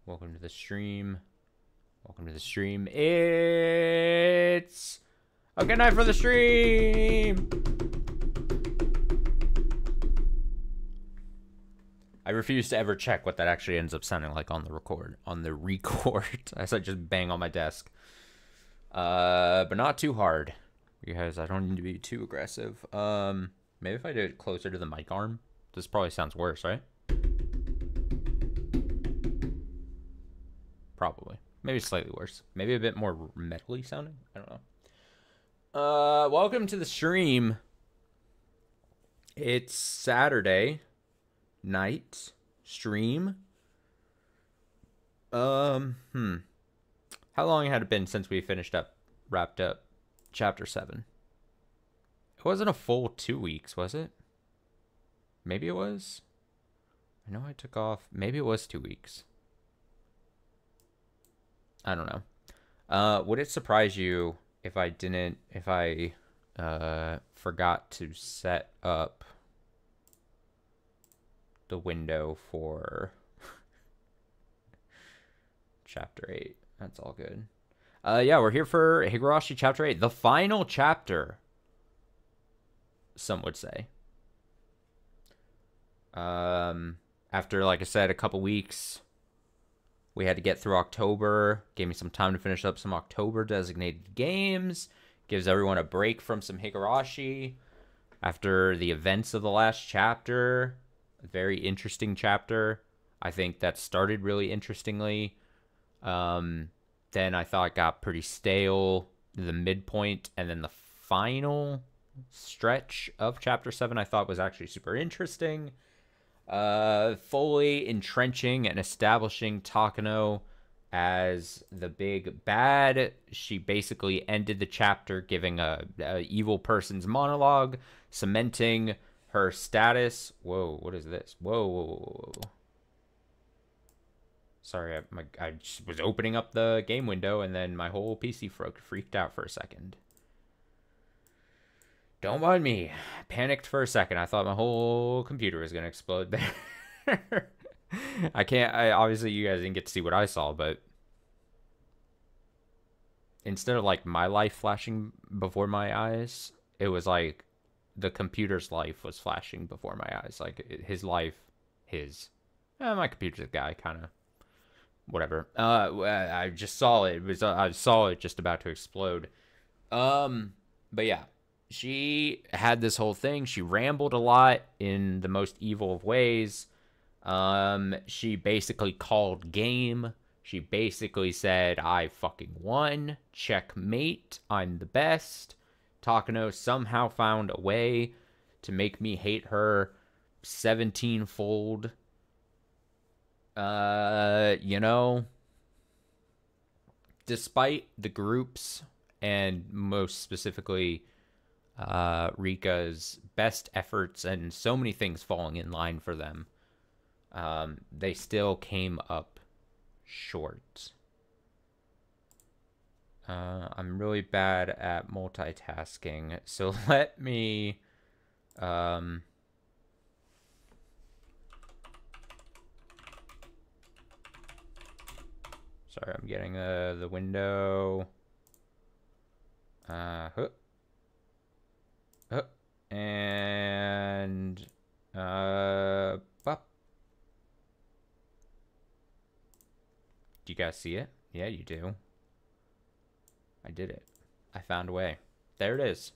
Welcome to the stream. Welcome to the stream. It's a good night for the stream. I refuse to ever check what that actually ends up sounding like on the record. As I just bang on my desk. But not too hard, because I don't need to be too aggressive. Maybe if I do it closer to the mic arm. This probably sounds worse, right? Probably. Maybe slightly worse. Maybe a bit more metally sounding. I don't know. Welcome to the stream. It's Saturday night stream. How long had it been since we wrapped up chapter 7? It wasn't a full 2 weeks, was it? Maybe it was. I know I took off. Maybe it was 2 weeks. I don't know. Would it surprise you if I forgot to set up the window for chapter 8? That's all good. Yeah, we're here for Higurashi chapter 8, the final chapter, some would say. After, like I said, a couple weeks, we had to get through October. Gave me some time to finish up some October designated games. Gives everyone a break from some Higurashi after the events of the last chapter. A very interesting chapter. I think that started really interestingly. Then I thought it got pretty stale. The midpoint and then the final stretch of chapter 7 I thought was actually super interesting. Fully entrenching and establishing Takano as the big bad. She basically ended the chapter giving a evil person's monologue, cementing her status. Whoa, what is this? Whoa. Sorry, I just was opening up the game window and then my whole PC freaked out for a second. Don't mind me. I panicked for a second. I thought my whole computer was going to explode there. Obviously you guys didn't get to see what I saw, but instead of like my life flashing before my eyes, it was like the computer's life was flashing before my eyes. Like my computer's a guy, kind of, whatever. I just saw it. I saw it just about to explode. But yeah. She had this whole thing. She rambled a lot in the most evil of ways. She basically called game. She basically said, I fucking won. Checkmate. I'm the best. Takano somehow found a way to make me hate her 17-fold. Despite the groups and most specifically Rika's best efforts and so many things falling in line for them, they still came up short. I'm really bad at multitasking, so let me sorry, I'm getting the window. And bop. Do you guys see it? Yeah, you do. I did it. I found a way. There it is.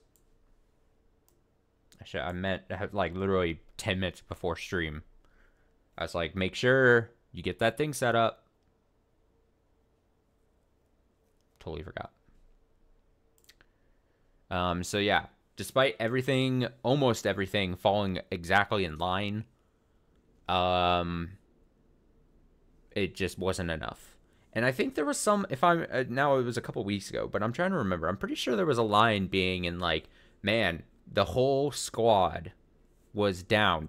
I meant like literally 10 minutes before stream. I was like, make sure you get that thing set up. Totally forgot. So yeah. Despite everything, almost everything falling exactly in line, it just wasn't enough. And I think there was some, now it was a couple weeks ago, but I'm trying to remember. I'm pretty sure there was a line being in like, man, the whole squad was down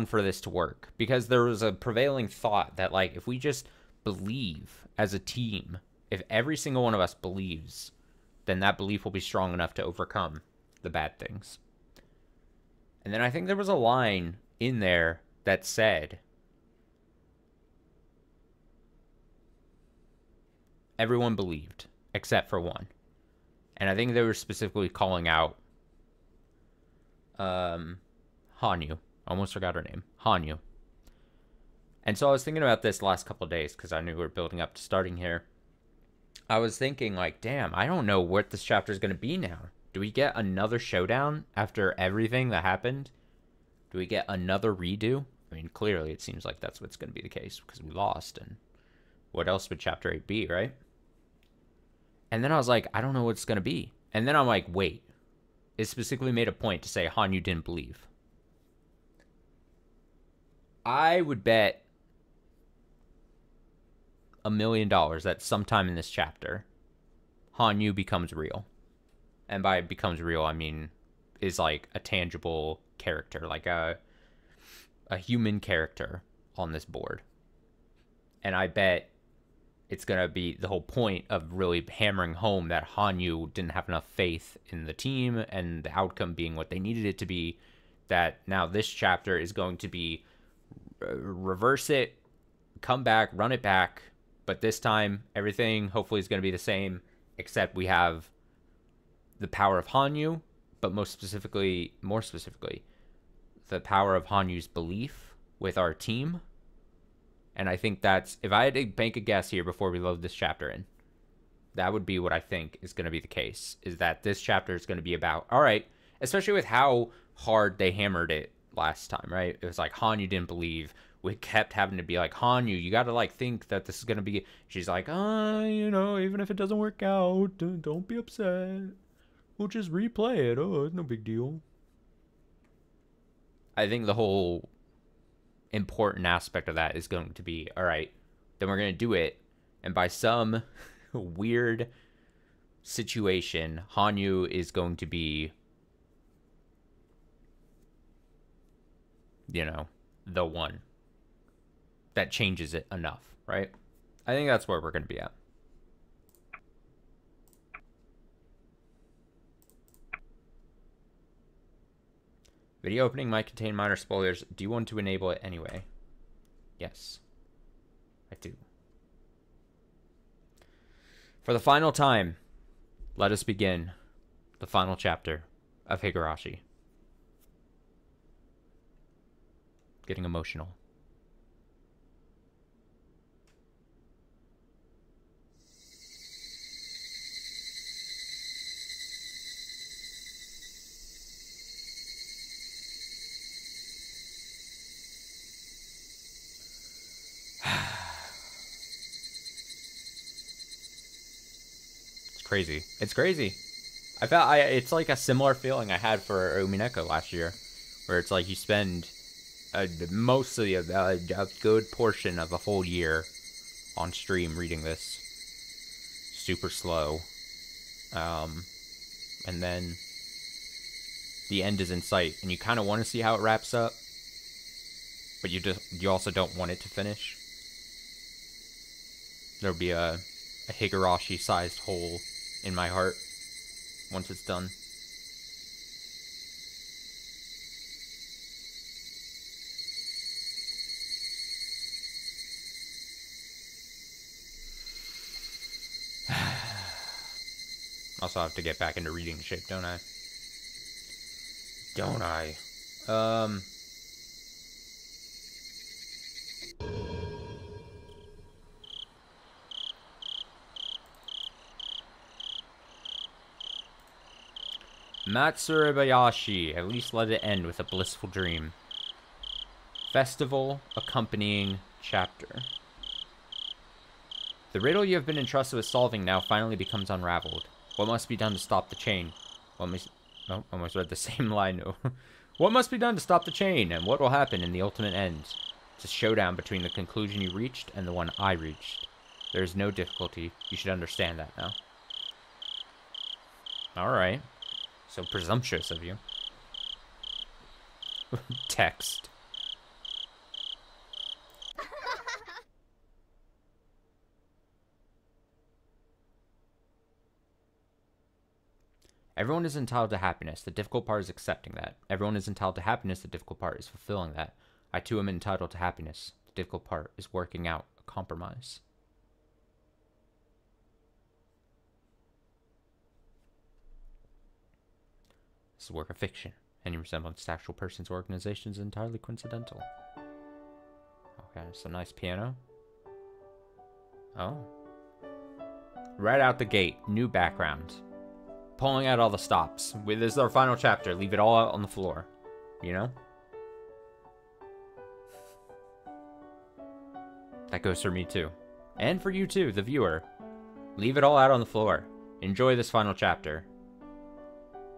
for this to work. Because there was a prevailing thought that like, if we just believe as a team, if every single one of us believes, then that belief will be strong enough to overcome the bad things. And then I think there was a line in there that said, everyone believed, except for one. And I think they were specifically calling out Hanyu. Almost forgot her name. Hanyu. And so I was thinking about this last couple of days because I knew we were building up to starting here. I was thinking, like, damn, I don't know what this chapter is going to be now. Do we get another showdown after everything that happened? Do we get another redo? I mean, clearly it seems like that's what's going to be the case because we lost. And what else would Chapter 8 be, right? And then I was like, I don't know what it's going to be. And then I'm like, wait. It specifically made a point to say Hanyu didn't believe. I would bet $1 million that sometime in this chapter, Hanyu becomes real. And by becomes real, I mean is like a tangible character, like a human character on this board. And I bet it's going to be the whole point of really hammering home that Hanyu didn't have enough faith in the team and the outcome being what they needed it to be, that now this chapter is going to be reverse it, come back, run it back, but this time everything hopefully is going to be the same, except we have the power of Hanyu, but more specifically, the power of Hanyu's belief with our team. And I think that's, if I had to bank a guess here before we load this chapter in, that would be what I think is going to be the case, is that this chapter is going to be about, all right, especially with how hard they hammered it last time, right? It was like Hanyu didn't believe. We kept having to be like, Hanyu, you got to like think that this is going to be, she's like, you know, even if it doesn't work out, don't be upset. We'll just replay it. Oh, it's no big deal. I think the whole important aspect of that is going to be, all right, then we're going to do it. And by some weird situation, Hanyu is going to be, you know, the one that changes it enough, right? I think that's where we're going to be at. Video opening might contain minor spoilers. Do you want to enable it anyway? Yes, I do. For the final time, let us begin the final chapter of Higurashi. Getting emotional. Crazy. It's crazy. I felt it's like a similar feeling I had for Umineko last year, where it's like you spend mostly a good portion of a whole year on stream reading this super slow, and then the end is in sight, and you kind of want to see how it wraps up, but you also don't want it to finish. There'll be a Higurashi-sized hole in my heart once it's done. Also have to get back into reading shape, don't I? Don't I? Matsurubayashi, at least let it end with a blissful dream. Festival accompanying chapter. The riddle you have been entrusted with solving now finally becomes unraveled. What must be done to stop the chain? Almost read the same line. What must be done to stop the chain, and what will happen in the ultimate end? It's a showdown between the conclusion you reached and the one I reached. There is no difficulty. You should understand that now. Alright. So presumptuous of you. Text. Everyone is entitled to happiness. The difficult part is accepting that. Everyone is entitled to happiness. The difficult part is fulfilling that. I too am entitled to happiness. The difficult part is working out a compromise. It's a work of fiction. Any resemblance to actual persons or organizations is entirely coincidental. Okay, some nice piano. Oh. Right out the gate, new background. Pulling out all the stops. This is our final chapter. Leave it all out on the floor. You know? That goes for me too. And for you too, the viewer. Leave it all out on the floor. Enjoy this final chapter.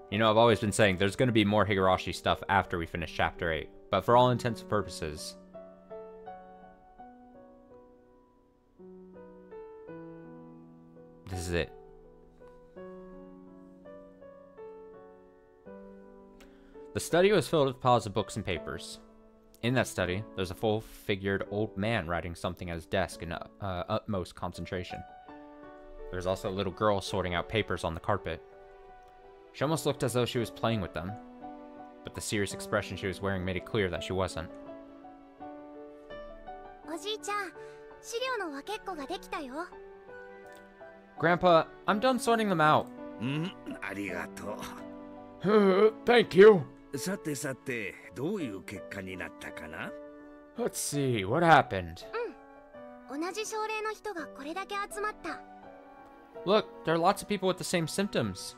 You know, I've always been saying there's going to be more Higurashi stuff after we finish chapter 8. But for all intents and purposes, this is it. The study was filled with piles of books and papers. In that study, there's a full-figured old man writing something at his desk in utmost concentration. There's also a little girl sorting out papers on the carpet. She almost looked as though she was playing with them, but the serious expression she was wearing made it clear that she wasn't. Grandpa, I'm done sorting them out. Thank you. Let's see, what happened? Look, there are lots of people with the same symptoms.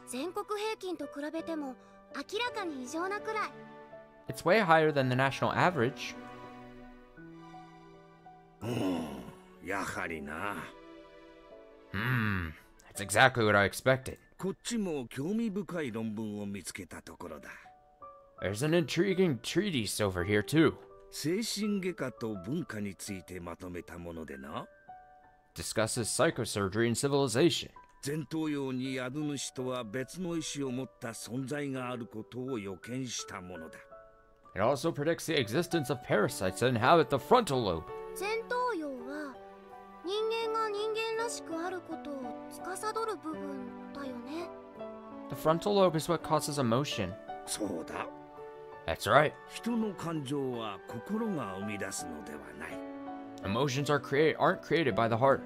It's way higher than the national average. That's exactly what I expected. There's an intriguing treatise over here too. Discusses psychosurgery and civilization. It also predicts the existence of parasites that inhabit the frontal lobe. The frontal lobe is what causes emotion. That's right. Emotions aren't created by the heart.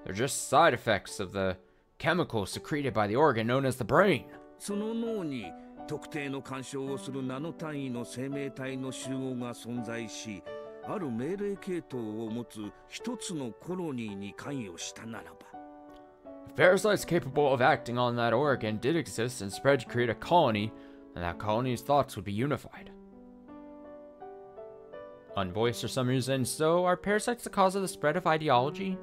They're just side effects of the chemicals secreted by the organ known as the brain. If parasites capable of acting on that organ did exist and spread to create a colony, then that colony's thoughts would be unified. Unvoiced for some reason, so are parasites the cause of the spread of ideology?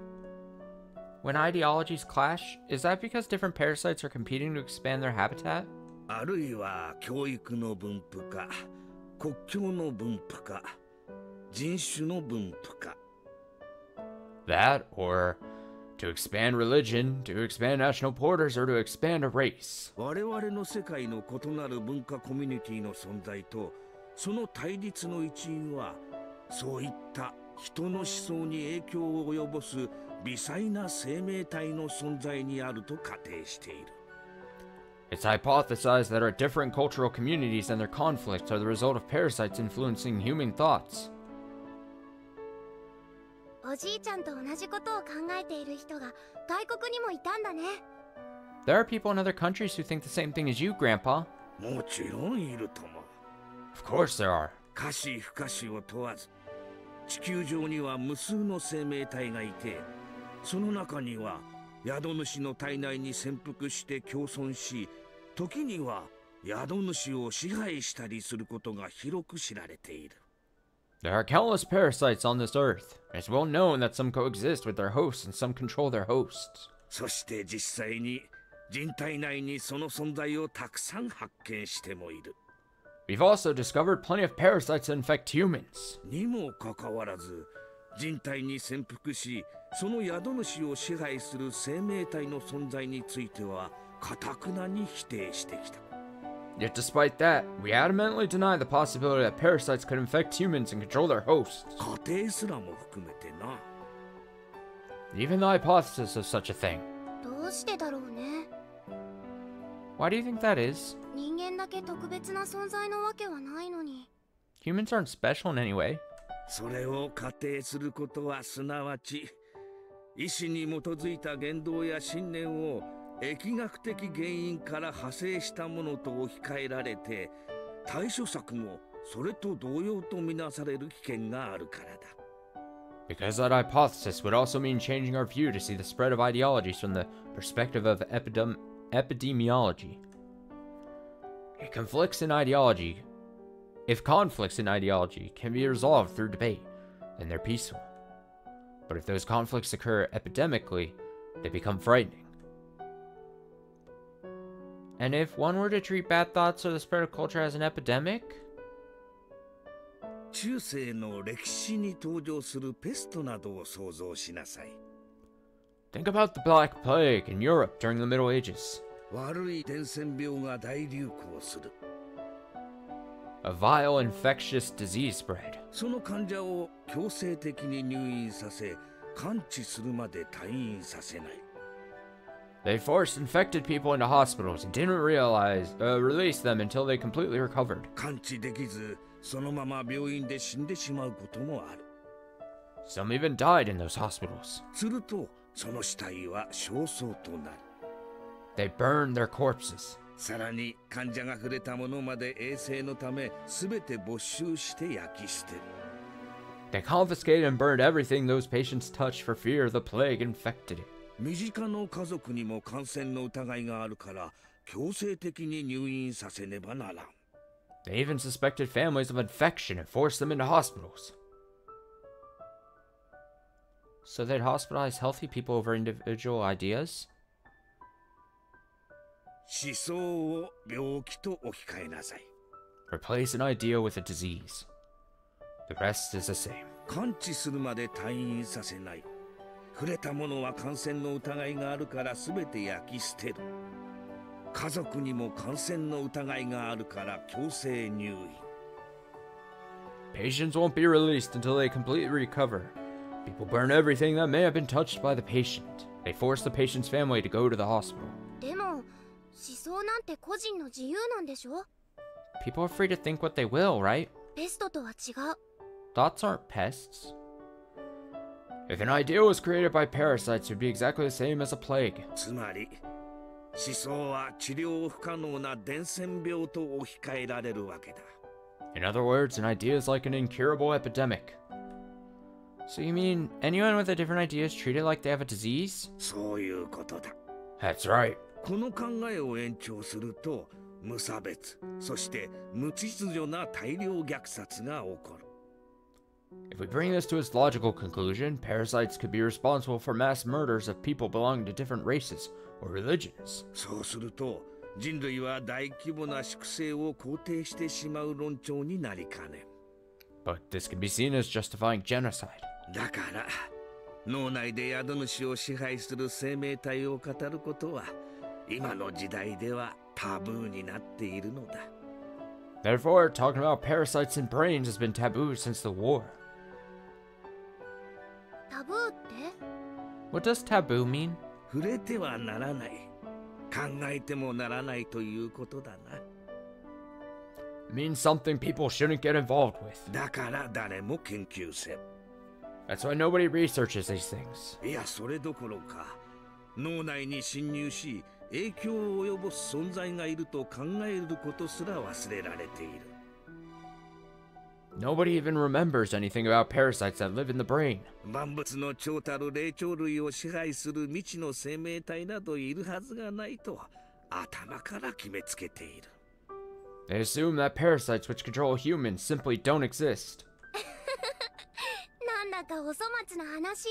When ideologies clash, is that because different parasites are competing to expand their habitat? That, or to expand religion, to expand national borders, or to expand a race. It's hypothesized that our different cultural communities and their conflicts are the result of parasites influencing human thoughts. There are people in other countries who think the same thing as you, Grandpa. Of course there are. There are countless parasites on this earth. It's well known that some coexist with their hosts and some control their hosts. We've also discovered plenty of parasites that infect humans. Yet despite that, we adamantly deny the possibility that parasites could infect humans and control their hosts. Even the hypothesis of such a thing. Why do you think that is? Humans aren't special in any way. 意思に基づいた言動や信念を疫学的原因から派生したものと置き換えられて、対処策もそれと同様とみなされる危険があるからだ。Because that hypothesis would also mean changing our view to see the spread of ideologies from the perspective of epidemiology. If conflicts in ideology can be resolved through debate, then they're peaceful. But if those conflicts occur epidemically, they become frightening. And if one were to treat bad thoughts or the spread of culture as an epidemic? 中世の歴史に登場するペストなどを想像しなさい。Think about the Black Plague in Europe during the Middle Ages. 悪い伝染病が大流行する。A vile infectious disease spread. その患者を強制的に入院させ、完治するまで退院させない。They forced infected people into hospitals and didn't release them until they completely recovered. 完治できず、そのまま病院で死んでしまうこともある。Some even died in those hospitals. すると、その死体は焦燥となる。They burned their corpses. さらに患者が触れたものまで衛生のため全て没収して焼き捨てる。They confiscated and burned everything those patients touched for fear the plague infected it. 身近の家族にも感染の疑いがあるから強制的に入院させねばならん。They even suspected families of infection and forced them into hospitals. So they'd hospitalize healthy people over individual ideas? 思想を病気と置き換えなさい。Replace an idea with a disease. The rest is the same. 完治するまで退院させない。触れたものは感染の疑いがあるから全て焼き捨てる。家族にも感染の疑いがあるから強制入院。Patients won't be released until they completely recover. People burn everything that may have been touched by the patient. They force the patient's family to go to the hospital. でも、思想なんて個人の自由なんでしょ？ People are free to think what they will, right? ペストとは違う。Thoughts aren't pests. If an idea was created by parasites, it would be exactly the same as a plague. つまり、思想は治療不可能な伝染病と置き換えられるわけだ。In other words, an idea is like an incurable epidemic. So you mean anyone with a different idea is treated like they have a disease? そういうことだ。That's right. この考えを延長すると、無差別、そして無秩序な大量虐殺が起こる。If we bring this to its logical conclusion, parasites could be responsible for mass murders of people belonging to different races or religions. そうすると、人類は大規模な粛清を肯定してしまう論調になりかねん。But this can be seen as justifying genocide. だから、脳内で宿主を支配する生命体を語ることは、今の時代ではタブーになっているのだ。Therefore, talking about parasites in brains has been taboo since the war. タブーって？ What does taboo mean? 触れてはならない。考えてもならないということだな。It means something people shouldn't get involved with. だから誰も研究せん。That's why nobody researches these things. いや、それどころか、脳内に侵入し、影響を及ぼす存在がいると考えることすら忘れられている。Nobody even remembers anything about parasites that live in the brain. 万物の長たる霊長類を支配する未知の生命体などいるはずがないと頭から決めつけている。They assume that parasites which control humans simply don't exist. なんだかお粗末な話。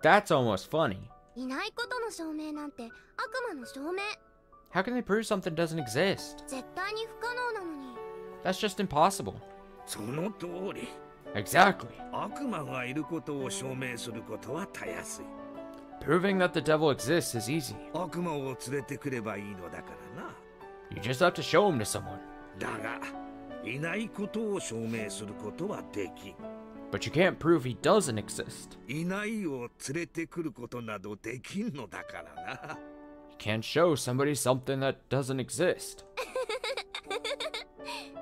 That's almost funny. いないことの証明なんて悪魔の証明。How can they prove something doesn't exist? 絶対に不可能なのに。That's just impossible. その通り。Exactly. 悪魔がいることを証明することはたやすい。Proving that the devil exists is easy. 悪魔を連れてくればいいのだからな。You just have to show him to someone. だが、いないことを証明することはできん。But you can't prove he doesn't exist. いないを連れてくることなどできんのだからな。You can't show somebody something that doesn't exist.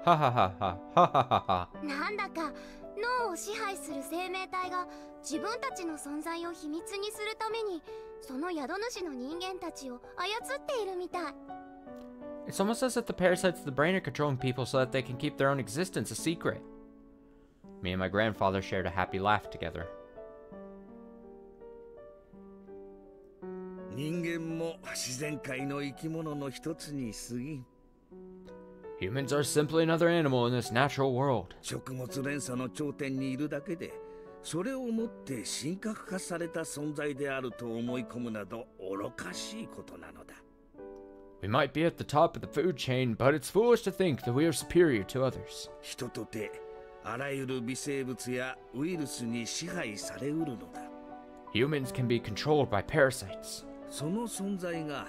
Ha ha ha ha ha ha ha ha. なんだか脳脳を支配する生命体が自分たちの存在を秘密にするためにその宿主の人間たちを操っているみたい。 It's almost as if the parasites of the brain are controlling people so that they can keep their own existence a secret. Me and my grandfather shared a happy laugh together. 人間も自然界の生き物の一つに過ぎん。 Humans are simply another animal in this natural world. 食物連鎖の頂点にいるだけで、それをもって神格化された存在であると思い込むなど愚かしいことなのだ。 We might be at the top of the food chain, but it's foolish to think that we are superior to others. 人とてあらゆる微生物やウイルスに支配されうるのだ。 Humans can be controlled by parasites. その存在が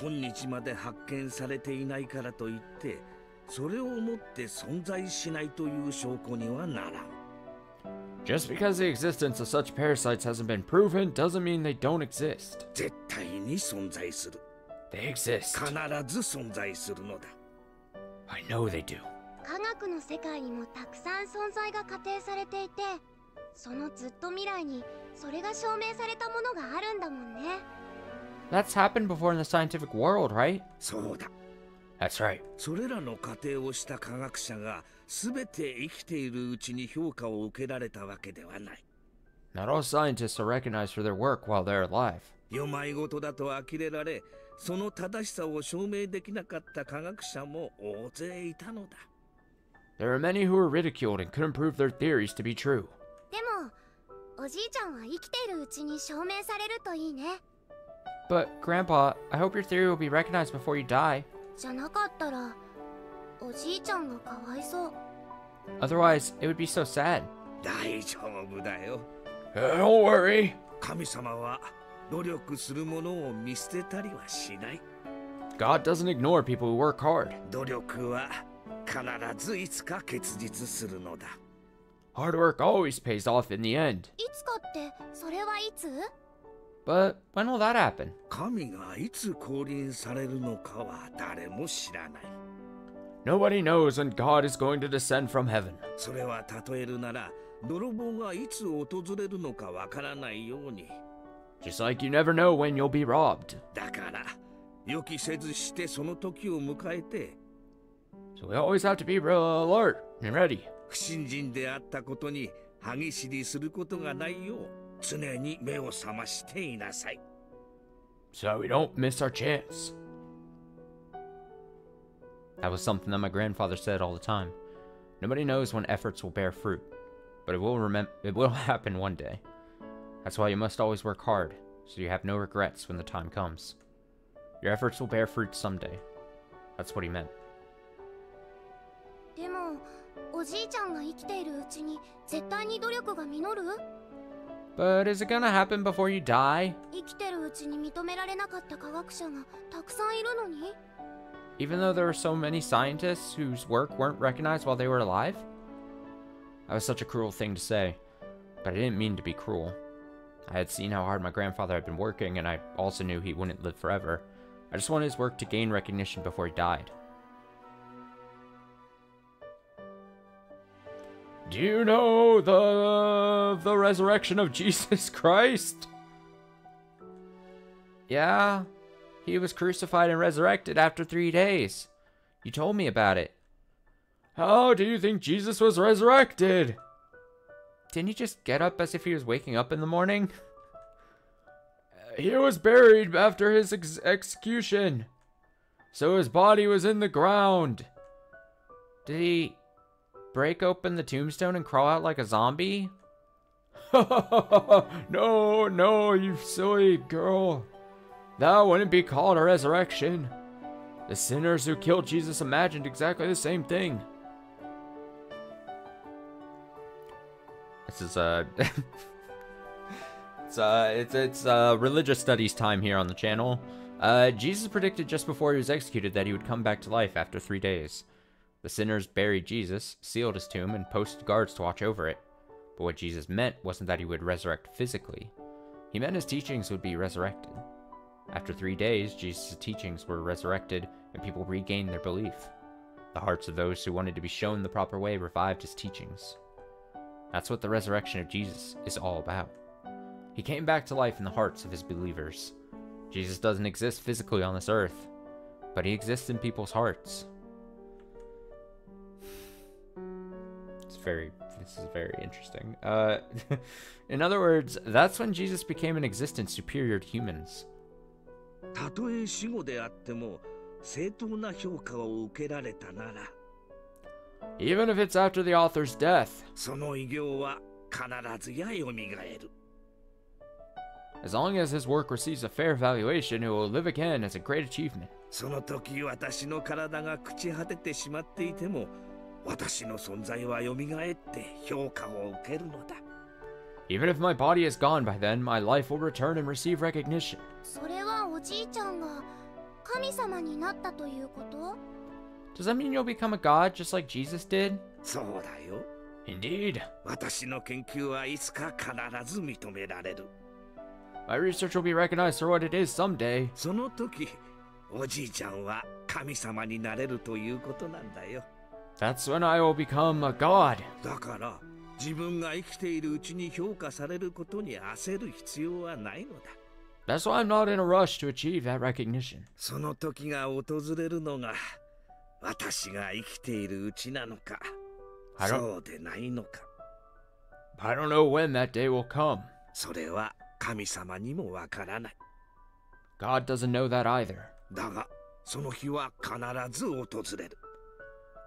今日まで発見されていないからといって、それをもって存在しないという証拠にはならん。 Just because the existence of such parasites hasn't been proven doesn't mean they don't exist. 絶対に存在する。 They exist. 必ず存在するのだ。 I know they do. 科学の世界にもたくさん存在が仮定されていて、そのずっと未来にそれが証明されたものがあるんだもんね。 That's happened before in the scientific world, right? そうだ。 That's right. それらの仮定をした科学者が全て生きているうちに評価を受けられたわけではない。 Not all scientists are recognized for their work while they're alive. 世まいごとだと呆れられ、その正しさを証明できなかった科学者も大勢いたのだ。 There are many who were ridiculed and couldn't prove their theories to be true. でもおじいちゃんは生きているうちに証明されるといいね。 But, Grandpa, I hope your theory will be recognized before you die. じゃなかったらおじいちゃんがかわいそう。 Otherwise, it would be so sad. 大丈夫だよ。 Don't worry. 神様は努力する者を見捨てたりはしない。 God doesn't ignore people who work hard. 努力は必ずいつか結実するのだ。 Hard work always pays off in the end. いつかってそれはいつ？ But when will that happen? 神がいつ降臨されるのかは誰も知らない。 Nobody knows when God is going to descend from heaven. それは例えるなら、泥棒がいつ訪れるのかわからないように。 Just like you never know when you'll be robbed. だから、予期せずしてその時を迎えて、 So we always have to be real alert and ready. 不信心であったことに歯ぎしりすることがないよう、常に目を覚ましていなさい。 So we don't miss our chance. That was something that my grandfather said all the time. Nobody knows when efforts will bear fruit, but it will happen one day. That's why you must always work hard, so you have no regrets when the time comes. Your efforts will bear fruit someday. That's what he meant. でもおじいちゃんが生きているうちに絶対に努力が実る？ But is it gonna happen before you die? 生きてるうちに認められなかった科学者がたくさんいるのに？ Even though there were so many scientists whose work weren't recognized while they were alive? That was such a cruel thing to say, but I didn't mean to be cruel. I had seen how hard my grandfather had been working, and I also knew he wouldn't live forever. I just wanted his work to gain recognition before he died. Do you know the resurrection of Jesus Christ? Yeah, he was crucified and resurrected after 3 days. You told me about it. How do you think Jesus was resurrected? Didn't he just get up as if he was waking up in the morning? He was buried after his execution, so his body was in the ground. Did he break open the tombstone and crawl out like a zombie? No, you silly girl. That wouldn't be called a resurrection. The sinners who killed Jesus imagined exactly the same thing. This is it's religious studies time here on the channel. Jesus predicted just before he was executed that he would come back to life after 3 days. The sinners buried Jesus, sealed his tomb, and posted guards to watch over it. But what Jesus meant wasn't that he would resurrect physically. He meant his teachings would be resurrected. After 3 days, Jesus' teachings were resurrected, and people regained their belief. The hearts of those who wanted to be shown the proper way revived his teachings. That's what the resurrection of Jesus is all about. He came back to life in the hearts of his believers. Jesus doesn't exist physically on this earth, but he exists in people's hearts. This is very interesting. In other words, that's when Jesus became an existence superior to humans. たとえ死後であっても正当な評価を受けられたなら Even if it's after the author's death. その偉業は必ずやよみがえる As long as his work receives a fair valuation, it will live again as a great achievement. その時私の体が朽ち果ててしまっていても私の存在はよみがえって評価を受けるのだ Even if my body is gone by then, my life will return and receive recognition. それはおじいちゃんが神様になったということ？ Does that mean you'll become a god just like Jesus did? そうだよ Indeed. 私の研究はいつか必ず認められる My research will be recognized for what it is someday. その時おじいちゃんは神様になれるということなんだよ That's when I will become a god. だから自分が生きているうちに評価されることに焦る必要はないのだ That's why I'm not in a rush to achieve that recognition. その時が訪れるのが私が生きているうちなのかそうでないのか I don't know when that day will come. それは神様にもわからない God doesn't know that either. だがその日は必ず訪れる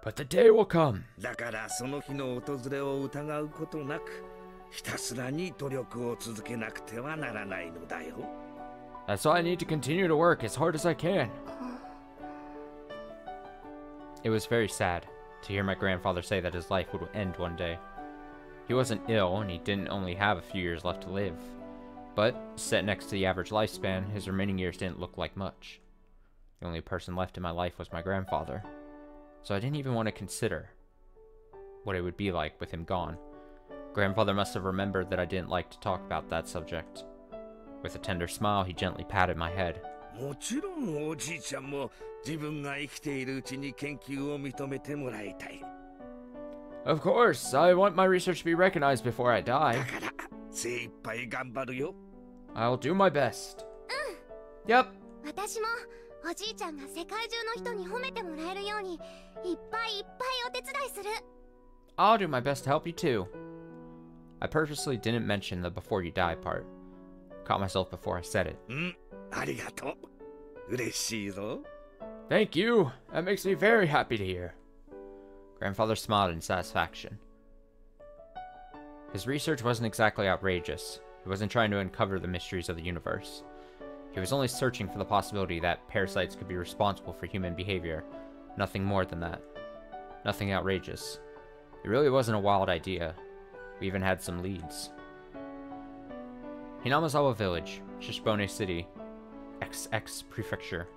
But the day will come. だからその日の訪れを疑うことなくひたすらに努力を続けなくてはならないのだよ That's why I need to continue to work as hard as I can. It was very sad to hear my grandfather say that his life would end one day. He wasn't ill and he didn't only have a few years left to live. But, set next to the average lifespan, his remaining years didn't look like much. The only person left in my life was my grandfather. So I didn't even want to consider what it would be like with him gone. Grandfather must have remembered that I didn't like to talk about that subject. With a tender smile, he gently patted my head. もちろんおじいちゃんも自分が生きているうちに研究を認めてもらいたい Of course, I want my research to be recognized before I だ die. から精一杯頑張るよ I'll do my best. Yep. 私もおじいちゃんが世界中の人に褒めてもらえるようにいっぱいいっぱいお手伝いする I'll do my best to help you too. I purposely didn't mention the before you die part. Caught myself before I said it. ありがとう嬉しいぞ Thank you. That makes me very happy to hear. Grandfather smiled in satisfaction. His research wasn't exactly outrageous. He wasn't trying to uncover the mysteries of the universe. He was only searching for the possibility that parasites could be responsible for human behavior. Nothing more than that. Nothing outrageous. It really wasn't a wild idea. We even had some leads. Hinamazawa Village, Shishibone City, XX Prefecture.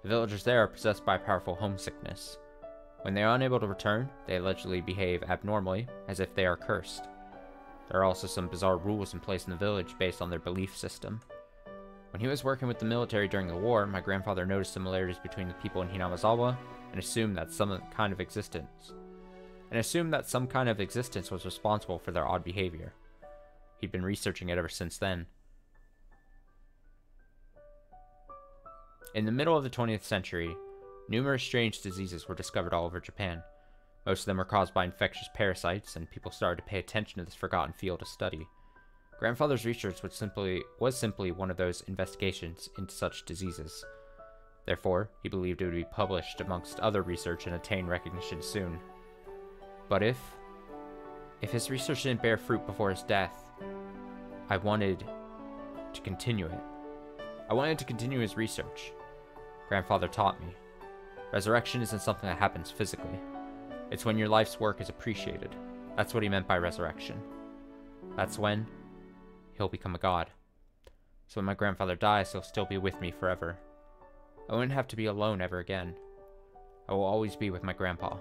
The villagers there are possessed by powerful homesickness. When they are unable to return, they allegedly behave abnormally, as if they are cursed. There are also some bizarre rules in place in the village based on their belief system. When he was working with the military during the war, my grandfather noticed similarities between the people in Hinamazawa and assumed that some kind of existence was responsible for their odd behavior. He'd been researching it ever since then. In the middle of the 20th century, numerous strange diseases were discovered all over Japan. Most of them were caused by infectious parasites, and people started to pay attention to this forgotten field of study. Grandfather's research was simply one of those investigations into such diseases. Therefore, he believed it would be published amongst other research and attain recognition soon. But if his research didn't bear fruit before his death, I wanted to continue it. I wanted to continue his research. Grandfather taught me. Resurrection isn't something that happens physically. It's when your life's work is appreciated. That's what he meant by resurrection. That's when he'll become a god. So when my grandfather dies, he'll still be with me forever. I wouldn't have to be alone ever again. I will always be with my grandpa.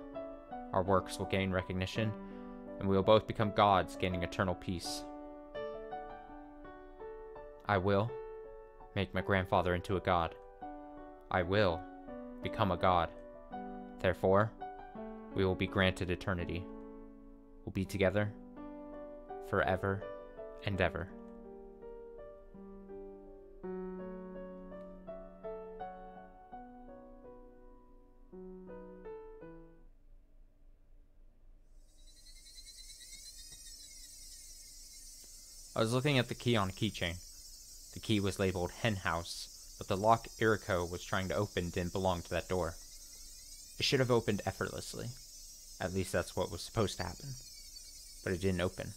Our works will gain recognition, and we will both become gods, gaining eternal peace. I will make my grandfather into a god. I will become a god. Therefore, we will be granted eternity. We'll be together forever and ever. I was looking at the key on a keychain. The key was labeled Hen House, but the lock Umineko was trying to open didn't belong to that door. It should have opened effortlessly. At least that's what was supposed to happen. But it didn't open.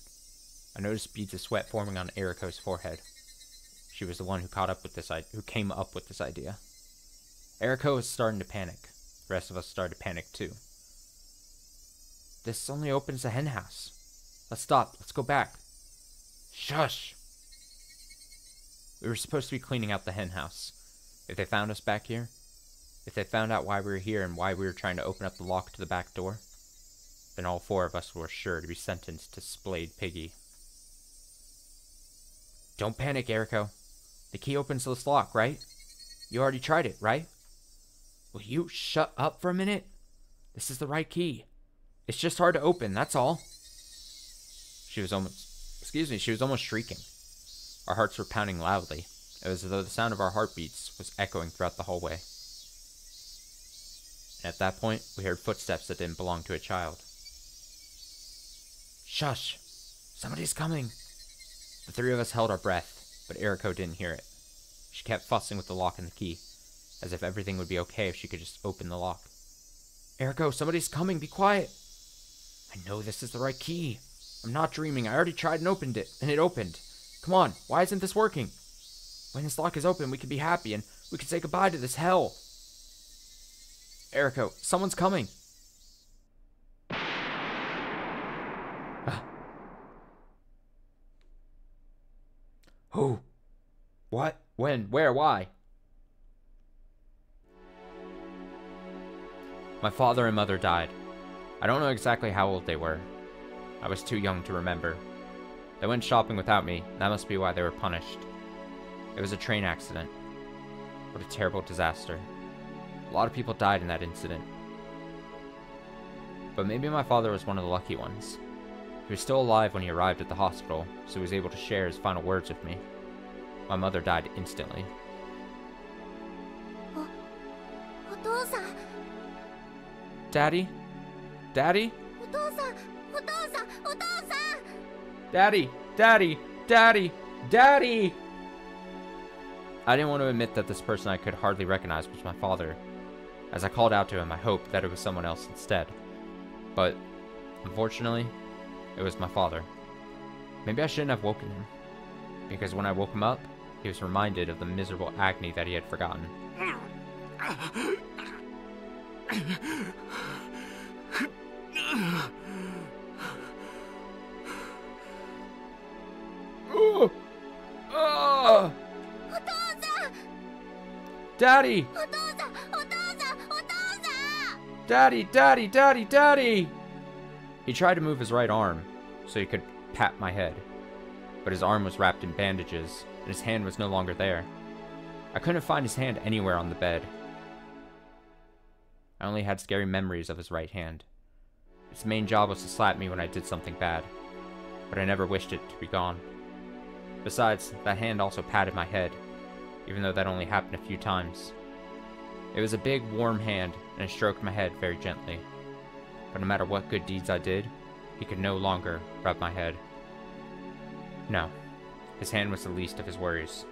I noticed beads of sweat forming on Umineko's forehead. She was the one who came up with this idea. Umineko was starting to panic. The rest of us started to panic too. This only opens the hen house. Let's stop. Let's go back. Shush! We were supposed to be cleaning out the hen house. If they found us back here, if they found out why we were here and why we were trying to open up the lock to the back door, then all 4 of us were sure to be sentenced to Splayed Piggy. Don't panic, Umineko. The key opens this lock, right? You already tried it, right? Will you shut up for a minute? This is the right key. It's just hard to open, that's all. She was almost shrieking. Our hearts were pounding loudly. It was as though the sound of our heartbeats was echoing throughout the hallway. And at that point, we heard footsteps that didn't belong to a child. Shush! Somebody's coming! The 3 of us held our breath, but Umineko didn't hear it. She kept fussing with the lock and the key, as if everything would be okay if she could just open the lock. Umineko, somebody's coming, be quiet! I know this is the right key. I'm not dreaming, I already tried and opened it, and it opened. Come on, why isn't this working? When this lock is open, we can be happy, and we can say goodbye to this hell. Umineko, someone's coming. Who? What? When? Where? Why? My father and mother died. I don't know exactly how old they were. I was too young to remember. They went shopping without me, and that must be why they were punished. It was a train accident. What a terrible disaster. A lot of people died in that incident. But maybe my father was one of the lucky ones. He was still alive when he arrived at the hospital, so he was able to share his final words with me. My mother died instantly. Daddy? Daddy? Daddy! Daddy! Daddy! Daddy! I didn't want to admit that this person I could hardly recognize was my father. As I called out to him, I hoped that it was someone else instead. But, unfortunately, it was my father. Maybe I shouldn't have woken him, because when I woke him up, he was reminded of the miserable agony that he had forgotten. Daddy! Daddy, daddy, daddy, daddy! He tried to move his right arm so he could pat my head, but his arm was wrapped in bandages and his hand was no longer there. I couldn't find his hand anywhere on the bed. I only had scary memories of his right hand. Its main job was to slap me when I did something bad, but I never wished it to be gone. Besides, that hand also patted my head, even though that only happened a few times. It was a big, warm hand, and it stroked my head very gently. But no matter what good deeds I did, he could no longer rub my head. No, his hand was the least of his worries.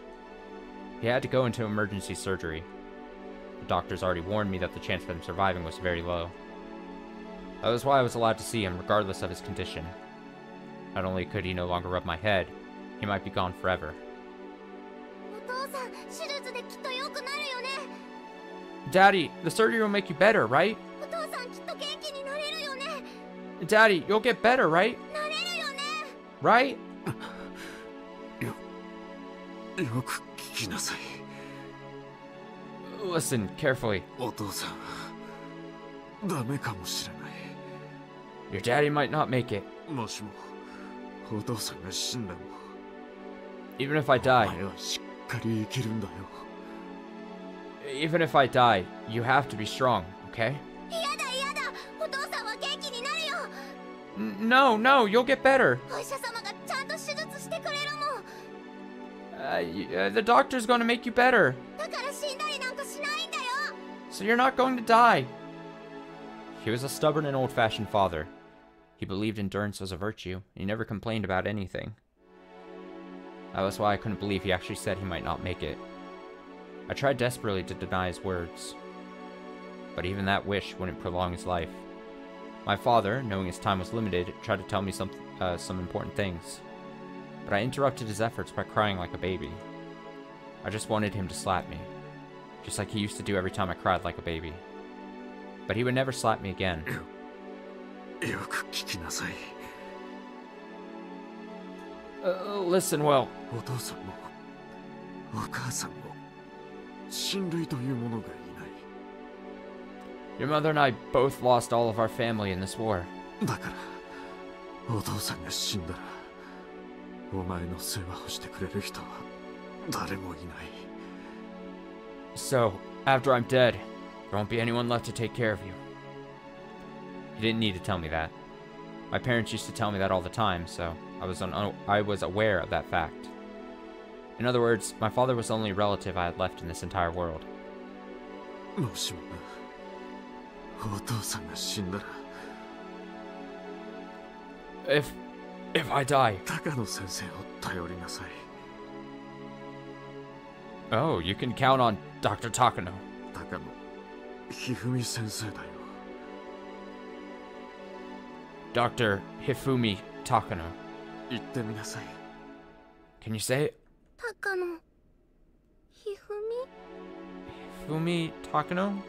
He had to go into emergency surgery. The doctors already warned me that the chance of him surviving was very low. That was why I was allowed to see him regardless of his condition. Not only could he no longer rub my head, he might be gone forever. Daddy, the surgery will make you better, right? Daddy, you'll get better, right? Right? Listen carefully. Your daddy might not make it. Even if I die. Even if I die, you have to be strong, okay? No, no, you'll get better. The doctor's going to make you better. だから死んだりなんかしないんだよ。 So you're not going to die. He was a stubborn and old-fashioned father. He believed endurance was a virtue, and he never complained about anything. That was why I couldn't believe he actually said he might not make it. I tried desperately to deny his words, but even that wish wouldn't prolong his life. My father, knowing his time was limited, tried to tell me some important things, but I interrupted his efforts by crying like a baby. I just wanted him to slap me, just like he used to do every time I cried like a baby. But he would never slap me again. Listen well. Your mother and I both lost all of our family in this war. So, after I'm dead, there won't be anyone left to take care of you. He didn't need to tell me that. My parents used to tell me that all the time, so I was aware of that fact. In other words, my father was the only relative I had left in this entire world. If I die... Oh, you can count on Dr. Takano. Dr. Hifumi Takano. Can you say it? Takano. Hifumi? Hifumi Takano?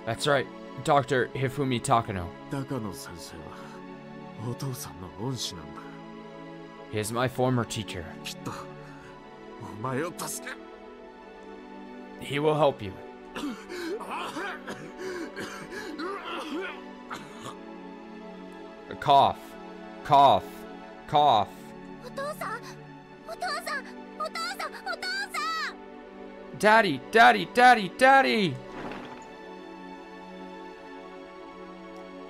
That's right, Dr. Hifumi Takano. He is my former teacher. He will help you. Cough. Cough. Cough. Daddy! Daddy! Daddy! Daddy!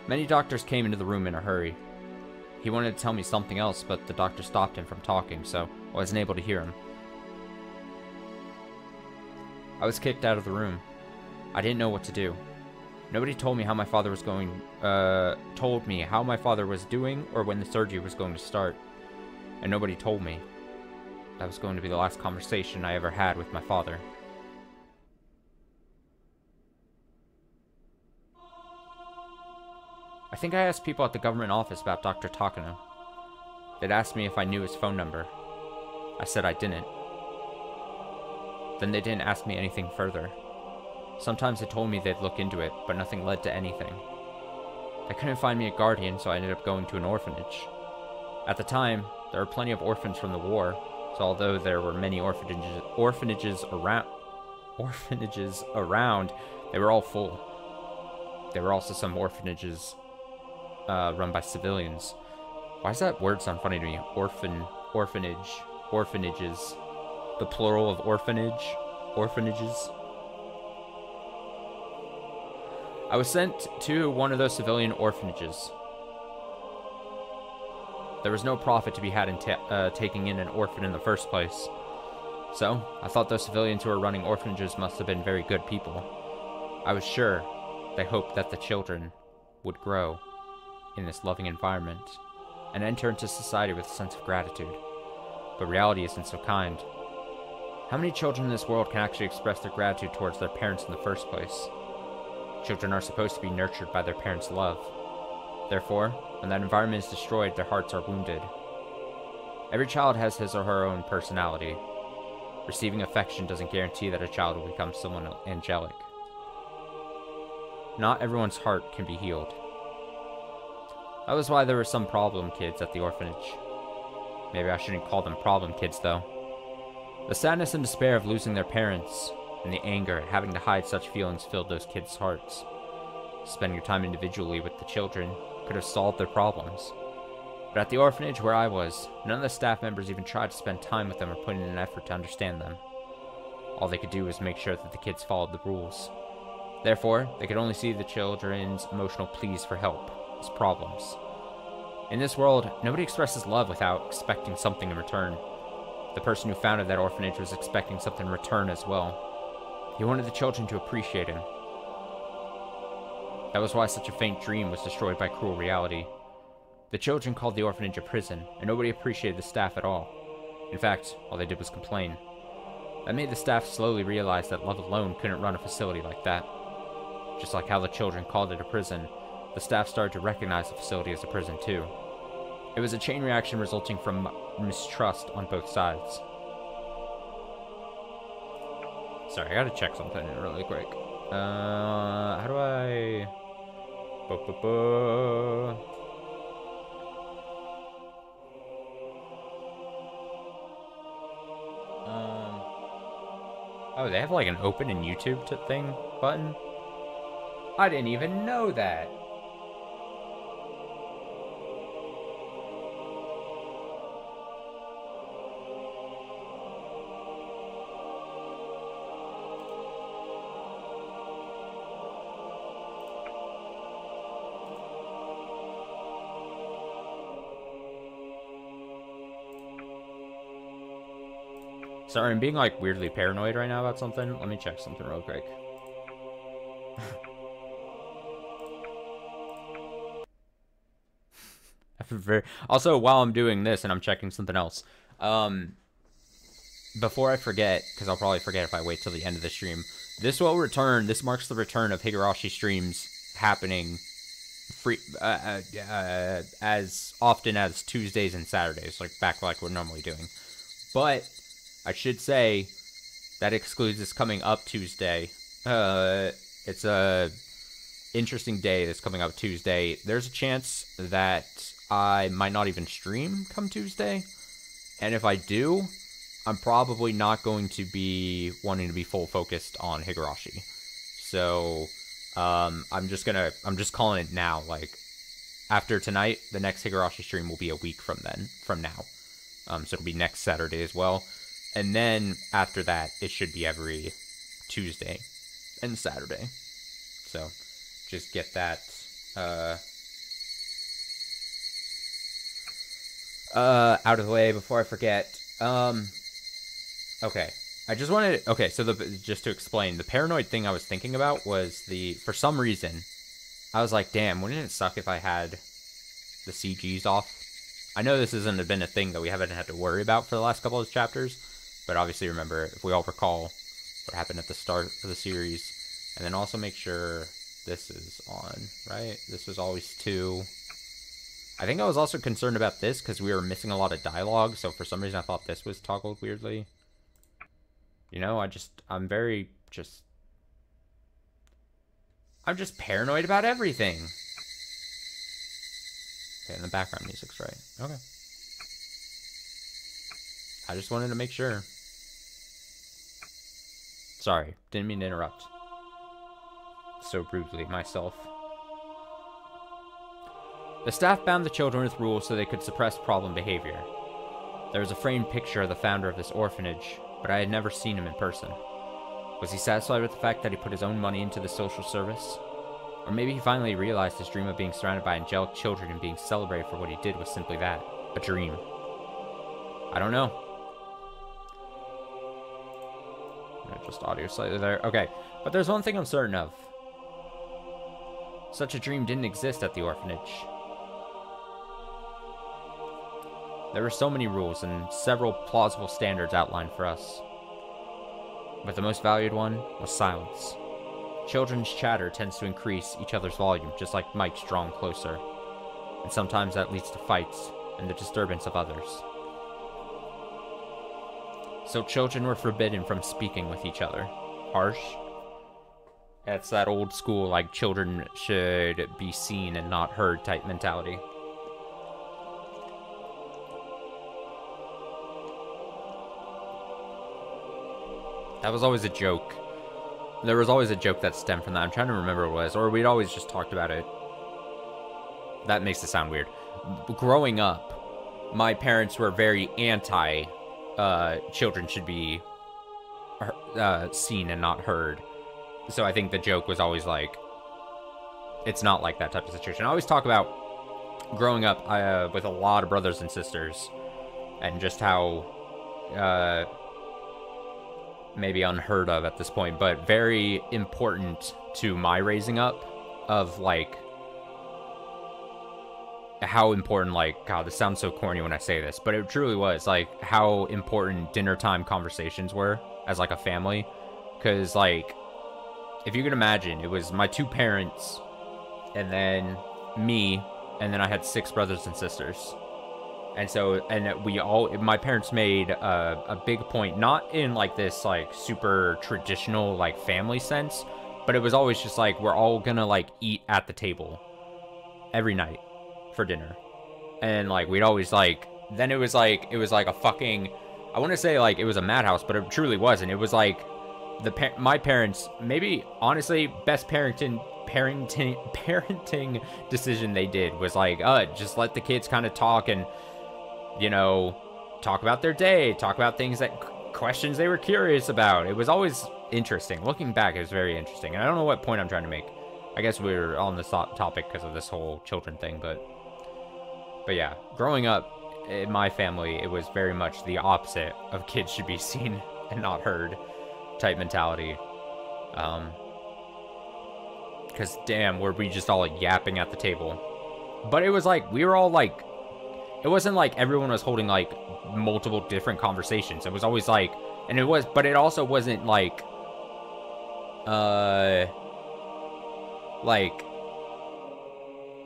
Many doctors came into the room in a hurry. He wanted to tell me something else, but the doctor stopped him from talking, so I wasn't able to hear him. I was kicked out of the room. I didn't know what to do. Nobody told me how my father was doing or when the surgery was going to start. And nobody told me that was going to be the last conversation I ever had with my father. I think I asked people at the government office about Dr. Takano. They'd asked me if I knew his phone number. I said I didn't. Then they didn't ask me anything further. Sometimes they told me they'd look into it, but nothing led to anything. They couldn't find me a guardian, so I ended up going to an orphanage. At the time, there were plenty of orphans from the war, so although there were many orphanages around, they were all full. There were also some orphanages run by civilians. Why does that word sound funny to me? Orphanage, orphanages. The plural of orphanage, orphanages. I was sent to one of those civilian orphanages. There was no profit to be had in taking in an orphan in the first place. So, I thought those civilians who were running orphanages must have been very good people. I was sure they hoped that the children would grow in this loving environment and enter into society with a sense of gratitude. But reality isn't so kind. How many children in this world can actually express their gratitude towards their parents in the first place? Children are supposed to be nurtured by their parents' love. Therefore, when that environment is destroyed, their hearts are wounded. Every child has his or her own personality. Receiving affection doesn't guarantee that a child will become someone angelic. Not everyone's heart can be healed. That was why there were some problem kids at the orphanage. Maybe I shouldn't call them problem kids, though. The sadness and despair of losing their parents, and the anger at having to hide such feelings filled those kids' hearts. Spending your time individually with the children could have solved their problems. But at the orphanage where I was, none of the staff members even tried to spend time with them or put in an effort to understand them. All they could do was make sure that the kids followed the rules. Therefore, they could only see the children's emotional pleas for help as problems. In this world, nobody expresses love without expecting something in return. The person who founded that orphanage was expecting something in return as well. He wanted the children to appreciate him. That was why such a faint dream was destroyed by cruel reality. The children called the orphanage a prison, and nobody appreciated the staff at all. In fact, all they did was complain. That made the staff slowly realize that love alone couldn't run a facility like that. Just like how the children called it a prison, the staff started to recognize the facility as a prison too. It was a chain reaction resulting from mistrust on both sides. Sorry, I gotta check something really quick. How do I... Oh, they have like an open in YouTube thing button? I didn't even know that. Sorry, I'm being like weirdly paranoid right now about something. Let me check something real quick. Also, while I'm doing this and I'm checking something else, before I forget, because I'll probably forget if I wait till the end of the stream, this will return. This marks the return of Higurashi streams happening as often as Tuesdays and Saturdays, back like we're normally doing. But I should say that excludes this coming up Tuesday. It's a interesting day that's coming up Tuesday. There's a chance that I might not even stream come Tuesday. And if I do, I'm probably not going to be wanting to be full focused on Higurashi. So, I'm just calling it now. Like, after tonight, the next Higurashi stream will be a week from now. So it'll be next Saturday as well. And then after that, it should be every Tuesday and Saturday. So just get that out of the way before I forget. Okay. I just wanted to, okay, so just to explain, the paranoid thing I was thinking about was for some reason, I was like, damn, wouldn't it suck if I had the CGs off? I know this hasn't been a thing that we haven't had to worry about for the last couple of chapters, but obviously remember, if we all recall what happened at the start of the series, and then also make sure this is on, right? This was always 2. I think I was also concerned about this because we were missing a lot of dialogue, so for some reason I thought this was toggled weirdly. You know, I'm just paranoid about everything. Okay, and the background music's right. Okay. I just wanted to make sure. Sorry, didn't mean to interrupt. So rudely myself. The staff bound the children with rules so they could suppress problem behavior. There was a framed picture of the founder of this orphanage, but I had never seen him in person. Was he satisfied with the fact that he put his own money into the social service? Or maybe he finally realized his dream of being surrounded by angelic children and being celebrated for what he did was simply that, a dream. I don't know. Just audio slightly there. Okay, but there's one thing I'm certain of. Such a dream didn't exist at the orphanage. There were so many rules and several plausible standards outlined for us. But the most valued one was silence. Children's chatter tends to increase each other's volume, just like mics drawing closer. And sometimes that leads to fights and the disturbance of others. So children were forbidden from speaking with each other. Harsh. That's that old school, like, children should be seen and not heard type mentality. That was always a joke. There was always a joke that stemmed from that. I'm trying to remember what it was. Or we'd always just talked about it. That makes it sound weird. Growing up, my parents were very anti children should be seen and not heard. So I think the joke was always like, it's not like that type of situation. I always talk about growing up with a lot of brothers and sisters, and just how maybe unheard of at this point, but very important to my raising up, of like how important, like, God, this sounds so corny when I say this, but it truly was, like, how important dinner time conversations were as like a family. Because like, if you can imagine, it was my two parents and then me, and then I had 6 brothers and sisters. And so, and we all, my parents made a big point, not in like this like super traditional like family sense, but it was always just like, we're all gonna like eat at the table every night for dinner. And like, we'd always like, then it was like a fucking, I want to say like it was a madhouse, but it truly wasn't. It was like my parents, maybe honestly best parenting decision they did was like, just let the kids kind of talk, and you know, talk about their day, talk about things that questions they were curious about. It was always interesting. Looking back, it was very interesting. And I don't know what point I'm trying to make. I guess we were on this topic because of this whole children thing, but yeah, growing up in my family, it was very much the opposite of kids should be seen and not heard type mentality. Because damn, were we just all like yapping at the table. But it was like, we were all like, it wasn't like everyone was holding like multiple different conversations. It was always like, and it was, but it also wasn't like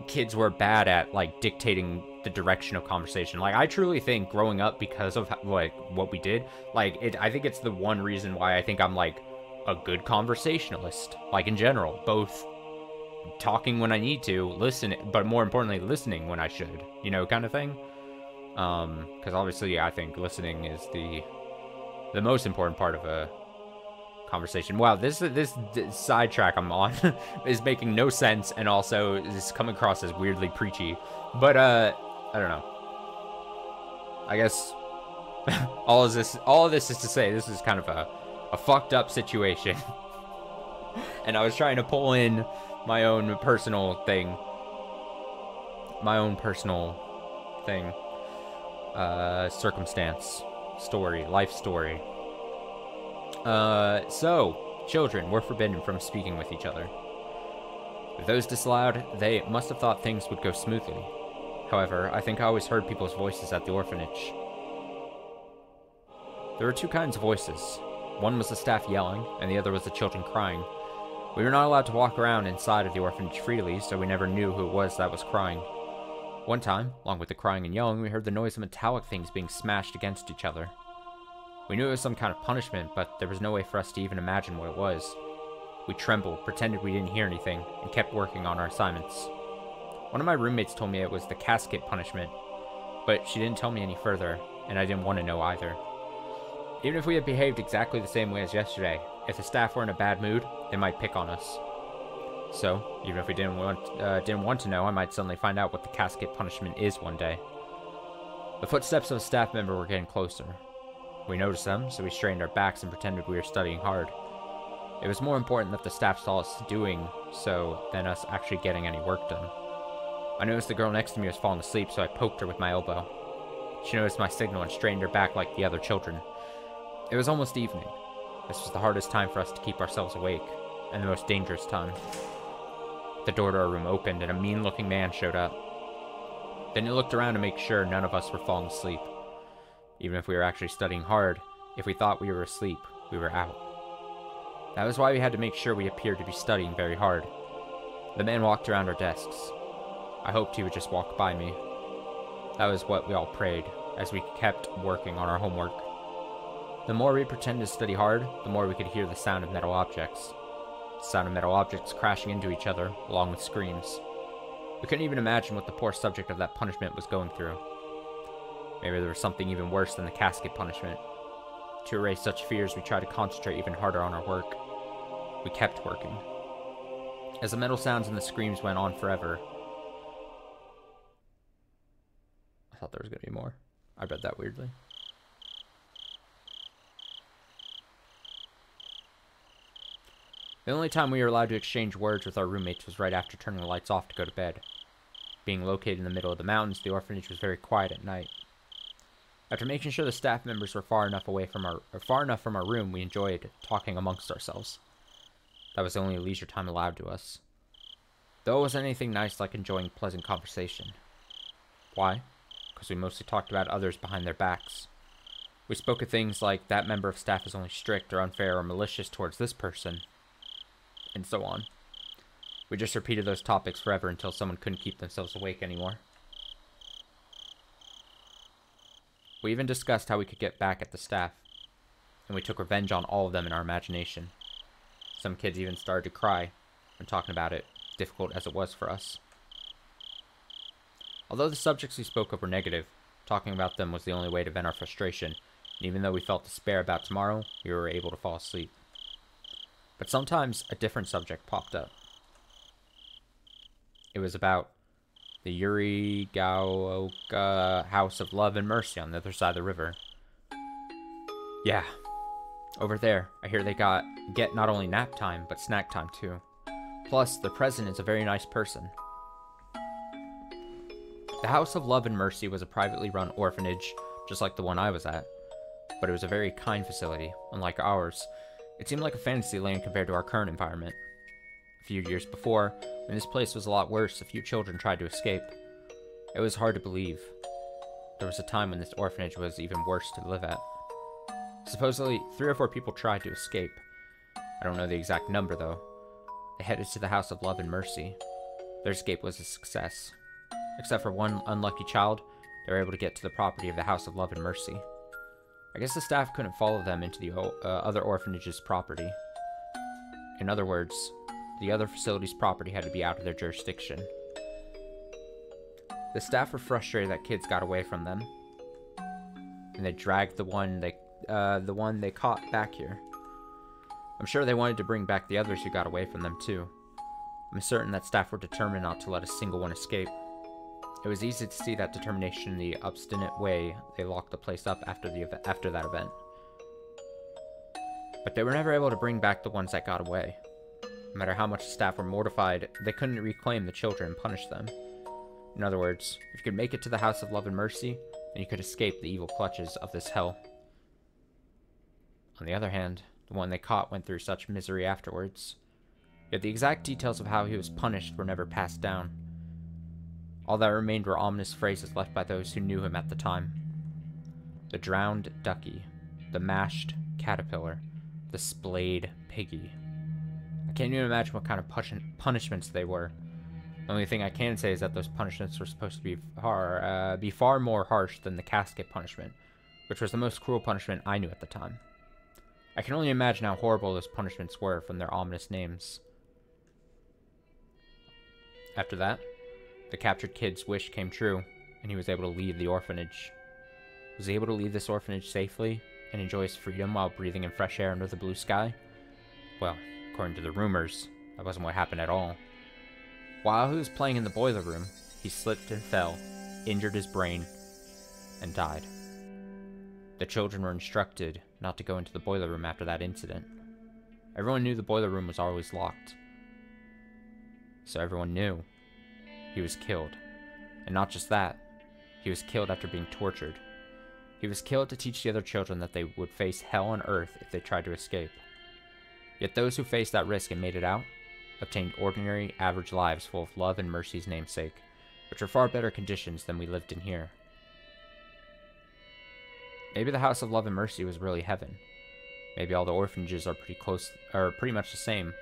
kids were bad at like dictating the direction of conversation. Like, I truly think growing up, because of like what we did, like I think it's the one reason why I think I'm like a good conversationalist, like in general, both talking when I need to, listen, but more importantly, listening when I should, you know, kind of thing. Because obviously I think listening is the most important part of a conversation. Wow, this sidetrack I'm on is making no sense, and also is coming across as weirdly preachy. But I don't know. I guess all of this is to say, this is kind of a fucked up situation. And I was trying to pull in my own personal thing. Circumstance, story, life story. So, children were forbidden from speaking with each other. If those disallowed, they must have thought things would go smoothly. However, I think I always heard people's voices at the orphanage. There were 2 kinds of voices. One was the staff yelling, and the other was the children crying. We were not allowed to walk around inside of the orphanage freely, so we never knew who it was that was crying. One time, along with the crying and yelling, we heard the noise of metallic things being smashed against each other. We knew it was some kind of punishment, but there was no way for us to even imagine what it was. We trembled, pretended we didn't hear anything, and kept working on our assignments. One of my roommates told me it was the casket punishment, but she didn't tell me any further, and I didn't want to know either. Even if we had behaved exactly the same way as yesterday, if the staff were in a bad mood, they might pick on us. So, even if we didn't want to know, I might suddenly find out what the casket punishment is one day. The footsteps of a staff member were getting closer. We noticed them, so we strained our backs and pretended we were studying hard. It was more important that the staff saw us doing so than us actually getting any work done. I noticed the girl next to me was falling asleep, so I poked her with my elbow. She noticed my signal and strained her back like the other children. It was almost evening. This was the hardest time for us to keep ourselves awake, and the most dangerous time. The door to our room opened, and a mean-looking man showed up. Then he looked around to make sure none of us were falling asleep. Even if we were actually studying hard, if we thought we were asleep, we were out. That was why we had to make sure we appeared to be studying very hard. The man walked around our desks. I hoped he would just walk by me. That was what we all prayed, as we kept working on our homework. The more we pretended to study hard, the more we could hear the sound of metal objects. The sound of metal objects crashing into each other, along with screams. We couldn't even imagine what the poor subject of that punishment was going through. Maybe there was something even worse than the casket punishment. To erase such fears, we tried to concentrate even harder on our work. We kept working. As the metal sounds and the screams went on forever... I thought there was going to be more. I read that weirdly. The only time we were allowed to exchange words with our roommates was right after turning the lights off to go to bed. Being located in the middle of the mountains, the orphanage was very quiet at night. After making sure the staff members were far enough from our room, we enjoyed talking amongst ourselves. That was the only leisure time allowed to us. Though it wasn't anything nice like enjoying pleasant conversation. Why? Because we mostly talked about others behind their backs. We spoke of things like, that member of staff is only strict or unfair or malicious towards this person, and so on. We just repeated those topics forever until someone couldn't keep themselves awake anymore. We even discussed how we could get back at the staff, and we took revenge on all of them in our imagination. Some kids even started to cry when talking about it, difficult as it was for us. Although the subjects we spoke of were negative, talking about them was the only way to vent our frustration, and even though we felt despair about tomorrow, we were able to fall asleep. But sometimes a different subject popped up. It was about the Higurashi House of Love and Mercy on the other side of the river. Yeah, over there, I hear they get not only nap time, but snack time too. Plus, the president is a very nice person. The House of Love and Mercy was a privately run orphanage, just like the one I was at. But it was a very kind facility, unlike ours. It seemed like a fantasy land compared to our current environment. A few years before, when this place was a lot worse, a few children tried to escape. It was hard to believe. There was a time when this orphanage was even worse to live at. Supposedly, 3 or 4 people tried to escape. I don't know the exact number, though. They headed to the House of Love and Mercy. Their escape was a success. Except for one unlucky child, they were able to get to the property of the House of Love and Mercy. I guess the staff couldn't follow them into the other orphanage's property. In other words, the other facility's property had to be out of their jurisdiction. The staff were frustrated that kids got away from them, and they dragged the one they caught back here. I'm sure they wanted to bring back the others who got away from them too. I'm certain that staff were determined not to let a single one escape. It was easy to see that determination in the obstinate way they locked the place up after that event. But they were never able to bring back the ones that got away. No matter how much the staff were mortified, they couldn't reclaim the children and punish them. In other words, if you could make it to the House of Love and Mercy, then you could escape the evil clutches of this hell. On the other hand, the one they caught went through such misery afterwards. Yet the exact details of how he was punished were never passed down. All that remained were ominous phrases left by those who knew him at the time. The drowned ducky, the mashed caterpillar, the splayed piggy. I can't even imagine what kind of punishments they were. The only thing I can say is that those punishments were supposed to be far more harsh than the casket punishment, which was the most cruel punishment I knew at the time. I can only imagine how horrible those punishments were from their ominous names. After that, the captured kid's wish came true, and he was able to leave the orphanage. Was he able to leave this orphanage safely and enjoy his freedom while breathing in fresh air under the blue sky? Well, according to the rumors, that wasn't what happened at all. While he was playing in the boiler room, he slipped and fell, injured his brain, and died. The children were instructed not to go into the boiler room after that incident. Everyone knew the boiler room was always locked. So everyone knew he was killed. And not just that, he was killed after being tortured. He was killed to teach the other children that they would face hell on earth if they tried to escape. Yet those who faced that risk and made it out obtained ordinary, average lives full of love and mercy's namesake, which were far better conditions than we lived in here. Maybe the House of Love and Mercy was really heaven. Maybe all the orphanages are pretty much the same,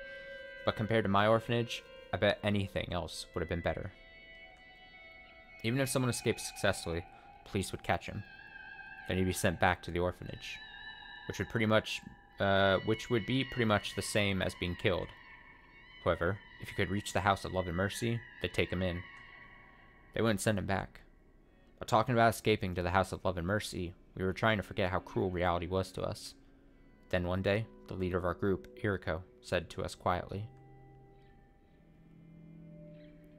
but compared to my orphanage, I bet anything else would have been better. Even if someone escaped successfully, police would catch him. Then he'd be sent back to the orphanage, which would be pretty much the same as being killed. However, if he could reach the House of Love and Mercy, they'd take him in. They wouldn't send him back. But talking about escaping to the House of Love and Mercy, we were trying to forget how cruel reality was to us. Then one day, the leader of our group, Umineko, said to us quietly,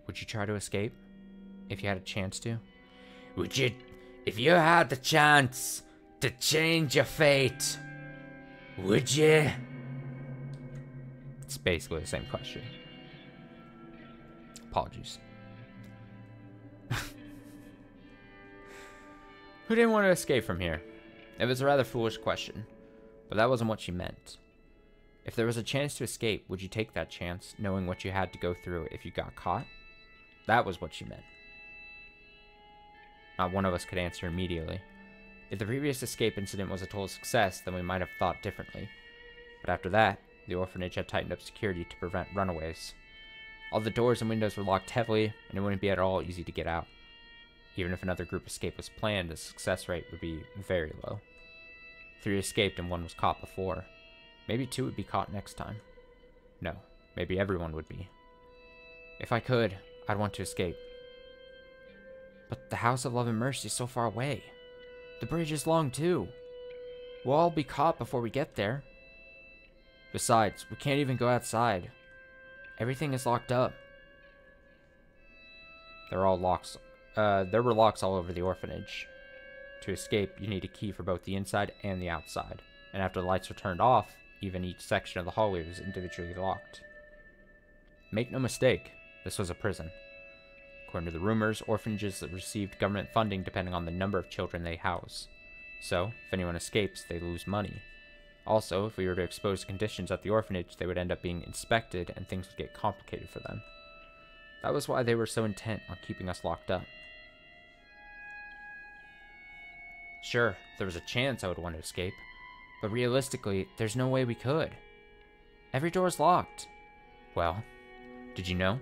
"Would you try to escape, if you had a chance to?" "Would you, if you had the chance to change your fate, would you?" It's basically the same question. Apologies. Who didn't want to escape from here? It was a rather foolish question, but that wasn't what she meant. If there was a chance to escape, would you take that chance, knowing what you had to go through if you got caught? That was what she meant. Not one of us could answer immediately. If the previous escape incident was a total success, then we might have thought differently. But after that, the orphanage had tightened up security to prevent runaways. All the doors and windows were locked heavily, and it wouldn't be at all easy to get out. Even if another group escape was planned, the success rate would be very low. 3 escaped and 1 was caught before. Maybe 2 would be caught next time. No, maybe everyone would be. If I could, I'd want to escape. But the House of Love and Mercy is so far away. The bridge is long too. We'll all be caught before we get there. Besides, we can't even go outside. Everything is locked up. There were locks all over the orphanage. To escape, you need a key for both the inside and the outside. And after the lights were turned off, even each section of the hallway was individually locked. Make no mistake, this was a prison. According to the rumors, orphanages received government funding depending on the number of children they house. So, if anyone escapes, they lose money. Also, if we were to expose conditions at the orphanage, they would end up being inspected and things would get complicated for them. That was why they were so intent on keeping us locked up. Sure, if there was a chance I would want to escape, but realistically, there's no way we could. Every door is locked. Well, did you know?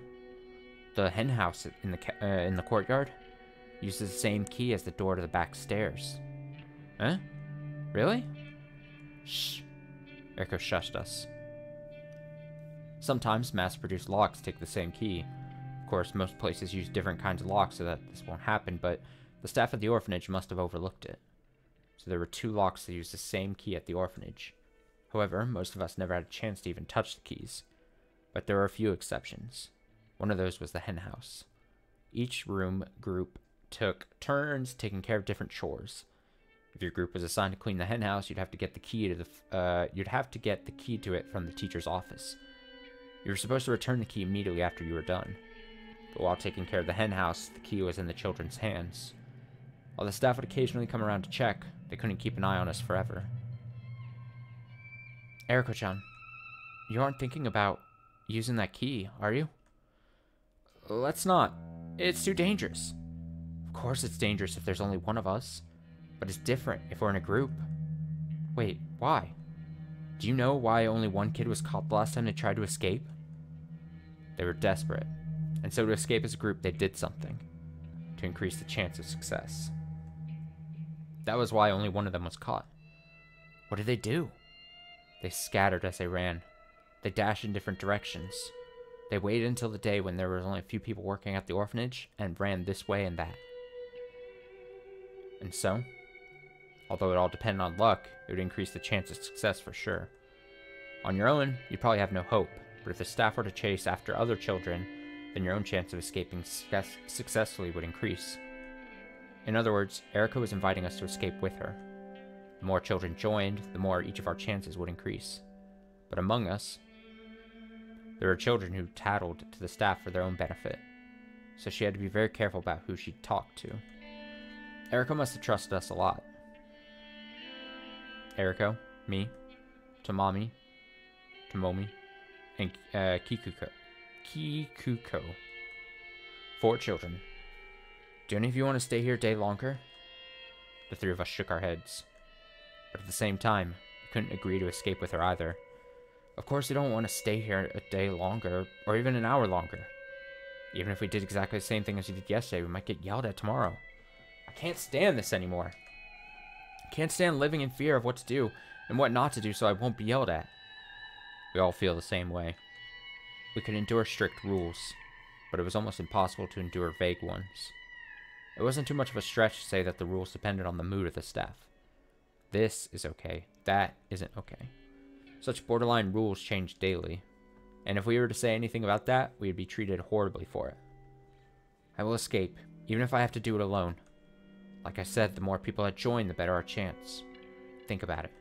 The hen house in the courtyard uses the same key as the door to the back stairs. Huh? Really? Shh. Eriko shushed us. Sometimes mass-produced locks take the same key. Of course, most places use different kinds of locks so that this won't happen, but the staff at the orphanage must have overlooked it. So there were 2 locks that used the same key at the orphanage. However, most of us never had a chance to even touch the keys. But there were a few exceptions. One of those was the hen house. Each room group took turns taking care of different chores. If your group was assigned to clean the hen house, you'd have to get the key to it from the teacher's office. You were supposed to return the key immediately after you were done. But while taking care of the hen house, the key was in the children's hands. While the staff would occasionally come around to check, they couldn't keep an eye on us forever. Eriko-chan, you aren't thinking about using that key, are you? Let's not. It's too dangerous. Of course it's dangerous if there's only one of us. But it's different if we're in a group. Wait, why? Do you know why only one kid was caught the last time they tried to escape? They were desperate. And so to escape as a group, they did something. To increase the chance of success. That was why only one of them was caught. What did they do? They scattered as they ran. They dashed in different directions. They waited until the day when there was only a few people working at the orphanage and ran this way and that. And so, although it all depended on luck, it would increase the chance of success for sure. On your own, you'd probably have no hope, but if the staff were to chase after other children, then your own chance of escaping successfully would increase. In other words, Eriko was inviting us to escape with her. The more children joined, the more each of our chances would increase. But among us, there were children who tattled to the staff for their own benefit, so she had to be very careful about who she talked to. Eriko must have trusted us a lot. Eriko, me, Tomomi, and Kikuko. 4 children. Do any of you want to stay here a day longer? The 3 of us shook our heads. But at the same time, we couldn't agree to escape with her either. Of course we don't want to stay here a day longer, or even an hour longer. Even if we did exactly the same thing as we did yesterday, we might get yelled at tomorrow. I can't stand this anymore. I can't stand living in fear of what to do and what not to do so I won't be yelled at. We all feel the same way. We could endure strict rules, but it was almost impossible to endure vague ones. It wasn't too much of a stretch to say that the rules depended on the mood of the staff. This is okay, that isn't okay. Such borderline rules change daily, and if we were to say anything about that, we would be treated horribly for it. I will escape, even if I have to do it alone. Like I said, the more people that join, the better our chance. Think about it.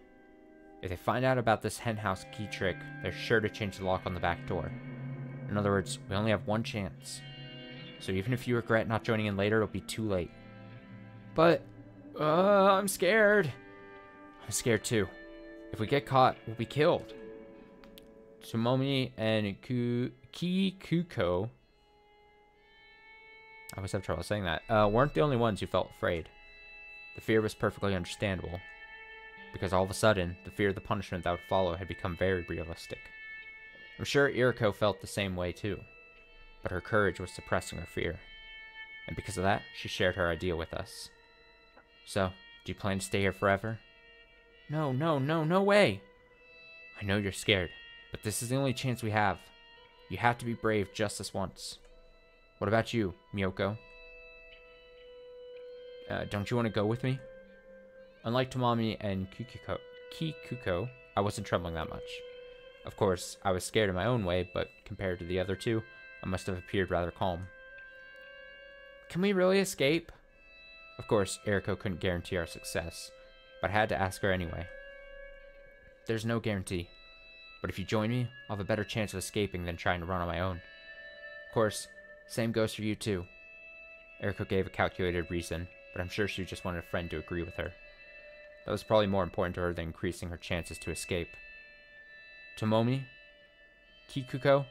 If they find out about this henhouse key trick, they're sure to change the lock on the back door. In other words, we only have one chance. So even if you regret not joining in later, it'll be too late. But, I'm scared. I'm scared too. If we get caught, we'll be killed. Tomomi and Kikuko, I always have trouble saying that, weren't the only ones who felt afraid. The fear was perfectly understandable, because all of a sudden, the fear of the punishment that would follow had become very realistic. I'm sure Iriko felt the same way too, but her courage was suppressing her fear. And because of that, she shared her idea with us. So, do you plan to stay here forever? No way! I know you're scared, but this is the only chance we have. You have to be brave just this once. What about you, Miyoko? Don't you want to go with me? Unlike Tomomi and Kikuko, I wasn't trembling that much. Of course, I was scared in my own way, but compared to the other two, I must have appeared rather calm. Can we really escape? Of course, Eriko couldn't guarantee our success, but I had to ask her anyway. There's no guarantee, but if you join me, I'll have a better chance of escaping than trying to run on my own. Of course, same goes for you too. Eriko gave a calculated reason, but I'm sure she just wanted a friend to agree with her. That was probably more important to her than increasing her chances to escape. Tomomi? Kikuko?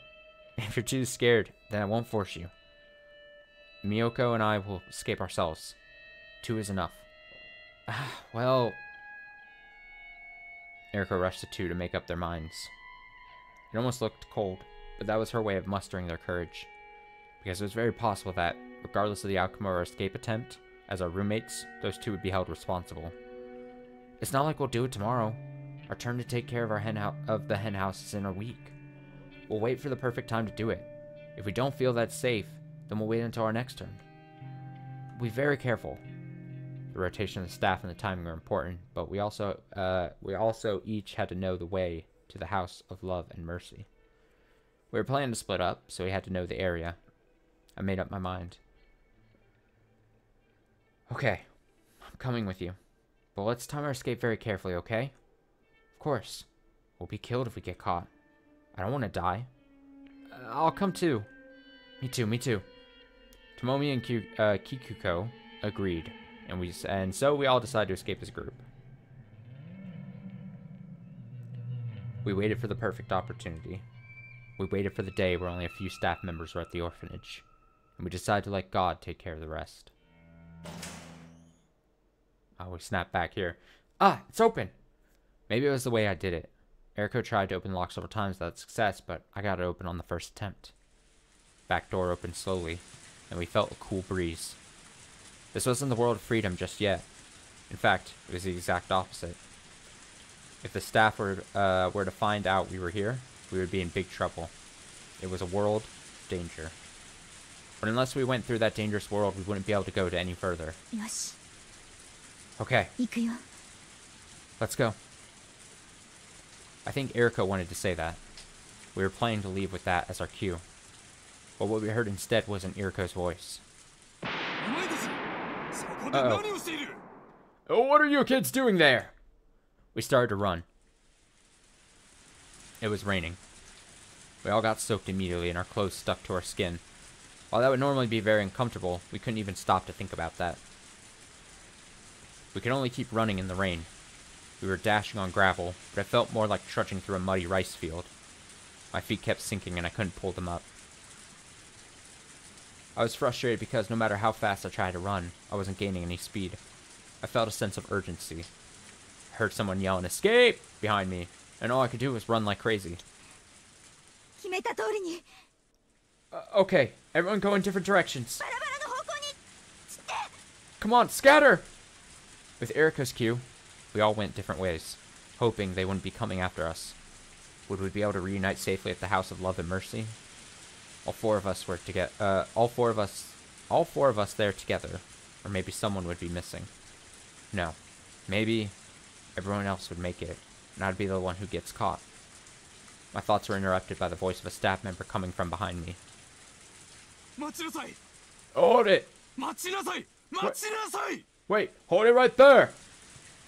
If you're too scared, then I won't force you. Miyoko and I will escape ourselves. 2 is enough. Well... Eriko rushed the 2 to make up their minds. It almost looked cold, but that was her way of mustering their courage. Because it was very possible that, regardless of the outcome of our escape attempt, as our roommates, those 2 would be held responsible. It's not like we'll do it tomorrow. Our turn to take care of the hen house is in a week. We'll wait for the perfect time to do it. If we don't feel that's safe, then we'll wait until our next turn. We'll be very careful. The rotation of the staff and the timing are important, but we also each had to know the way to the House of Love and Mercy. We were planning to split up, so we had to know the area. I made up my mind. Okay, I'm coming with you. But let's time our escape very carefully, okay? Of course. We'll be killed if we get caught. I don't want to die. I'll come too. Me too. Tomomi and Kikuko agreed, and so we all decided to escape as a group. We waited for the perfect opportunity. We waited for the day where only a few staff members were at the orphanage, and we decided to let God take care of the rest. Oh, we snapped back here. Ah, it's open! Maybe it was the way I did it. Eriko tried to open the lock several times without success, but I got it open on the first attempt. Back door opened slowly, and we felt a cool breeze. This wasn't the world of freedom just yet. In fact, it was the exact opposite. If the staff were to find out we were here, we would be in big trouble. It was a world of danger. But unless we went through that dangerous world, we wouldn't be able to go to any further. Yoshi. Okay. Ikuyo. Let's go. I think Eriko wanted to say that. We were planning to leave with that as our cue. But what we heard instead wasn't Eriko's voice. Uh-oh. Oh, what are you kids doing there? We started to run. It was raining. We all got soaked immediately and our clothes stuck to our skin. While that would normally be very uncomfortable, we couldn't even stop to think about that. We could only keep running in the rain. We were dashing on gravel, but it felt more like trudging through a muddy rice field. My feet kept sinking and I couldn't pull them up. I was frustrated because no matter how fast I tried to run, I wasn't gaining any speed. I felt a sense of urgency. I heard someone yell an escape behind me, and all I could do was run like crazy. Okay, everyone go in different directions. Come on, scatter! With Eriko's cue, we all went different ways, hoping they wouldn't be coming after us. Would we be able to reunite safely at the House of Love and Mercy? All four of us there together, or maybe someone would be missing. No, maybe everyone else would make it, and I'd be the one who gets caught. My thoughts were interrupted by the voice of a staff member coming from behind me. Hold it! Wait, hold it right there!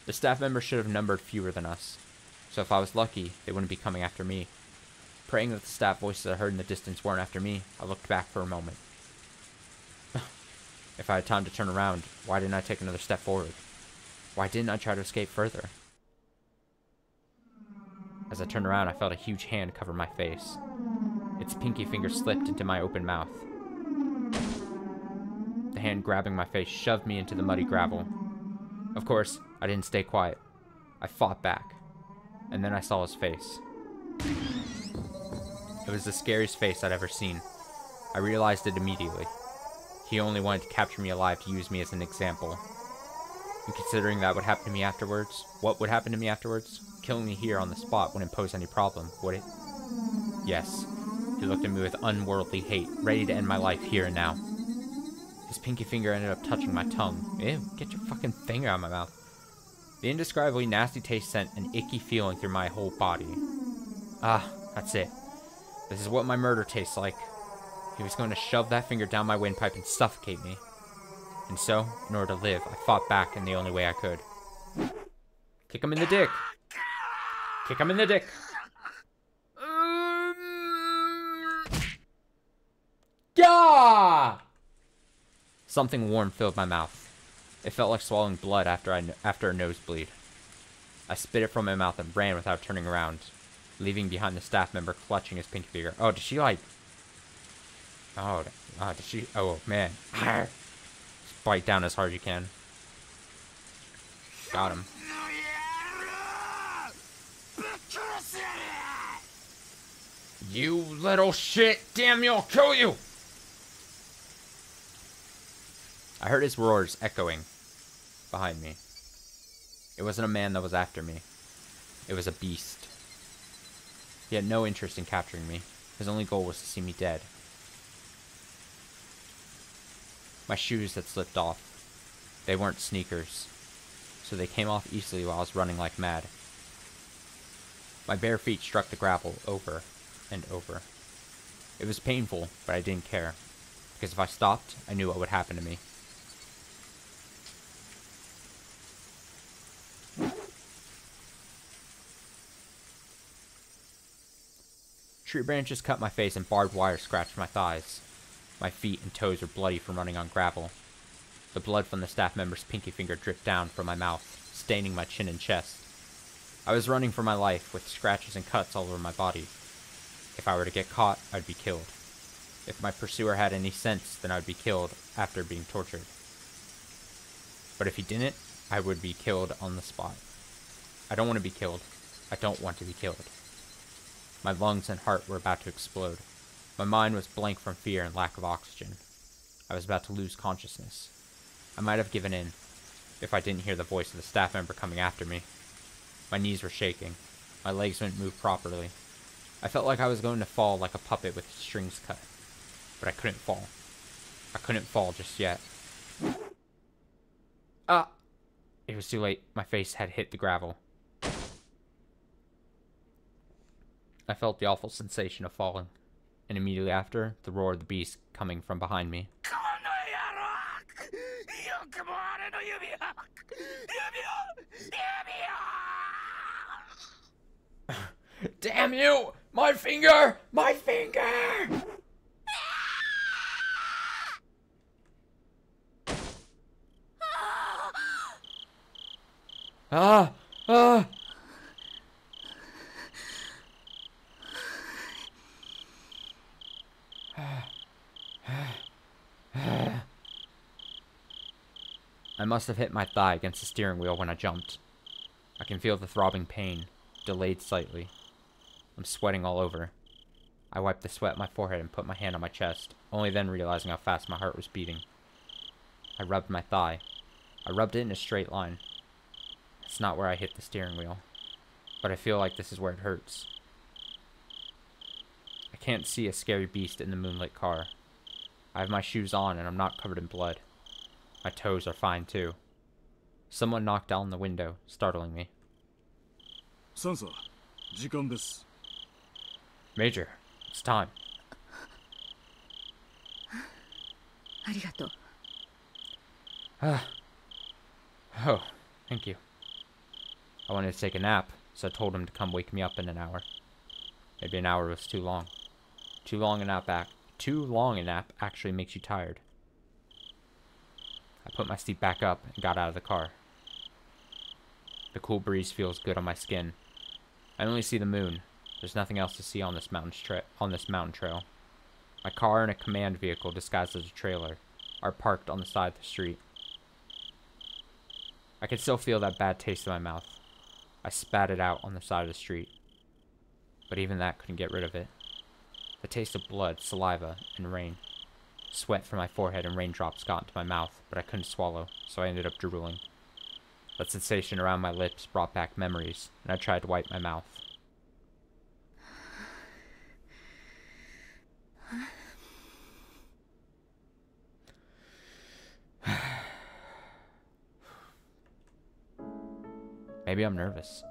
The staff member should have numbered fewer than us. So if I was lucky, they wouldn't be coming after me. Praying that the staff voices I heard in the distance weren't after me, I looked back for a moment. If I had time to turn around, why didn't I take another step forward? Why didn't I try to escape further? As I turned around, I felt a huge hand cover my face. Its pinky finger slipped into my open mouth. The hand grabbing my face shoved me into the muddy gravel. Of course, I didn't stay quiet. I fought back. And then I saw his face. It was the scariest face I'd ever seen. I realized it immediately. He only wanted to capture me alive to use me as an example. And considering that would happen to me afterwards, what would happen to me afterwards? Killing me here on the spot wouldn't pose any problem, would it? Yes. He looked at me with unworldly hate, ready to end my life here and now. His pinky finger ended up touching my tongue. Ew, get your fucking finger out of my mouth. The indescribably nasty taste sent an icky feeling through my whole body. Ah, that's it. This is what my murder tastes like. He was going to shove that finger down my windpipe and suffocate me. And so, in order to live, I fought back in the only way I could. Kick him in the dick. Kick him in the dick. Yeah! Something warm filled my mouth. It felt like swallowing blood after a nosebleed. I spit it from my mouth and ran without turning around, leaving behind the staff member clutching his pinky finger. Oh, did she like... Oh, did she... Oh, man. Just bite down as hard as you can. Got him. You little shit! Damn you, I'll kill you! I heard his roars echoing behind me. It wasn't a man that was after me. It was a beast. He had no interest in capturing me. His only goal was to see me dead. My shoes had slipped off. They weren't sneakers, so they came off easily while I was running like mad. My bare feet struck the gravel over and over. It was painful, but I didn't care, because if I stopped, I knew what would happen to me. Tree branches cut my face and barbed wire scratched my thighs. My feet and toes were bloody from running on gravel. The blood from the staff member's pinky finger dripped down from my mouth, staining my chin and chest. I was running for my life, with scratches and cuts all over my body. If I were to get caught, I'd be killed. If my pursuer had any sense, then I would be killed after being tortured. But if he didn't, I would be killed on the spot. I don't want to be killed. I don't want to be killed. My lungs and heart were about to explode. My mind was blank from fear and lack of oxygen. I was about to lose consciousness. I might have given in, if I didn't hear the voice of the staff member coming after me. My knees were shaking. My legs wouldn't move properly. I felt like I was going to fall like a puppet with strings cut. But I couldn't fall. I couldn't fall just yet. Ah! It was too late. My face had hit the gravel. I felt the awful sensation of falling, and immediately after, the roar of the beast coming from behind me. Damn you! My finger! My finger! Ah! Ah! I must have hit my thigh against the steering wheel when I jumped. I can feel the throbbing pain, delayed slightly. I'm sweating all over. I wiped the sweat on my forehead and put my hand on my chest, only then realizing how fast my heart was beating. I rubbed my thigh. I rubbed it in a straight line. It's not where I hit the steering wheel, but I feel like this is where it hurts. I can't see a scary beast in the moonlit car. I have my shoes on and I'm not covered in blood. My toes are fine too. Someone knocked down the window, startling me. Sansa, 時間です。 Major, it's time. ありがとう。 Oh, thank you. I wanted to take a nap, so I told him to come wake me up in an hour. Maybe an hour was too long. Too long a nap actually makes you tired. I put my seat back up and got out of the car. The cool breeze feels good on my skin. I only see the moon. There's nothing else to see on this mountain trail. My car and a command vehicle disguised as a trailer are parked on the side of the street. I can still feel that bad taste in my mouth. I spat it out on the side of the street. But even that couldn't get rid of it. The taste of blood, saliva, and rain. Sweat from my forehead and raindrops got into my mouth, but I couldn't swallow, so I ended up drooling. That sensation around my lips brought back memories, and I tried to wipe my mouth. Maybe I'm nervous.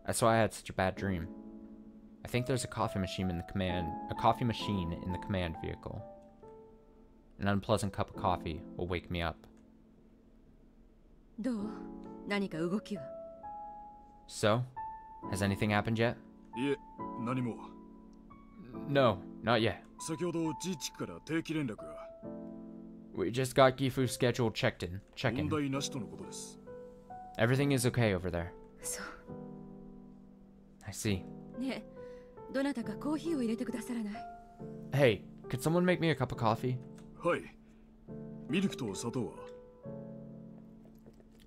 That's why I had such a bad dream. I think there's a coffee machine in the command vehicle. An unpleasant cup of coffee will wake me up. どう？何か動きは？ So, has anything happened yet? いえ、何も。 No, not yet. 先ほど自治から定期連絡が。 We just got Gifu's schedule check-in. 問題なしとのことです。 Everything is okay over there. そう。 I see. ねえ、どなたかコーヒーを入れてくださらない？ Hey, could someone make me a cup of coffee? はい。ミルクと砂糖は？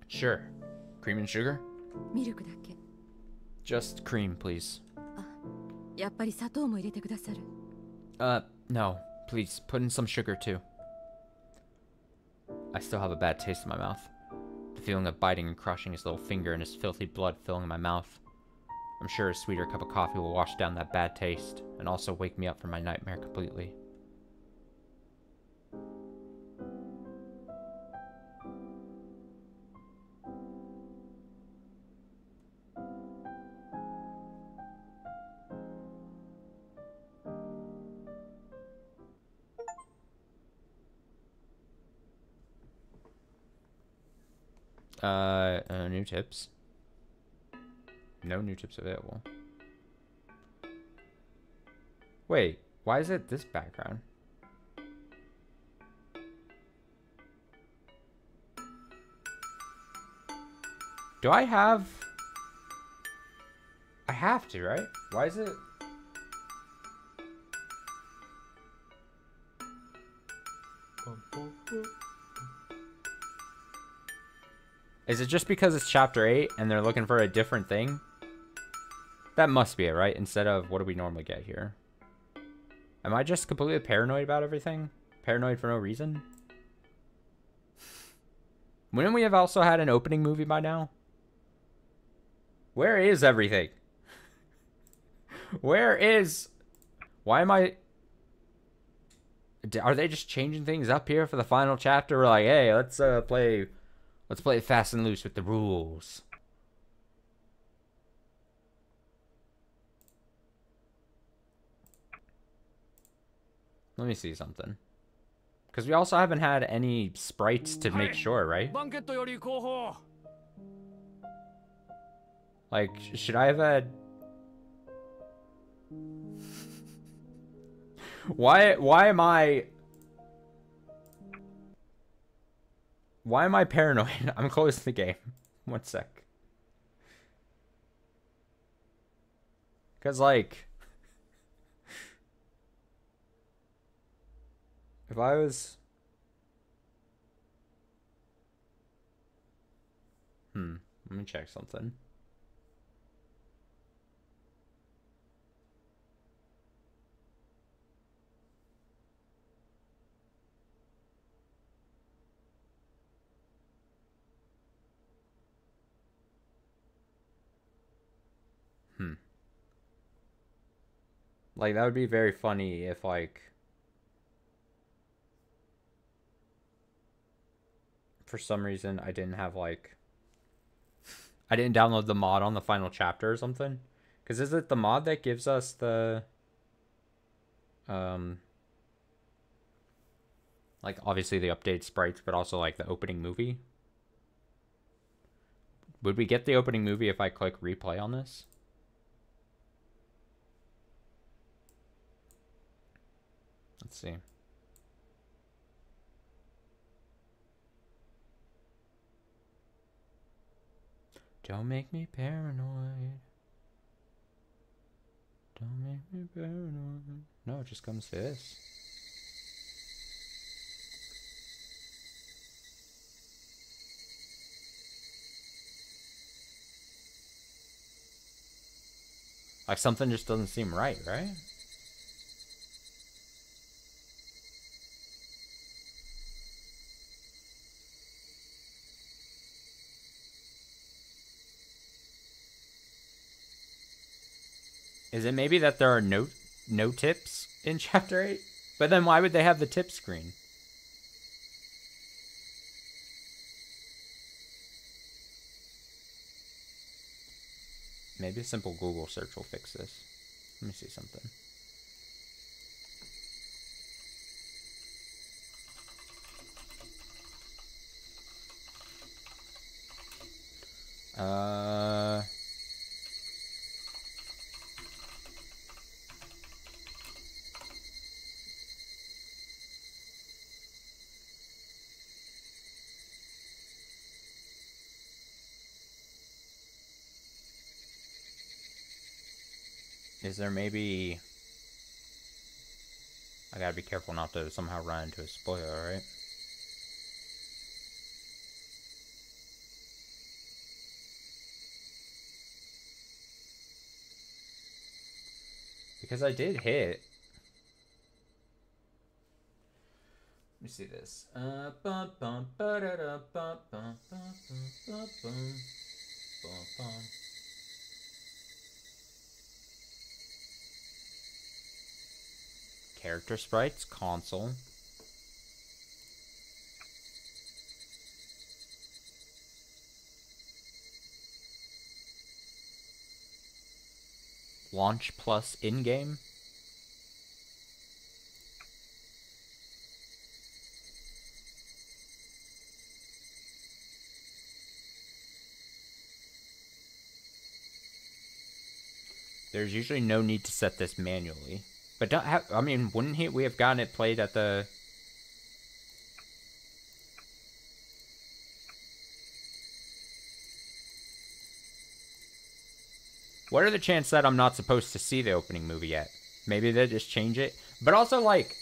Sure. Cream and sugar? ミルクだけ。 Just cream, please. やっぱり砂糖も入れてくださる？ No. Please, put in some sugar too. I still have a bad taste in my mouth. The feeling of biting and crushing his little finger and his filthy blood filling my mouth. I'm sure a sweeter cup of coffee will wash down that bad taste and also wake me up from my nightmare completely. New tips. No new tips available. Wait, why is it this background? Do I have... I have to, right? Why is it... Is it just because it's chapter 8 and they're looking for a different thing? That must be it, right? Instead of what do we normally get here? Am I just completely paranoid about everything? Paranoid for no reason? Wouldn't we have also had an opening movie by now? Where is everything? Where is... Why am I... Are they just changing things up here for the final chapter? We're like, hey, let's play fast and loose with the rules. Let me see something. Because we also haven't had any sprites to make sure, right? Like, should I have had... Why am I... Why am I paranoid? I'm closing the game. 1 sec. Because, like... If I was... Let me check something. Like, that would be very funny if, like... For some reason, I didn't have, like... I didn't download the mod on the final chapter or something. Because is it the mod that gives us the... Like, obviously the updated sprites, but also, like, the opening movie? Would we get the opening movie if I click replay on this? Let's see. Don't make me paranoid. Don't make me paranoid. No, it just comes to this. Like something just doesn't seem right, right? Is it maybe that there are no tips in Chapter 8? But then why would they have the tip screen? Maybe a simple Google search will fix this. Let me see something. Is there maybe... I gotta be careful not to somehow run into a spoiler, right? Because I did hit... Let me see this. Character sprites, console. Launch plus in-game. There's usually no need to set this manually. But don't have, I mean, wouldn't we have gotten it played at the... What are the chances that I'm not supposed to see the opening movie yet? Maybe they just change it. But also, like...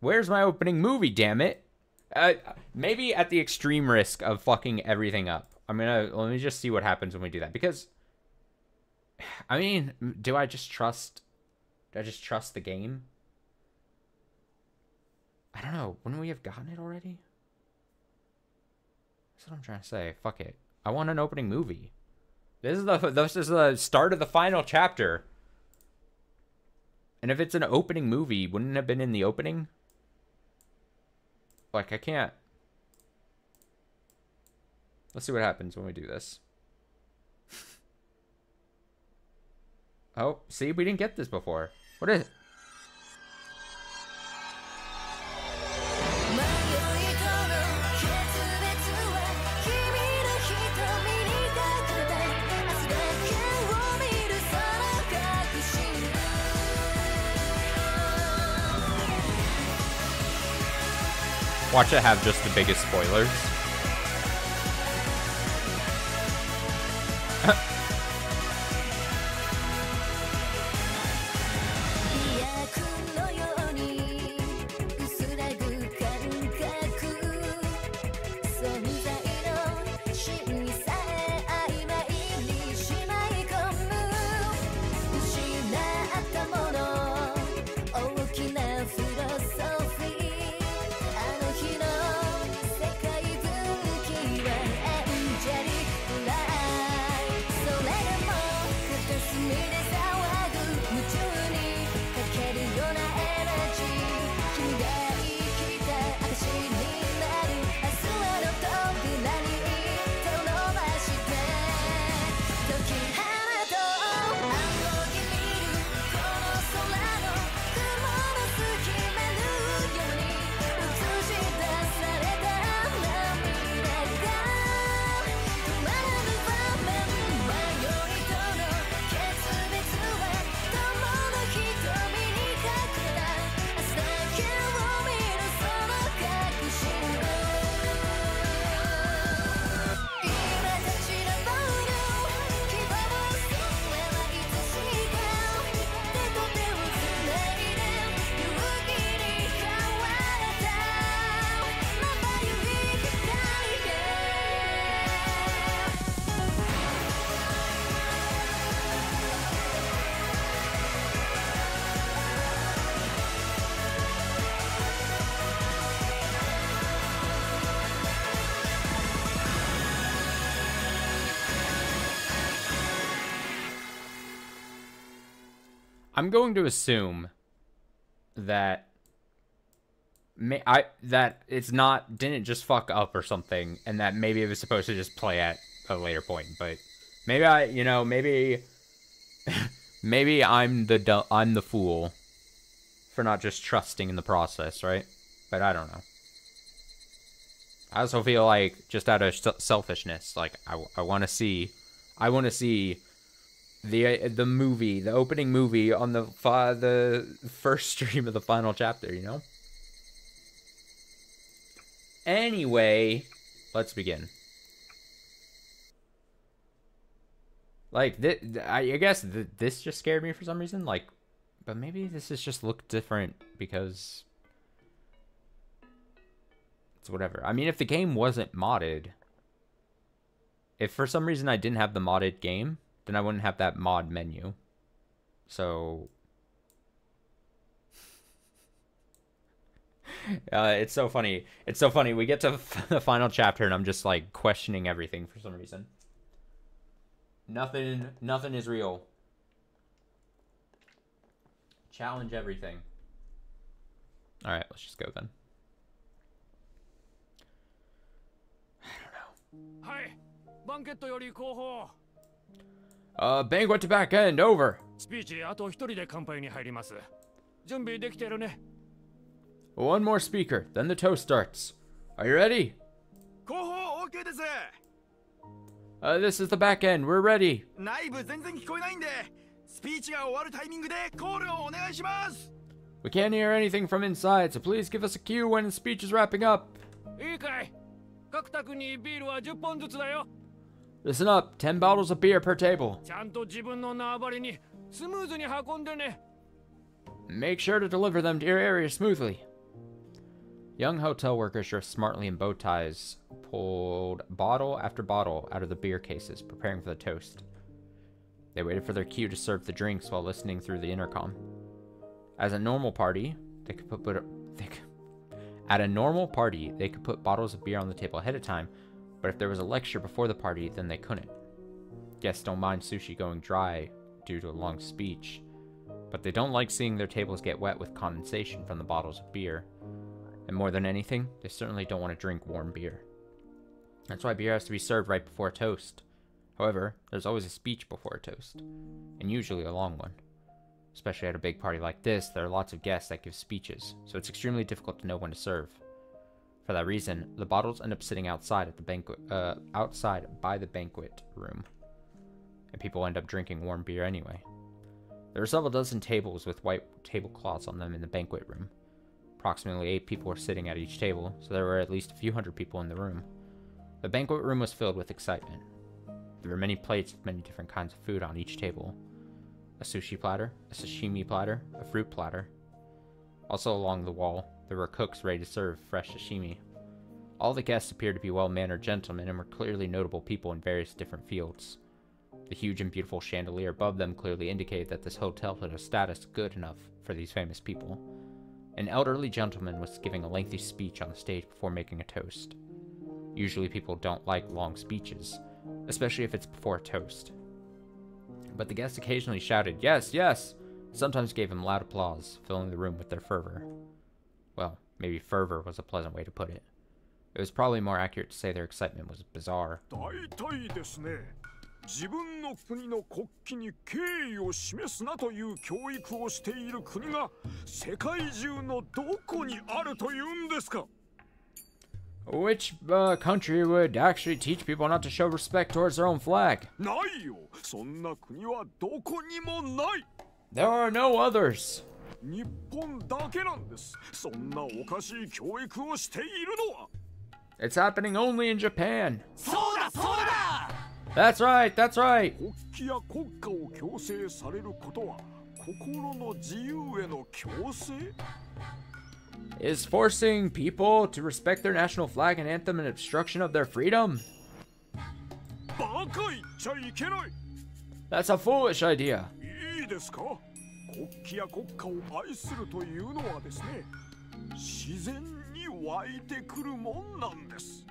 Where's my opening movie, damn it? Maybe at the extreme risk of fucking everything up. Let me just see what happens when we do that. Because... I mean, do I just trust the game? I don't know. Wouldn't we have gotten it already? That's what I'm trying to say. Fuck it. I want an opening movie. This is the start of the final chapter. And if it's an opening movie, wouldn't it have been in the opening? Like, I can't. Let's see what happens when we do this. Oh, see, we didn't get this before. What is it? Watch it have just the biggest spoilers. I'm going to assume that that it's not didn't just fuck up or something, and that maybe it was supposed to just play at a later point. But maybe maybe I'm the fool for not just trusting in the process, right? But I don't know. I also feel like, just out of selfishness, like I want to see the movie, the opening movie on the first stream of the final chapter, you know? Anyway, let's begin. Like, I guess this just scared me for some reason, like, but maybe this has just looked different because it's whatever. I mean, if the game wasn't modded, if for some reason I didn't have the modded game, then I wouldn't have that mod menu. So it's so funny. It's so funny. We get to the final chapter and I'm just like questioning everything for some reason. Nothing is real. Challenge everything. All right, let's just go then. I don't know. Banquet to back end, over. One more speaker, then the toast starts. Are you ready? This is the back end, we're ready. We can't hear anything from inside, so please give us a cue when the speech is wrapping up. Listen up, 10 bottles of beer per table. Make sure to deliver them to your area smoothly. Young hotel workers dressed smartly in bow ties pulled bottle after bottle out of the beer cases, preparing for the toast. They waited for their cue to serve the drinks while listening through the intercom. As a normal party, they could put bottles of beer on the table ahead of time, but if there was a lecture before the party, then they couldn't. Guests don't mind sushi going dry due to a long speech, but they don't like seeing their tables get wet with condensation from the bottles of beer. And more than anything, they certainly don't want to drink warm beer. That's why beer has to be served right before a toast. However, there's always a speech before a toast, and usually a long one. Especially at a big party like this, there are lots of guests that give speeches, so it's extremely difficult to know when to serve. For that reason, the bottles end up sitting outside at the outside by the banquet room, and people end up drinking warm beer anyway. There are several dozen tables with white tablecloths on them in the banquet room. Approximately 8 people were sitting at each table, so there were at least a few hundred people in the room. The banquet room was filled with excitement. There were many plates with many different kinds of food on each table. A sushi platter, a sashimi platter, a fruit platter. Also along the wall, there were cooks ready to serve fresh sashimi. All the guests appeared to be well-mannered gentlemen and were clearly notable people in various different fields. The huge and beautiful chandelier above them clearly indicated that this hotel had a status good enough for these famous people. An elderly gentleman was giving a lengthy speech on the stage before making a toast. Usually people don't like long speeches, especially if it's before a toast. But the guests occasionally shouted, "Yes, yes!" Sometimes gave him loud applause, filling the room with their fervor. Well, maybe fervor was a pleasant way to put it. It was probably more accurate to say their excitement was bizarre. 自分の国の国旗に敬意を示すなという教育をしている国が世界中のどこにあるというんですか? Which country would actually teach people not to show respect towards their own flag? ないよ。そんな国はどこにもない。 There are no others. 日本だけなんです。そんなおかしい教育をしているのは。 It's happening only in Japan. そうだそうだ! That's right, that's right. 国旗や国家を強制されることは心の自由への強制? Is forcing people to respect their national flag and anthem an obstruction of their freedom? バカ言っちゃいけない. That's a foolish idea. いいですか? 国旗や国家を愛するというのはですね、自然に湧いてくるもんなんです。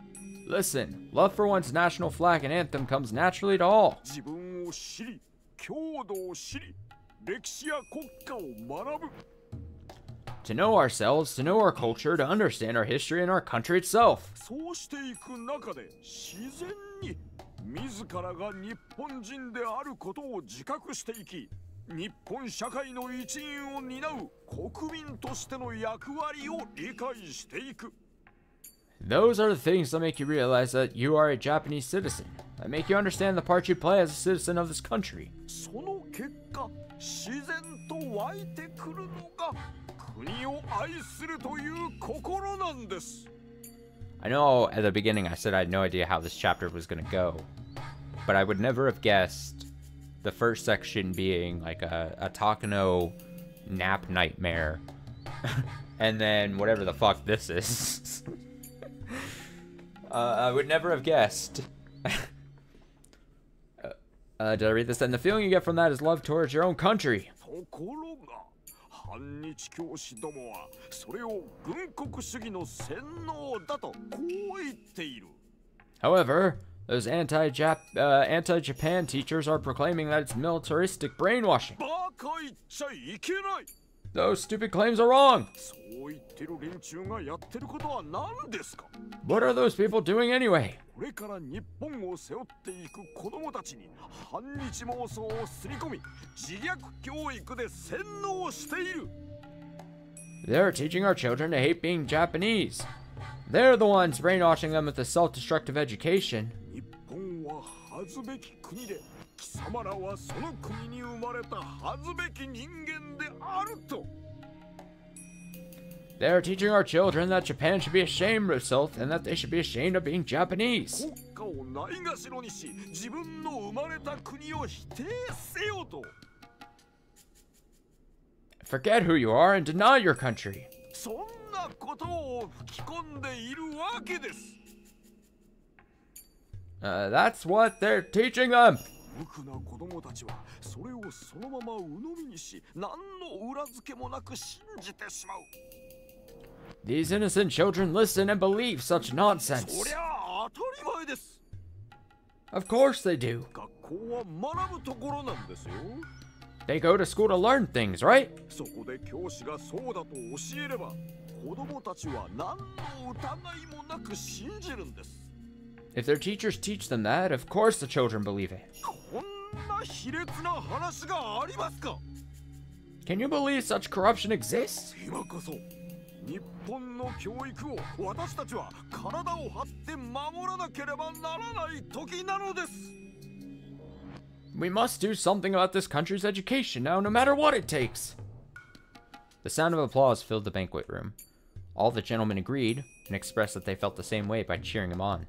Listen, love for one's national flag and anthem comes naturally to all. 自分を知り、郷土を知り、歴史や国家を学ぶ。 To know ourselves, to know our culture, to understand our history and our country itself. そうしていく中で自然に自らが日本人であることを自覚していき、日本社会の一員を担う国民としての役割を理解していく。 Those are the things that make you realize that you are a Japanese citizen, that make you understand the part you play as a citizen of this country. その結果、自然と湧いてくるのが国を愛するという心なんです。 I know at the beginning I said I had no idea how this chapter was going to go, but I would never have guessed the first section being like a Takano nap nightmare, and then whatever the fuck this is. I would never have guessed. Did I read this? And the feeling you get from that is love towards your own country. ところが、反日教師どもはそれを軍国主義の洗脳だとこう言っている。 However, those anti-Japan teachers are proclaiming that it's militaristic brainwashing. バカ言っちゃいけない。 Those stupid claims are wrong. そう言ってる連中がやってることは何ですか。 What are those people doing anyway? これから日本を背負っていく子供たちに反日妄想をすり込み、自虐教育で洗脳している。 They're teaching our children to hate being Japanese. They're the ones brainwashing them with the self-destructive education. 日本は恥ずべき国で、貴様らはその国に生まれた恥ずべき人間であると。 They're teaching our children that Japan should be ashamed of itself and that they should be ashamed of being Japanese. 国家をないがしろにし、自分の生まれた国を否定せよと。 Forget who you are and deny your country. そんなことを吹き込んでいるわけです。 That's what they're teaching them. 無垢な子供たちはそれをそのまま鵜呑みにし、何の裏付けもなく信じてしまう。 These innocent children listen and believe such nonsense. そりゃ当たり前です。 Of course they do. 学校は学ぶところなんですよ。 They go to school to learn things, right? そこで教師がそうだと教えれば、子供たちは何の疑いもなく信じるんです。 If their teachers teach them that, of course the children believe it. こんな卑劣な話がありますか。 Can you believe such corruption exists? 今こそ日本の教育を私たちは体を張って守らなければならない時なのです。 We must do something about this country's education now, no matter what it takes. The sound of applause filled the banquet room. All the gentlemen agreed and expressed that they felt the same way by cheering him on.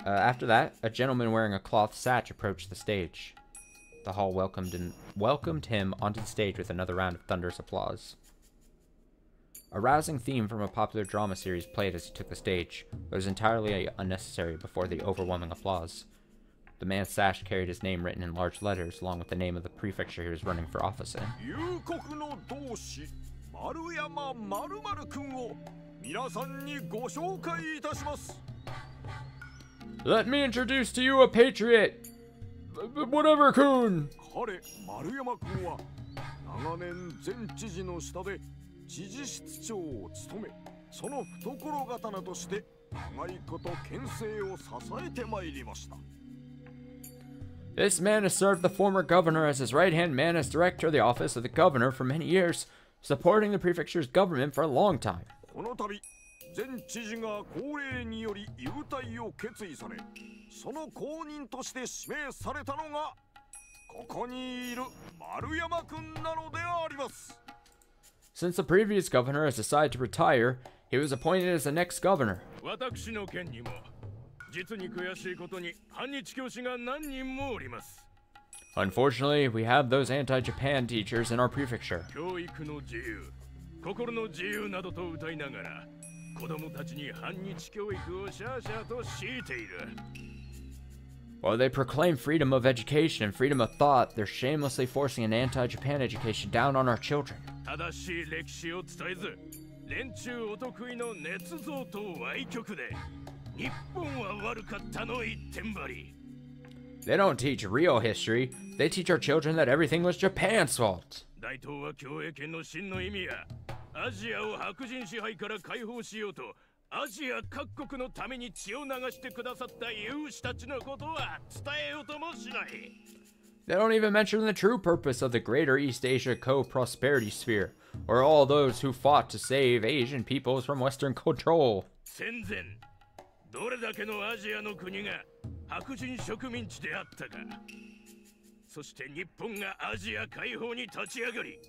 After that, a gentleman wearing a cloth sash approached the stage. The hall welcomed him onto the stage with another round of thunderous applause. A rousing theme from a popular drama series played as he took the stage, but was entirely unnecessary before the overwhelming applause. The man's sash carried his name written in large letters, along with the name of the prefecture he was running for office in. 夕刻の同志丸山〇〇くんを皆さんにご紹介いたします。 Let me introduce to you a patriot! Whatever, Kun! 彼丸山くんは長年前知事の下で知事室長を務め、その懐刀として長いこと県政を支えてまいりました。 This man has served the former governor as his right-hand man as director of the office of the governor for many years, supporting the prefecture's government for a long time. この度、前知事が高齢により勇退を決意され、その後任として指名されたのが、ここにいる丸山くんなのであります。 Since the previous governor has decided to retire, he was appointed as the next governor. 私の県にも実に悔しいことに反日教師が何人もおります。 Unfortunately, we have those anti-Japan teachers in our prefecture. 教育の自由、心の自由などと歌いながら、子供たちに反日教育をシャーシャーと強いている。 While they proclaim freedom of education and freedom of thought, they're shamelessly forcing an anti-Japan education down on our children. 正しい歴史を伝えず、連中お得意の捏造と歪曲で、日本は悪かったの一点張り。 They don't teach real history, They teach our children that everything was Japan's fault. 大東は共栄圏の真の意味やアジアを白人支配から解放しようとアジア各国のために血を流してくださった勇士たちのことは伝えようともしない。 They don't even mention the true purpose of the Greater East Asia Co-Prosperity Sphere, or all those who fought to save Asian peoples from Western control. 戦前どれだけのアジアの国が白人植民地であったか。そして日本がアジア解放に立ち上がり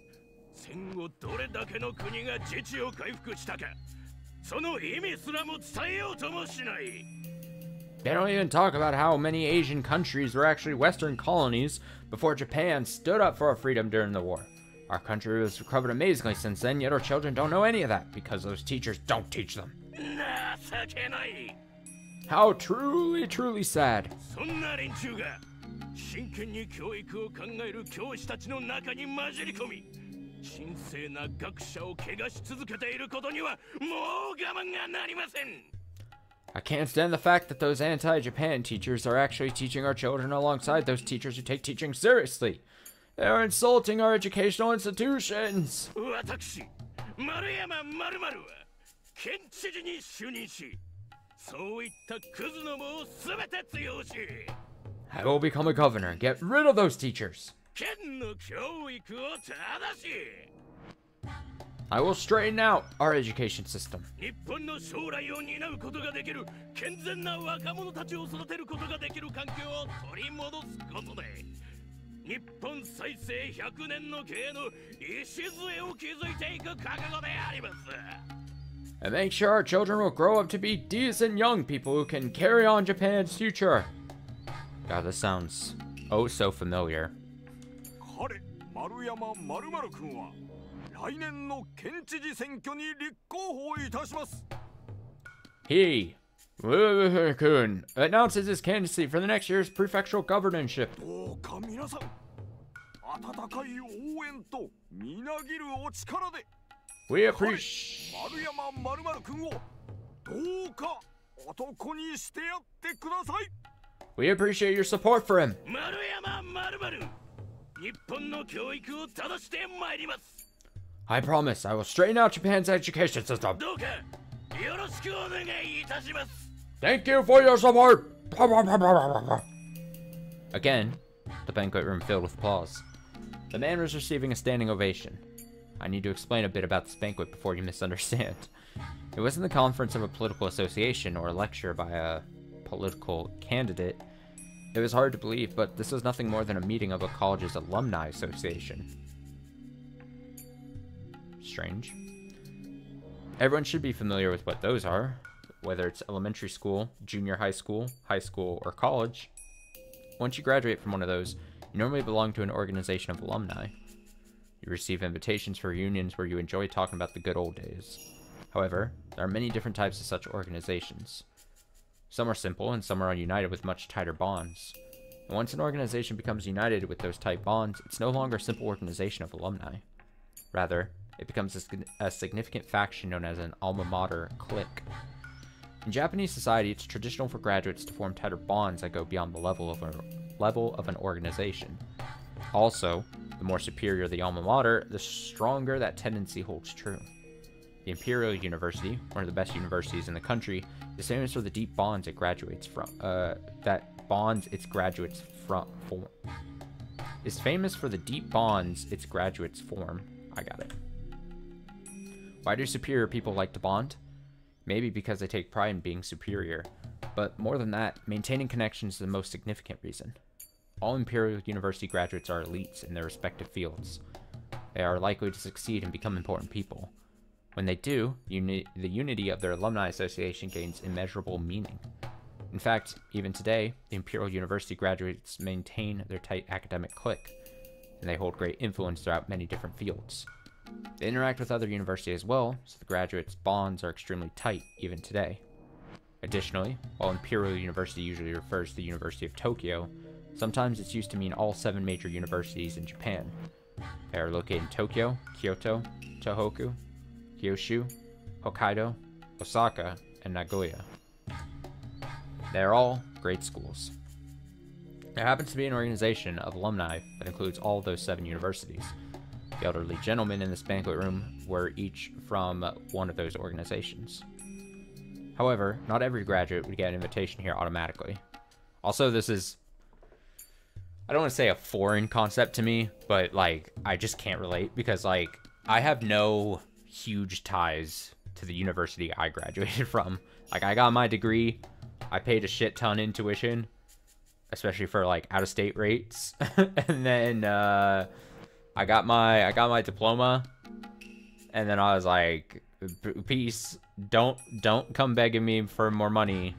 戦後どれだけの国が自治を回復したか。その意味すらも伝えようともしない。 They don't even talk about how many Asian countries were actually Western colonies before Japan stood up for our freedom during the war. Our country has recovered amazingly since then, yet our children don't know any of that because those teachers don't teach them. How truly, truly sad. そんな連中が真剣に教育を考える教師たちの中に混じり込み神聖な学者を汚し続けていることにはもう我慢がなりません。 I can't stand the fact that those anti-Japan teachers are actually teaching our children alongside those teachers who take teaching seriously. They are insulting our educational institutions. 私、丸山丸々は県知事に就任し、そういったクズのもをすべて通用し、 I will become a governor and get rid of those teachers. 県の教育を正し、 I will straighten out our education system. 日本の将来を担うことができる健全な若者たちを育てることができる環境を取り戻すことで日本再生100年の経営の礎を築いていく覚悟であります。 And make sure our children will grow up to be decent young people who can carry on Japan's future. God, this sounds oh so familiar. 彼、丸山丸々君は来年の県知事選挙に立候補いたします。 He, Kun, announces his candidacy for the next year's prefectural governorship. どうか皆さん、温かい応援とみなぎるお力で We appreciate. 丸山丸々君をどうか男にしてやってください。 We appreciate your support for him. 丸山丸々、日本の教育を正してまいります。 I promise I will straighten out Japan's education system. どうかよろしくお願いいたします。 Thank you for your support. Again, the banquet room filled with applause. The man was receiving a standing ovation. I need to explain a bit about this banquet before you misunderstand. It wasn't the conference of a political association or a lecture by a political candidate. It was hard to believe, but this was nothing more than a meeting of a college's alumni association. Strange. Everyone should be familiar with what those are, whether it's elementary school, junior high school, or college. Once you graduate from one of those, you normally belong to an organization of alumni. You receive invitations for reunions where you enjoy talking about the good old days. However, there are many different types of such organizations. Some are simple and some are united with much tighter bonds. And once an organization becomes united with those tight bonds, it's no longer a simple organization of alumni. Rather, it becomes a significant faction known as an alma mater clique. In Japanese society, it's traditional for graduates to form tighter bonds that go beyond the level of an organization. Also, the more superior the alma mater, the stronger that tendency holds true. The Imperial University, one of the best universities in the country, is famous for the deep bonds it graduates from. Is famous for the deep bonds its graduates form. I got it. Why do superior people like to bond? Maybe because they take pride in being superior, but more than that, maintaining connections is the most significant reason. All Imperial University graduates are elites in their respective fields. They are likely to succeed and become important people. When they do, the unity of their alumni association gains immeasurable meaning. In fact, even today, the Imperial University graduates maintain their tight academic clique, and they hold great influence throughout many different fields. They interact with other universities as well, so the graduates' bonds are extremely tight even today. Additionally, while Imperial University usually refers to the University of Tokyo, sometimes it's used to mean all 7 major universities in Japan. They are located in Tokyo, Kyoto, Tohoku, Kyushu, Hokkaido, Osaka, and Nagoya. They are all great schools. There happens to be an organization of alumni that includes all of those 7 universities. The elderly gentlemen in this banquet room were each from one of those organizations. However, not every graduate would get an invitation here automatically. Also, this is, I don't want to say a foreign concept to me, but like, I just can't relate because like, I have no huge ties to the university I graduated from. Like, I got my degree, I paid a shit ton in tuition, especially for like out-of-state rates, and then I got my diploma, and then I was like, peace, don't come begging me for more money.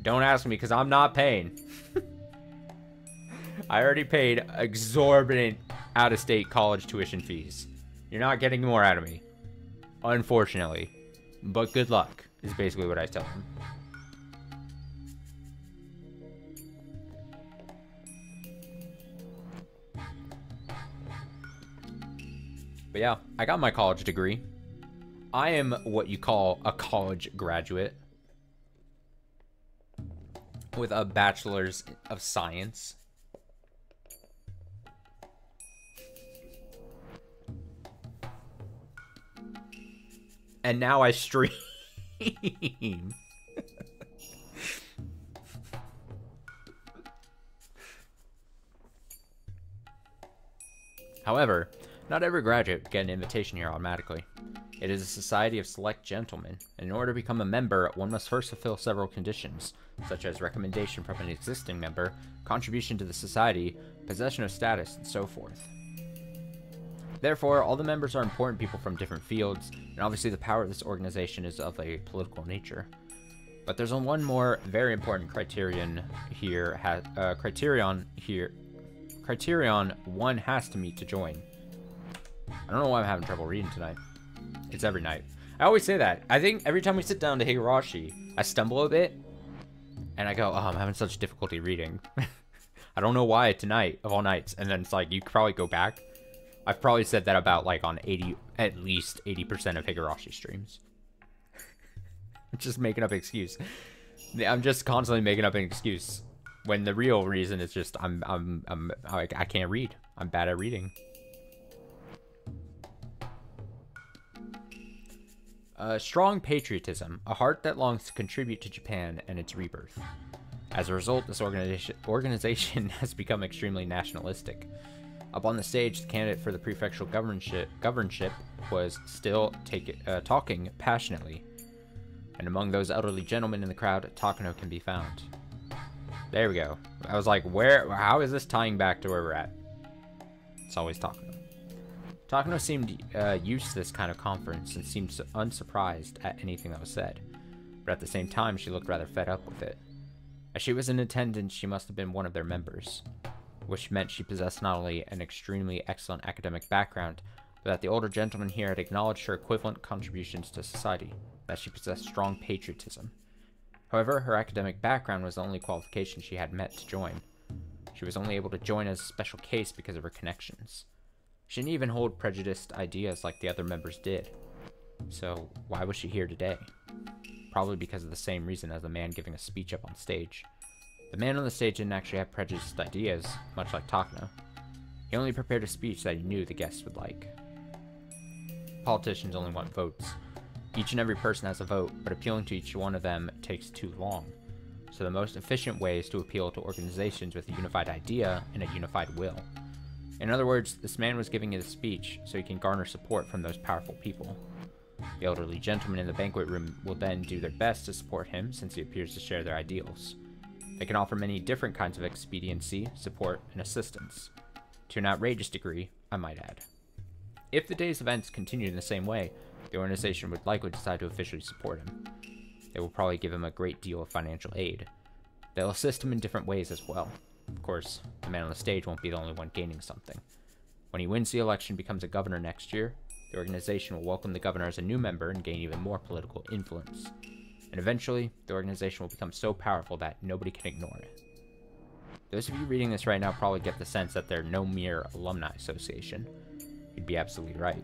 Don't ask me because I'm not paying. I already paid exorbitant out-of-state college tuition fees. You're not getting more out of me, unfortunately, but good luck is basically what I tell them. But yeah, I got my college degree. I am what you call a college graduate with a bachelor's of science. And now I stream. However, not every graduate would get an invitation here automatically. It is a society of select gentlemen, and in order to become a member, one must first fulfill several conditions, such as recommendation from an existing member, contribution to the society, possession of status, and so forth. Therefore, all the members are important people from different fields, and obviously the power of this organization is of a political nature. But there's one more very important criterion one has to meet to join. I don't know why I'm having trouble reading tonight. It's every night. I always say that. I think every time we sit down to Higurashi, I stumble a bit, and I go, oh, I'm having such difficulty reading. I don't know why tonight, of all nights. And then it's like, you could probably go back. I've probably said that about like on at least 80% of Higurashi streams. I'm just making up an excuse. I'm just constantly making up an excuse when the real reason is just I can't read. I'm bad at reading. Strong patriotism, a heart that longs to contribute to Japan and its rebirth. As a result, this organization has become extremely nationalistic. Up on the stage, the candidate for the prefectural governorship was still talking passionately. And among those elderly gentlemen in the crowd, Takano can be found. There we go. I was like, how is this tying back to where we're at? It's always Takano. Takano seemed used to this kind of conference and seemed unsurprised at anything that was said. But at the same time, she looked rather fed up with it. As she was in attendance, she must have been one of their members, which meant she possessed not only an extremely excellent academic background, but that the older gentleman here had acknowledged her equivalent contributions to society, that she possessed strong patriotism. However, her academic background was the only qualification she had met to join. She was only able to join as a special case because of her connections. She didn't even hold prejudiced ideas like the other members did. So, why was she here today? Probably because of the same reason as the man giving a speech up on stage. The man on the stage didn't actually have prejudiced ideas, much like Takano. He only prepared a speech that he knew the guests would like. Politicians only want votes. Each and every person has a vote, but appealing to each one of them takes too long. So the most efficient way is to appeal to organizations with a unified idea and a unified will. In other words, this man was giving a speech so he can garner support from those powerful people. The elderly gentlemen in the banquet room will then do their best to support him since he appears to share their ideals. They can offer many different kinds of expediency, support, and assistance. To an outrageous degree, I might add. If the day's events continue in the same way, the organization would likely decide to officially support him. They will probably give him a great deal of financial aid. They'll assist him in different ways as well. Of course, the man on the stage won't be the only one gaining something. When he wins the election and becomes a governor next year, the organization will welcome the governor as a new member and gain even more political influence. And eventually, the organization will become so powerful that nobody can ignore it. Those of you reading this right now probably get the sense that they're no mere alumni association. You'd be absolutely right.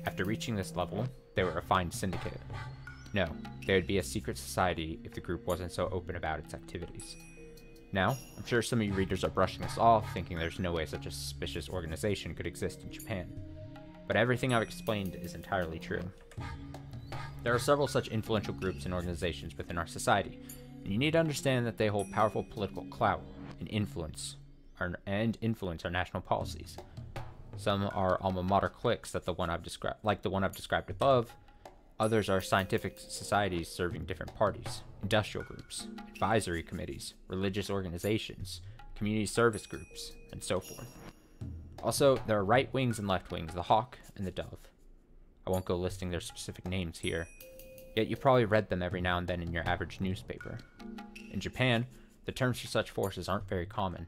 After reaching this level, they were a fine syndicate. No, they would be a secret society if the group wasn't so open about its activities. Now, I'm sure some of you readers are brushing this off, thinking there's no way such a suspicious organization could exist in Japan. But everything I've explained is entirely true. There are several such influential groups and organizations within our society, and you need to understand that they hold powerful political clout and influence our national policies. Some are alma mater cliques like the one I've described above. Others are scientific societies serving different parties, industrial groups, advisory committees, religious organizations, community service groups, and so forth. Also, there are right wings and left wings, the hawk and the dove. I won't go listing their specific names here, yet you probably read them every now and then in your average newspaper. In Japan, the terms for such forces aren't very common.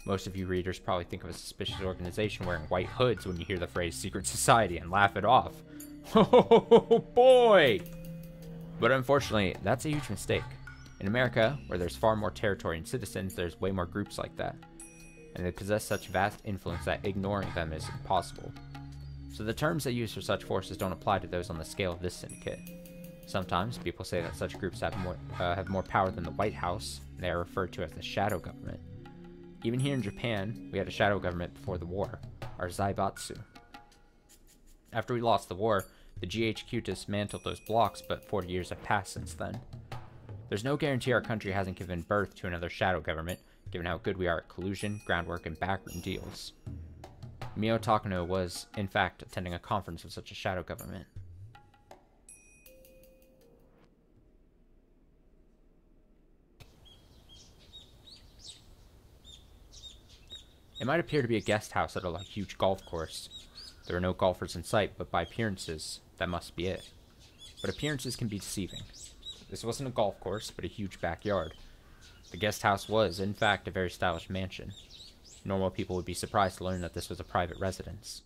Most of you readers probably think of a suspicious organization wearing white hoods when you hear the phrase secret society and laugh it off. Oh boy! But unfortunately, that's a huge mistake. In America, where there's far more territory and citizens, there's way more groups like that. And they possess such vast influence that ignoring them is impossible. So the terms they use for such forces don't apply to those on the scale of this syndicate. Sometimes people say that such groups have more power than the White House, and they are referred to as the shadow government. Even here in Japan, we had a shadow government before the war, our Zaibatsu. After we lost the war, the GHQ dismantled those blocks, but 40 years have passed since then. There's no guarantee our country hasn't given birth to another shadow government, given how good we are at collusion, groundwork, and backroom deals. Mio Takano was, in fact, attending a conference of such a shadow government. It might appear to be a guest house at a huge golf course. There are no golfers in sight, but by appearances, that must be it. But appearances can be deceiving. This wasn't a golf course, but a huge backyard. The guest house was, in fact, a very stylish mansion. Normal people would be surprised to learn that this was a private residence.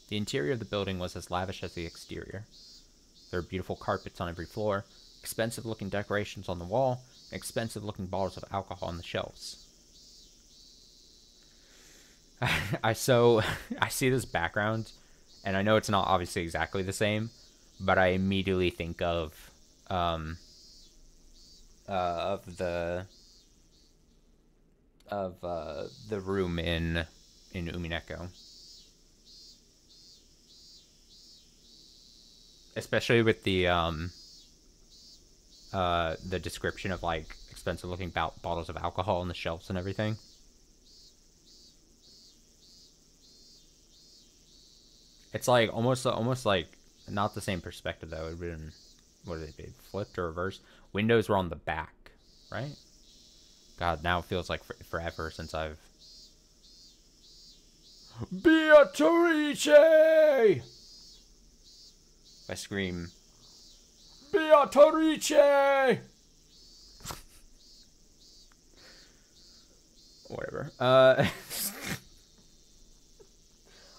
The interior of the building was as lavish as the exterior. There were beautiful carpets on every floor, expensive-looking decorations on the wall, and expensive-looking bottles of alcohol on the shelves. I see this background, and I know it's not obviously exactly the same, but I immediately think of the room in Umineko, especially with the description of like expensive looking bottles of alcohol on the shelves and everything. It's like almost like not the same perspective though. It would have been, what did it be, flipped or reversed? Windows were on the back, right? God, now it feels like forever since I've... Beatrice! I scream, Beatrice! Whatever.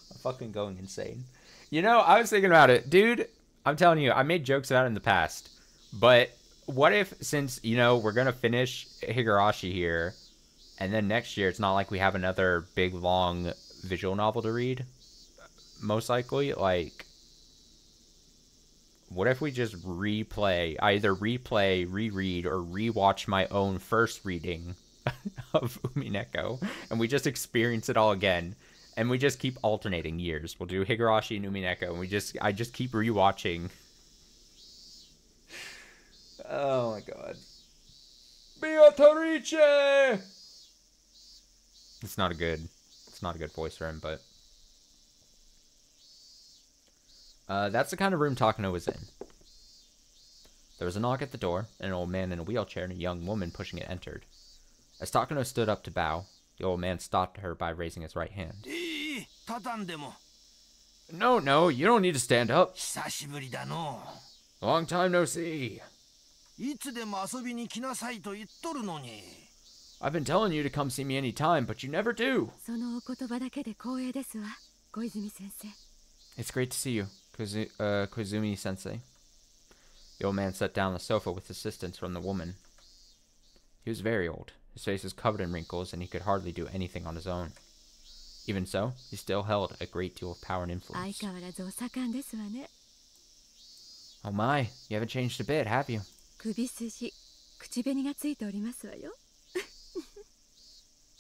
I'm fucking going insane. You know, I was thinking about it. Dude, I'm telling you, I made jokes about it in the past. But what if, since, you know, we're going to finish Higurashi here, and then next year it's not like we have another big, long visual novel to read? Most likely, like, what if we just either replay, reread, or rewatch my own first reading of Umineko, and we just experience it all again? And we just keep alternating years. We'll do Higurashi and Umineko, and I just keep rewatching. Oh my god. Beatrice! It's not a good voice for him, but that's the kind of room Takano was in. There was a knock at the door, and an old man in a wheelchair and a young woman pushing it entered. As Takano stood up to bow, the old man stopped her by raising his right hand. No, you don't need to stand up. Long time no see. I've been telling you to come see me any time, but you never do. It's great to see you, Koizumi-sensei. The old man sat down on the sofa with assistance from the woman. He was very old. His face was covered in wrinkles, and he could hardly do anything on his own. Even so, he still held a great deal of power and influence. Oh my, you haven't changed a bit, have you? 口紅がついておりますわよ。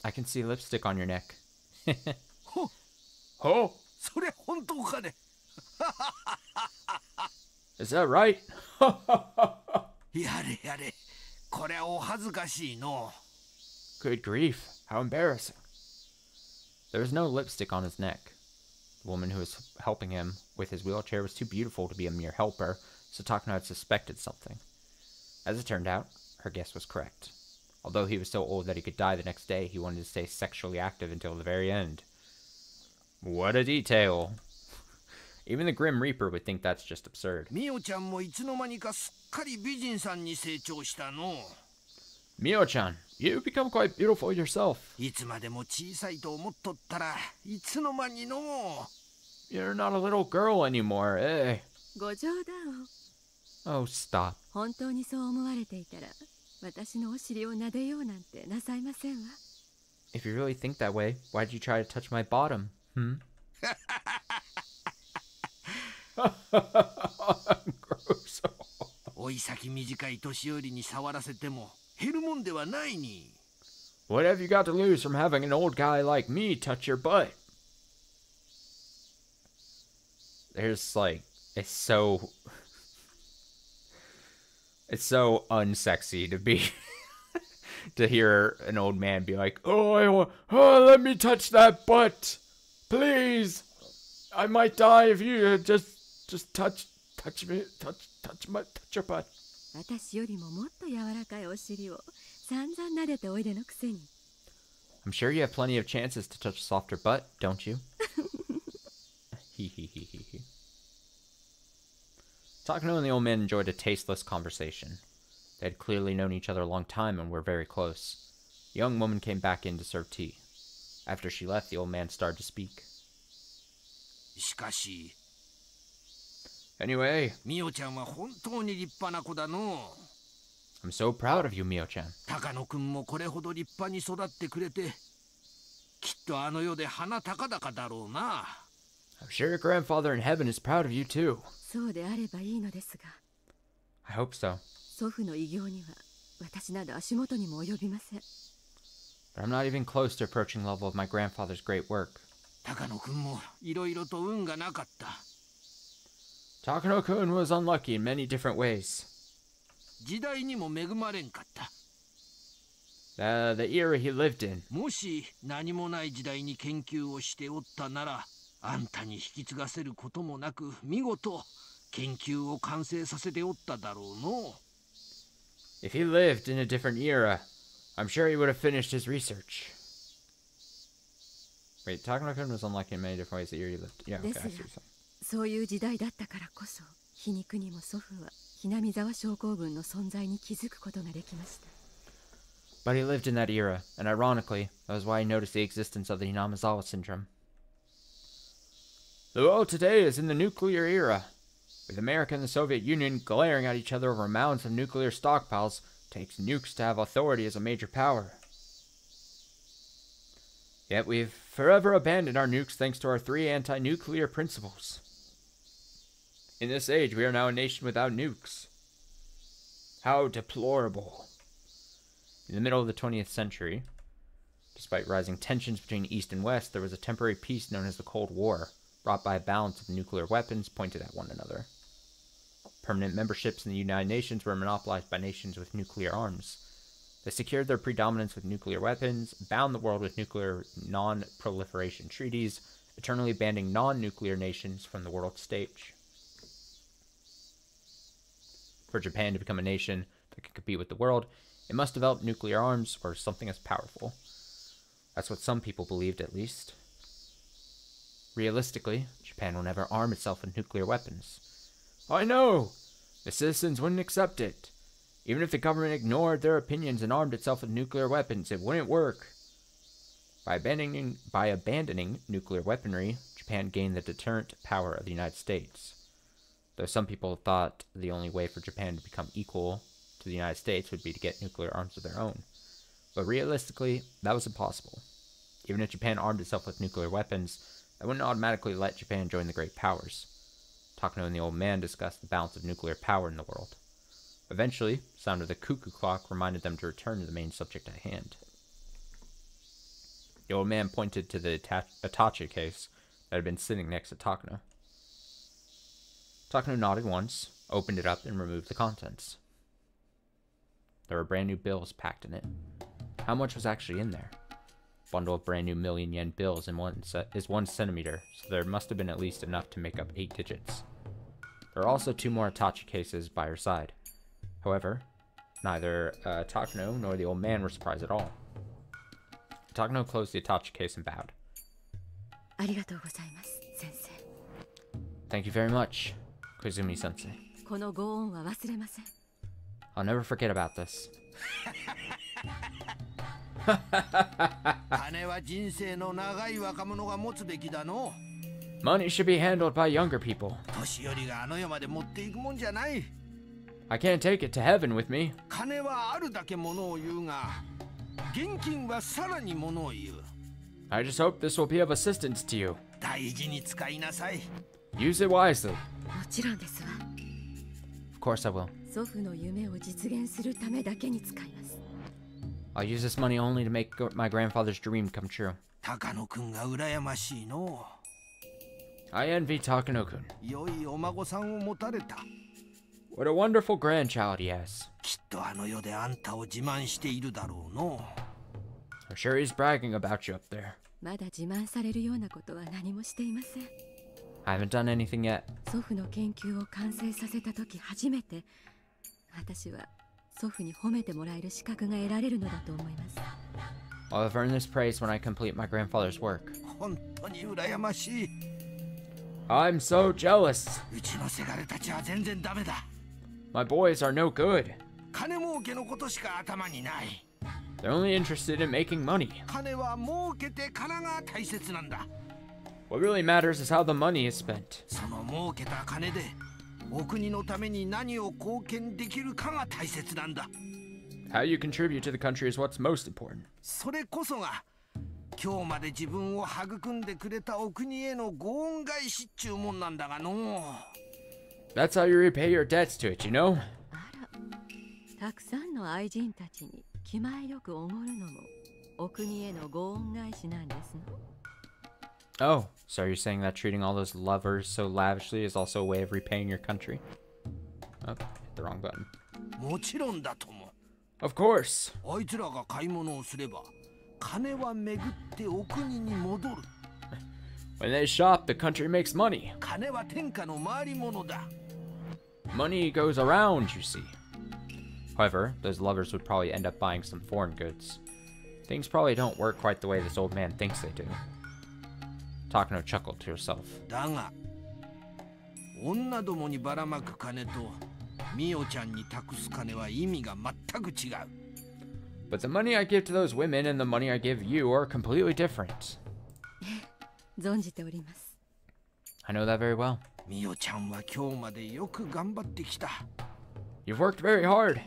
I can see lipstick on your neck. ほ、Oh, それ本当かね。 is that right? やれやれ、これはお恥ずかしいの。 Good grief, how embarrassing. There was no lipstick on his neck. The woman who was helping him with his wheelchair was too beautiful to be a mere helper, so Takano had suspected something. As it turned out, her guess was correct. Although he was so old that he could die the next day, he wanted to stay sexually active until the very end. What a detail. Even the Grim Reaper would think that's just absurd. みおちゃんもいつの間にかすっかり美人さんに成長したの。 Mio-chan, you've become quite beautiful yourself. いつまでも小さいと思っとったらいつの間にの。 You're not a little girl anymore, eh? ご冗談を。 Oh, stop. 本当にそう思われていたら、私のお尻を撫でようなんてなさいませんわ。 If you really think that way, why'd you try to touch my bottom? Gross. おい先短い年寄りに触らせても減るもんではないに。 What have you got to lose from having an old guy like me touch your butt? There's like, it's so unsexy to be to hear an old man be like, oh, let me touch that butt, please. I might die if you just touch me, touch your butt. 私よりももっと柔らかいお尻を散々撫でておいでのくせに。 I'm sure you have plenty of chances to touch a softer butt, don't you? Takano and the old man enjoyed a tasteless conversation. They had clearly known each other a long time and were very close. The young woman came back in to serve tea. After she left, the old man started to speak. しかし Anyway, みおちゃんは本当に立派な子だの。 I'm so proud of you, Mio-chan. 高野くんもこれほど立派に育ってくれてきっとあの世で鼻高々だろうな。 I'm sure your grandfather in heaven is proud of you too. そうであればいいのですが、 I hope so. 祖父の偉業には私など足元にも及びません。 But I'm not even close to approaching the level of my grandfather's great work. 高野くんもいろいろと運がなかった。 Takano-kun was unlucky in many different ways. 時代にも恵まれんかった。 The era he lived in. もし何もない時代に研究をしておったなら、あんたに引き継がせることもなく見事研究を完成させておっただろうの。 If he lived in a different era, I'm sure he would have finished his research. Wait, Takano-kun was unlucky in many different ways the year he lived. Yeah, okay, I see what you're saying. そういう時代だったからこそ、皮肉にも祖父はひなみ沢症候群の存在に気づくことができました。 But he lived in that era, and ironically, that was why he noticed the existence of the Hinamizawa syndrome. The world today is in the nuclear era, with America and the Soviet Union glaring at each other over mounds of nuclear stockpiles. Takes nukes to have authority as a major power. Yet we've forever abandoned our nukes thanks to our 3 anti-nuclear principles. In this age, we are now a nation without nukes. How deplorable. In the middle of the 20th century, despite rising tensions between East and West, there was a temporary peace known as the Cold War, brought by a balance of nuclear weapons pointed at one another. Permanent memberships in the United Nations were monopolized by nations with nuclear arms. They secured their predominance with nuclear weapons, bound the world with nuclear non-proliferation treaties, eternally banning non-nuclear nations from the world stage. For Japan to become a nation that can compete with the world, it must develop nuclear arms or something as powerful. That's what some people believed, at least. Realistically, Japan will never arm itself with nuclear weapons. I know! The citizens wouldn't accept it. Even if the government ignored their opinions and armed itself with nuclear weapons, it wouldn't work. By abandoning nuclear weaponry, Japan gained the deterrent power of the United States. Though some people thought the only way for Japan to become equal to the United States would be to get nuclear arms of their own. But realistically, that was impossible. Even if Japan armed itself with nuclear weapons, that wouldn't automatically let Japan join the great powers. Takano and the old man discussed the balance of nuclear power in the world. Eventually, the sound of the cuckoo clock reminded them to return to the main subject at hand. The old man pointed to the attache case that had been sitting next to Takano. Takano nodded once, opened it up, and removed the contents. There were brand new bills packed in it. How much was actually in there? A bundle of brand new million-yen bills is 1 centimeter, so there must have been at least enough to make up 8 digits. There are also 2 more attache cases by her side. However, neither Takano nor the old man were surprised at all. Takano closed the attache case and bowed. Thank you very much, Koizumi-sensei. I'll never forget about this. Money should be handled by younger people. I can't take it to heaven with me. I just hope this will be of assistance to you. Use it wisely. Of course I will. I'll use this money only to make my grandfather's dream come true. I envy Takano-kun. What a wonderful grandchild he has. I'm sure he's bragging about you up there. I haven't done anything yet. I'll have earned this praise when I complete my grandfather's work. I'm so jealous. My boys are no good. They're only interested in making money. What really matters is how the money is spent. How you contribute to the country is what's most important. That's how you repay your debts to it, you know? Oh, so you're saying that treating all those lovers so lavishly is also a way of repaying your country? Oh, hit the wrong button. Of course. When they shop, the country makes money. Money goes around, you see. However, those lovers would probably end up buying some foreign goods. Things probably don't work quite the way this old man thinks they do. Takano chuckled to herself. But the money I give to those women and the money I give you are completely different. I know that very well. You've worked very hard.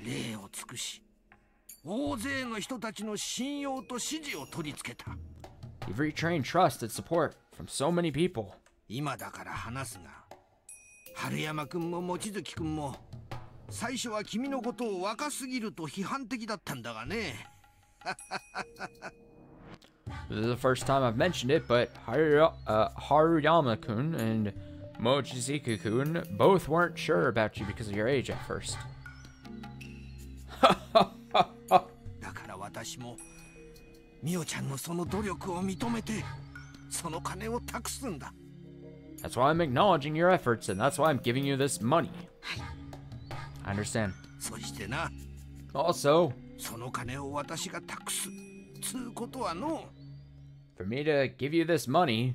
You've retrained trust and support from so many people. This is the first time I've mentioned it, but Haruyama-kun and Mochizuki-kun both weren't sure about you because of your age at first. That's why I'm acknowledging your efforts, and that's why I'm giving you this money. I understand. Also, for me to give you this money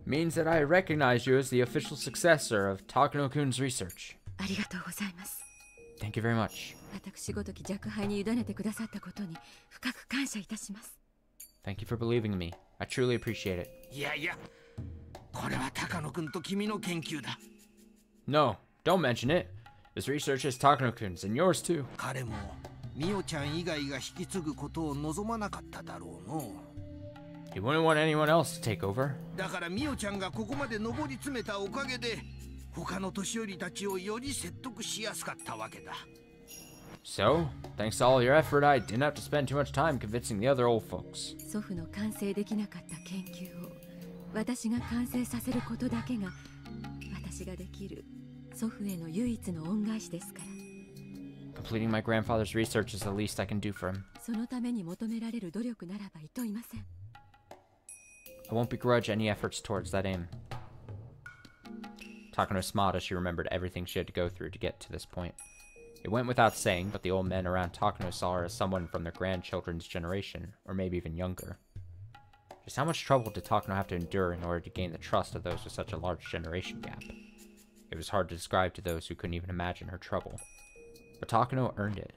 means that I recognize you as the official successor of Takano-kun's research. Thank you very much. Thank you for believing in me. I truly appreciate it. No, don't mention it. This research is Takano-kun's and yours too. He wouldn't want anyone else to take over. だからミオちゃんがここまで上り詰めたおかげで他の年寄りたちをより説得しやすかったわけだ。 So, thanks to all your effort, I didn't have to spend too much time convincing the other old folks. 祖父の完成できなかった研究を私が完成させることだけが私ができる祖父への唯一の恩返しですから。 Completing my grandfather's research is the least I can do for him. そのために求められる努力ならばいといません。 I won't begrudge any efforts towards that aim. Takano smiled as she remembered everything she had to go through to get to this point. It went without saying, but the old men around Takano saw her as someone from their grandchildren's generation, or maybe even younger. Just how much trouble did Takano have to endure in order to gain the trust of those with such a large generation gap? It was hard to describe to those who couldn't even imagine her trouble. But Takano earned it.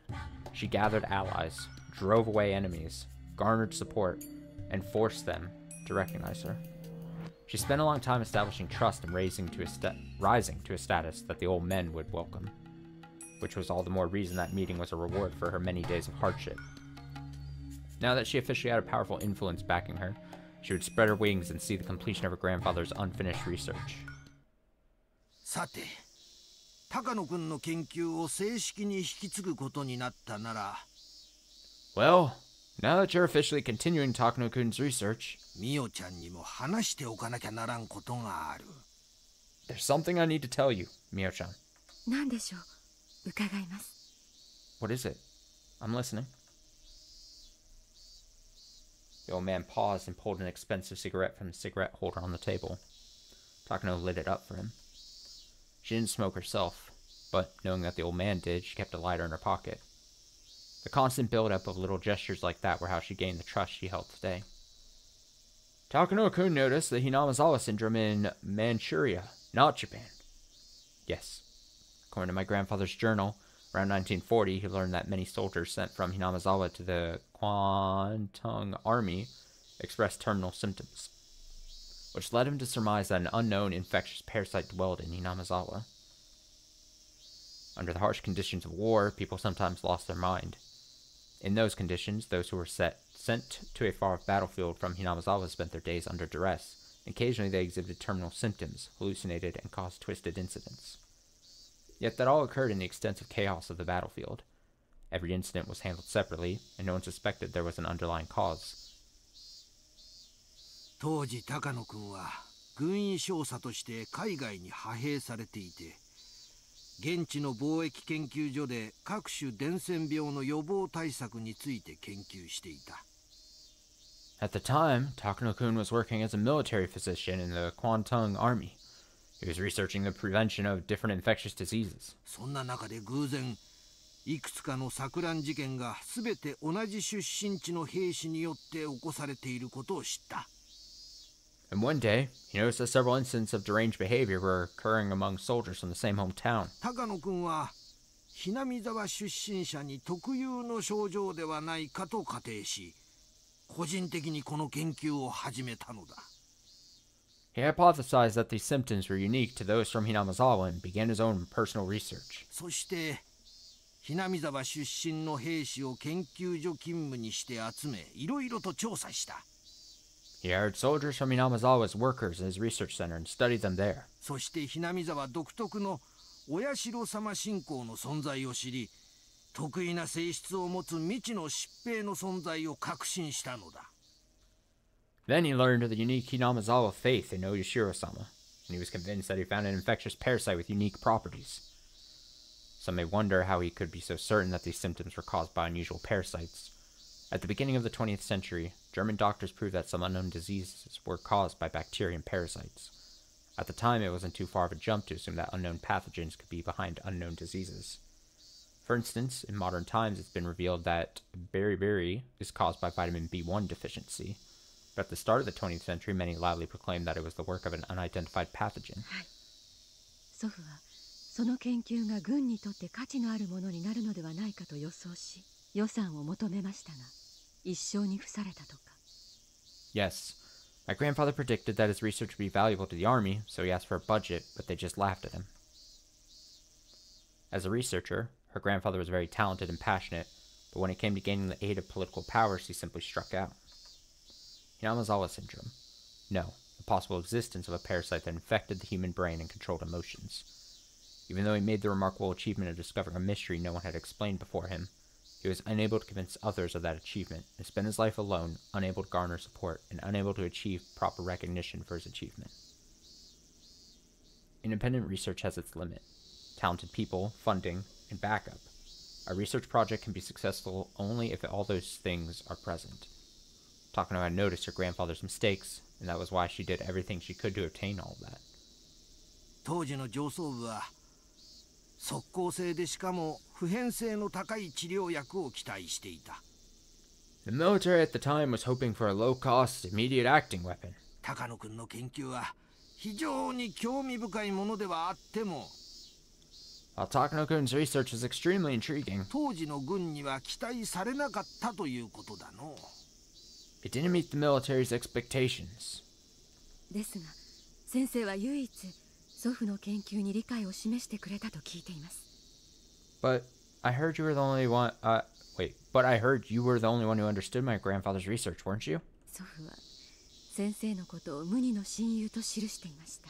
She gathered allies, drove away enemies, garnered support, and forced them to recognize her. She spent a long time establishing trust and rising to a status that the old men would welcome, which was all the more reason that meeting was a reward for her many days of hardship. Now that she officially had a powerful influence backing her, she would spread her wings and see the completion of her grandfather's unfinished research. さて、高野くんの研究を正式に引き継ぐことになったなら、 Well, now that you're officially continuing Takano-kun's research, ミオちゃんにも話しておかなきゃならんことがある。 there's something I need to tell you, Mio-chan. 何でしょう。伺います。 What is it? I'm listening. The old man paused and pulled an expensive cigarette from the cigarette holder on the table. Takano lit it up for him. She didn't smoke herself, but knowing that the old man did, she kept a lighter in her pocket. The constant build-up of little gestures like that were how she gained the trust she held today. Takano-kun noticed the Hinamazawa syndrome in Manchuria, not Japan. Yes. According to my grandfather's journal, around 1940, he learned that many soldiers sent from Hinamazawa to the Kwantung Army expressed terminal symptoms, which led him to surmise that an unknown infectious parasite dwelled in Hinamazawa. Under the harsh conditions of war, people sometimes lost their mind. In those conditions, those who were sent to a far-off battlefield from Hinamazawa spent their days under duress. Occasionally they exhibited terminal symptoms, hallucinated, and caused twisted incidents. Yet that all occurred in the extensive chaos of the battlefield. Every incident was handled separately, and no one suspected there was an underlying cause. 当時高野くんは軍医少佐として海外に派兵されていて、現地の貿易研究所で各種伝染病の予防対策について研究していた。 At the time, Takano-kun was working as a military physician in the Kwantung Army. He was researching the prevention of different infectious diseases. そんな中で偶然、いくつかの錯乱事件が全て同じ出身地の兵士によって起こされていることを知った。 And one day, he noticed that several incidents of deranged behavior were occurring among soldiers from the same hometown. 高野くんはひなみ沢出身者に特有の症状ではないかと仮定し、個人的にこの研究を始めたのだ。 He hypothesized that these symptoms were unique to those from Hinamazawa and began his own personal research. そしてひなみ沢出身の兵士を研究所勤務にして集め、いろいろと調査した。 He hired soldiers from Hinamazawa as workers in his research center and studied them there. そしてひなみ沢独特のお社様信仰の存在を知り、得意な性質を持つ未知の疾病の存在を確信したのだ。 Then he learned of the unique Hinamazawa faith in Oyashiro-sama, and he was convinced that he found an infectious parasite with unique properties. Some may wonder how he could be so certain that these symptoms were caused by unusual parasites. At the beginning of the 20th century, German doctors proved that some unknown diseases were caused by bacteria and parasites. At the time, it wasn't too far of a jump to assume that unknown pathogens could be behind unknown diseases. For instance, in modern times, it's been revealed that beriberi is caused by vitamin B1 deficiency. But at the start of the 20th century, many loudly proclaimed that it was the work of an unidentified pathogen. 祖父はその研究が軍にとって価値のあるものになるのではないかと予想し、予算を求めましたが、一生に付されたとか。 Yes, my grandfather predicted that his research would be valuable to the army, so he asked for a budget, but they just laughed at him. As a researcher, her grandfather was very talented and passionate, but when it came to gaining the aid of political powers, he simply struck out. Hinamizawa syndrome. No, the possible existence of a parasite that infected the human brain and controlled emotions. Even though he made the remarkable achievement of discovering a mystery no one had explained before him, he was unable to convince others of that achievement, and spent his life alone, unable to garner support, and unable to achieve proper recognition for his achievement. Independent research has its limit. Talented people, funding, and backup. A research project can be successful only if all those things are present. Takano had noticed her grandfather's mistakes, and that was why she did everything she could to obtain all of that. 当時の上層部は即効性でしかも普遍性の高い治療薬を期待していた。The military at the time was hoping for a low-cost, immediate-acting weapon. 高野君の研究は非常に興味深いものではあっても、 While Takano-kun's research was extremely intriguing, 当時の軍には期待されなかったということだの。 it didn't meet the military's expectations. ですが先生は唯一祖父の研究に理解を示してくれたと聞いています。 But I heard you were the only one. But I heard you were the only one who understood my grandfather's research, weren't you? 祖父は先生のことを無二の親友と記していました。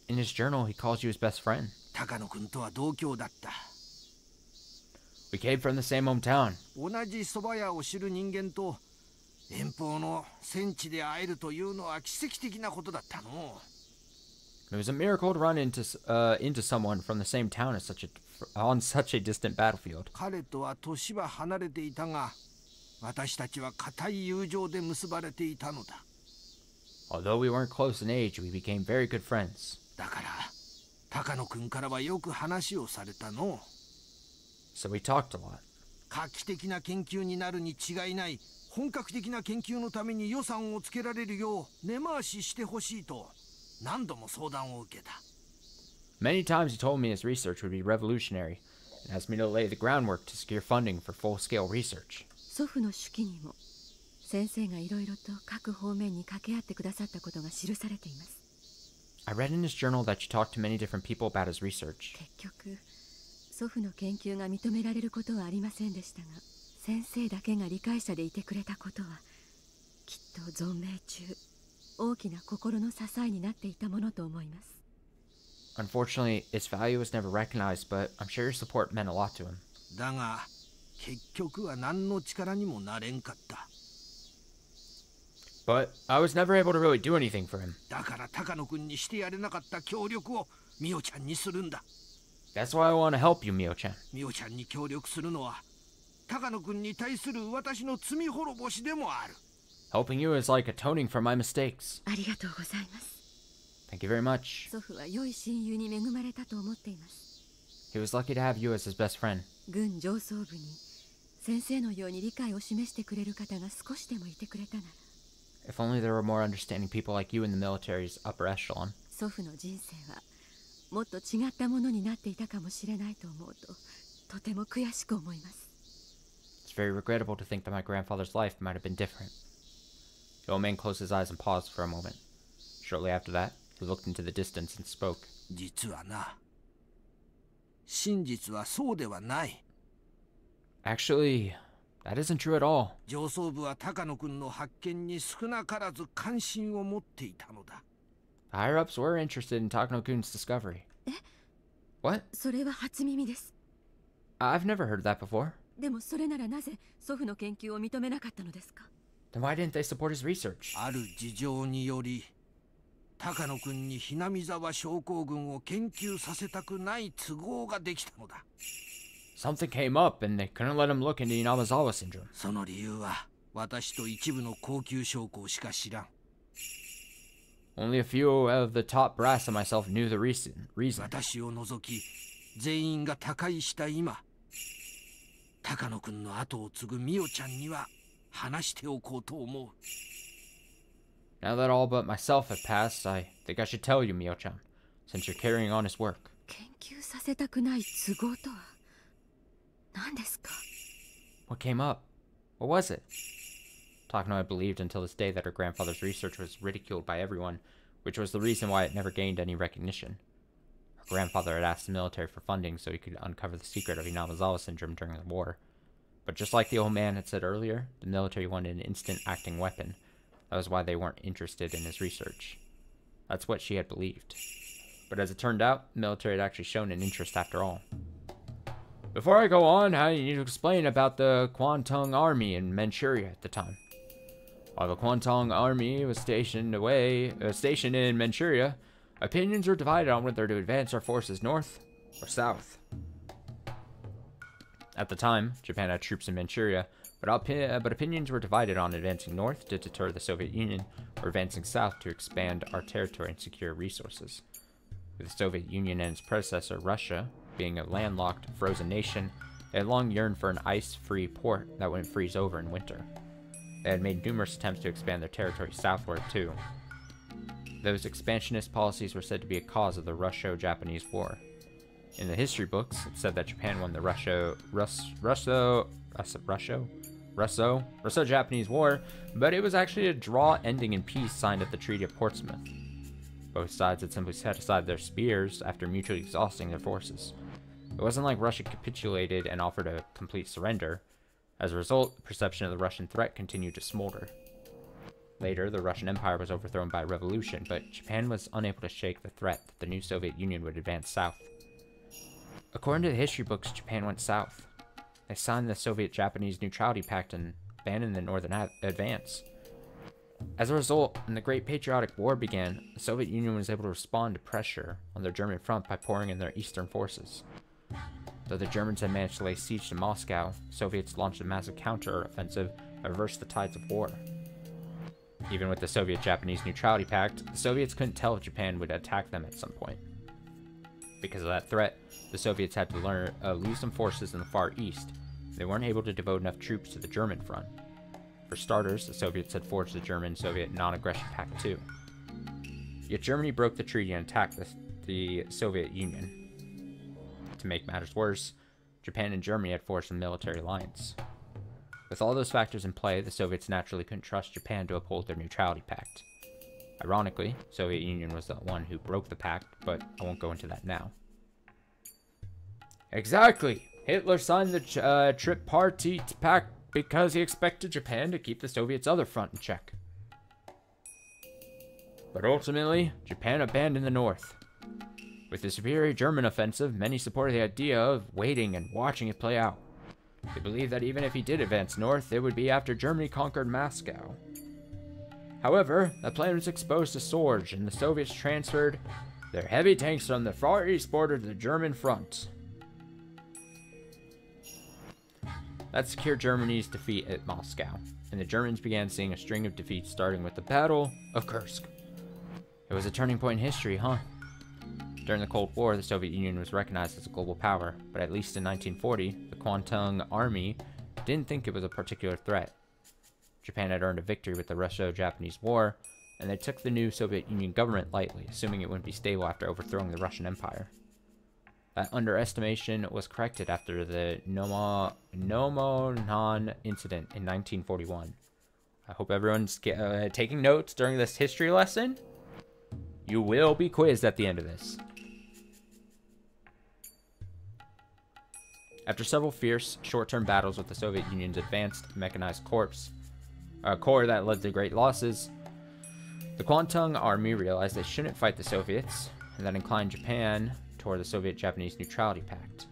In his journal, he calls you his best friend. 高野君とは同郷だった。 We came from the same hometown. 同じ蕎麦屋を知る人間と遠方の戦地で会えるというのは奇跡的なことだったの。 It was a miracle to run into someone from the same town on such a distant battlefield. 彼とは年は離れていたが、私たちは固い友情で結ばれていたのだ。 Although we weren't close in age, we became very good friends. だから高野君からはよく話をされたの。 So we talked a lot. 画期的な研究になるに違いない。本格的な研究のために予算をつけられるよう根回ししてほしいと何度も相談を受けた。 Many times he told me his research would be revolutionary and asked me to lay the groundwork to secure funding for full-scale research. 祖父の手記にも先生がいろいろと各方面に掛け合ってくださったことが記されています。 I read in his journal that you talked to many different people about his research. 結局祖父の研究が認められることはありませんでしたが、先生だけが理解者でいてくれたことはきっと存命中大きな心の支えになっていたものと思います。 Unfortunately, its value was never recognized, but I'm sure your support meant a lot to him. だが結局は何の力にもなれんかった。 But I was never able to really do anything for him. だから高野君にしてやれなかった協力をミオちゃんにするんだ。 That's why I want to help you, Mio-chan. ミオちゃんに協力するのは高野君に対する私の罪滅ぼしでもある。 Helping you is like atoning for my mistakes. ありがとうございます。 Thank you very much. 祖父は良い親友に恵まれたと思っています。 He was lucky to have you as his best friend. 軍上層部に先生のように理解を示してくれる方が少しでもいてくれたなら。 If only there were more understanding people like you in the military's upper echelon. 祖父の人生はもっと違ったものになっていたかもしれないと思うととても悔しく思います。 It's very regrettable to think that my grandfather's life might have been different. The old man closed his eyes and paused for a moment. Shortly after that, he looked into the distance and spoke. 実はな、真実はそうではない。 Actually, that isn't true at all. 上層部は高野君の発見に少なからず関心を持っていたのだ。 The higher-ups were interested in Takano-kun's discovery. What? それは初耳です。 I've never heard that before. でもそれならなぜ祖父の研究を認めなかったのですか？ Then why didn't they support his research? ある事情により高野君にひなみ沢症候群を研究させたくない都合ができたのだ。 Something came up and they couldn't let him look into Hinamizawa syndrome. その理由は私と一部の高級将校しか知らん。 Only a few of the top brass and myself knew the reason. 私を除き全員が他界した今、高野君の後を継ぐミオちゃんには話しておこうと思う。 Now that all but myself have passed, I think I should tell you, Mio-chan, since you're carrying on his work. 研究させたくない都合とは何ですか？ What came up? What was it? Takano had believed until this day that her grandfather's research was ridiculed by everyone, which was the reason why it never gained any recognition. Her grandfather had asked the military for funding so he could uncover the secret of Hinamizawa syndrome during the war. But just like the old man had said earlier, the military wanted an instant acting weapon, That was why they weren't interested in his research. That's what she had believed. But as it turned out, the military had actually shown an interest after all. Before I go on, I need to explain about the Kwantung Army in Manchuria at the time. While the Kwantung Army was stationed in Manchuria, opinions were divided on whether to advance our forces north or south. At the time, Japan had troops in Manchuria, but opinions were divided on advancing north to deter the Soviet Union or advancing south to expand our territory and secure resources. With the Soviet Union and its predecessor, Russia, being a landlocked, frozen nation, they had long yearned for an ice-free port that wouldn't freeze over in winter. They had made numerous attempts to expand their territory southward, too. Those expansionist policies were said to be a cause of the Russo-Japanese War. In the history books, it said that Japan won the Russo-Japanese War, but it was actually a draw ending in peace signed at the Treaty of Portsmouth. Both sides had simply set aside their spears after mutually exhausting their forces. It wasn't like Russia capitulated and offered a complete surrender. As a result, the perception of the Russian threat continued to smolder. Later, the Russian Empire was overthrown by a revolution, but Japan was unable to shake the threat that the new Soviet Union would advance south. According to the history books, Japan went south. They signed the Soviet-Japanese Neutrality Pact and abandoned the northern advance. As a result, when the Great Patriotic War began, the Soviet Union was able to respond to pressure on their German front by pouring in their eastern forces. Though the Germans had managed to lay siege to Moscow, Soviets launched a massive counter-offensive that reversed the tides of war. Even with the Soviet-Japanese Neutrality Pact, the Soviets couldn't tell if Japan would attack them at some point. Because of that threat, the Soviets had to lose some forces in the Far East. They weren't able to devote enough troops to the German front. For starters, the Soviets had forged the German-Soviet Non-Aggression Pact too. Yet Germany broke the treaty and attacked the Soviet Union. To make matters worse, Japan and Germany had forged a military alliance. With all those factors in play, the Soviets naturally couldn't trust Japan to uphold their Neutrality Pact. Ironically, the Soviet Union was the one who broke the pact, but I won't go into that now. Exactly! Hitler signed the Tripartite Pact because he expected Japan to keep the Soviets' other front in check. But ultimately, Japan abandoned the North. With the superior German offensive, many supported the idea of waiting and watching it play out. They believed that even if he did advance north, it would be after Germany conquered Moscow. However, the plan was exposed to Sorge, and the Soviets transferred their heavy tanks from the far east border to the German front. That secured Germany's defeat at Moscow, and the Germans began seeing a string of defeats starting with the Battle of Kursk. It was a turning point in history, huh? During the Cold War, the Soviet Union was recognized as a global power, but at least in 1940, the Kwantung Army didn't think it was a particular threat. Japan had earned a victory with the Russo-Japanese War, and they took the new Soviet Union government lightly, assuming it wouldn't be stable after overthrowing the Russian Empire. That underestimation was corrected after the Nomonan incident in 1941. I hope everyone's taking notes during this history lesson. You will be quizzed at the end of this. After several fierce, short-term battles with the Soviet Union's advanced mechanized corps that led to great losses, the Kwantung Army realized they shouldn't fight the Soviets, and that inclined Japan toward the Soviet-Japanese Neutrality Pact.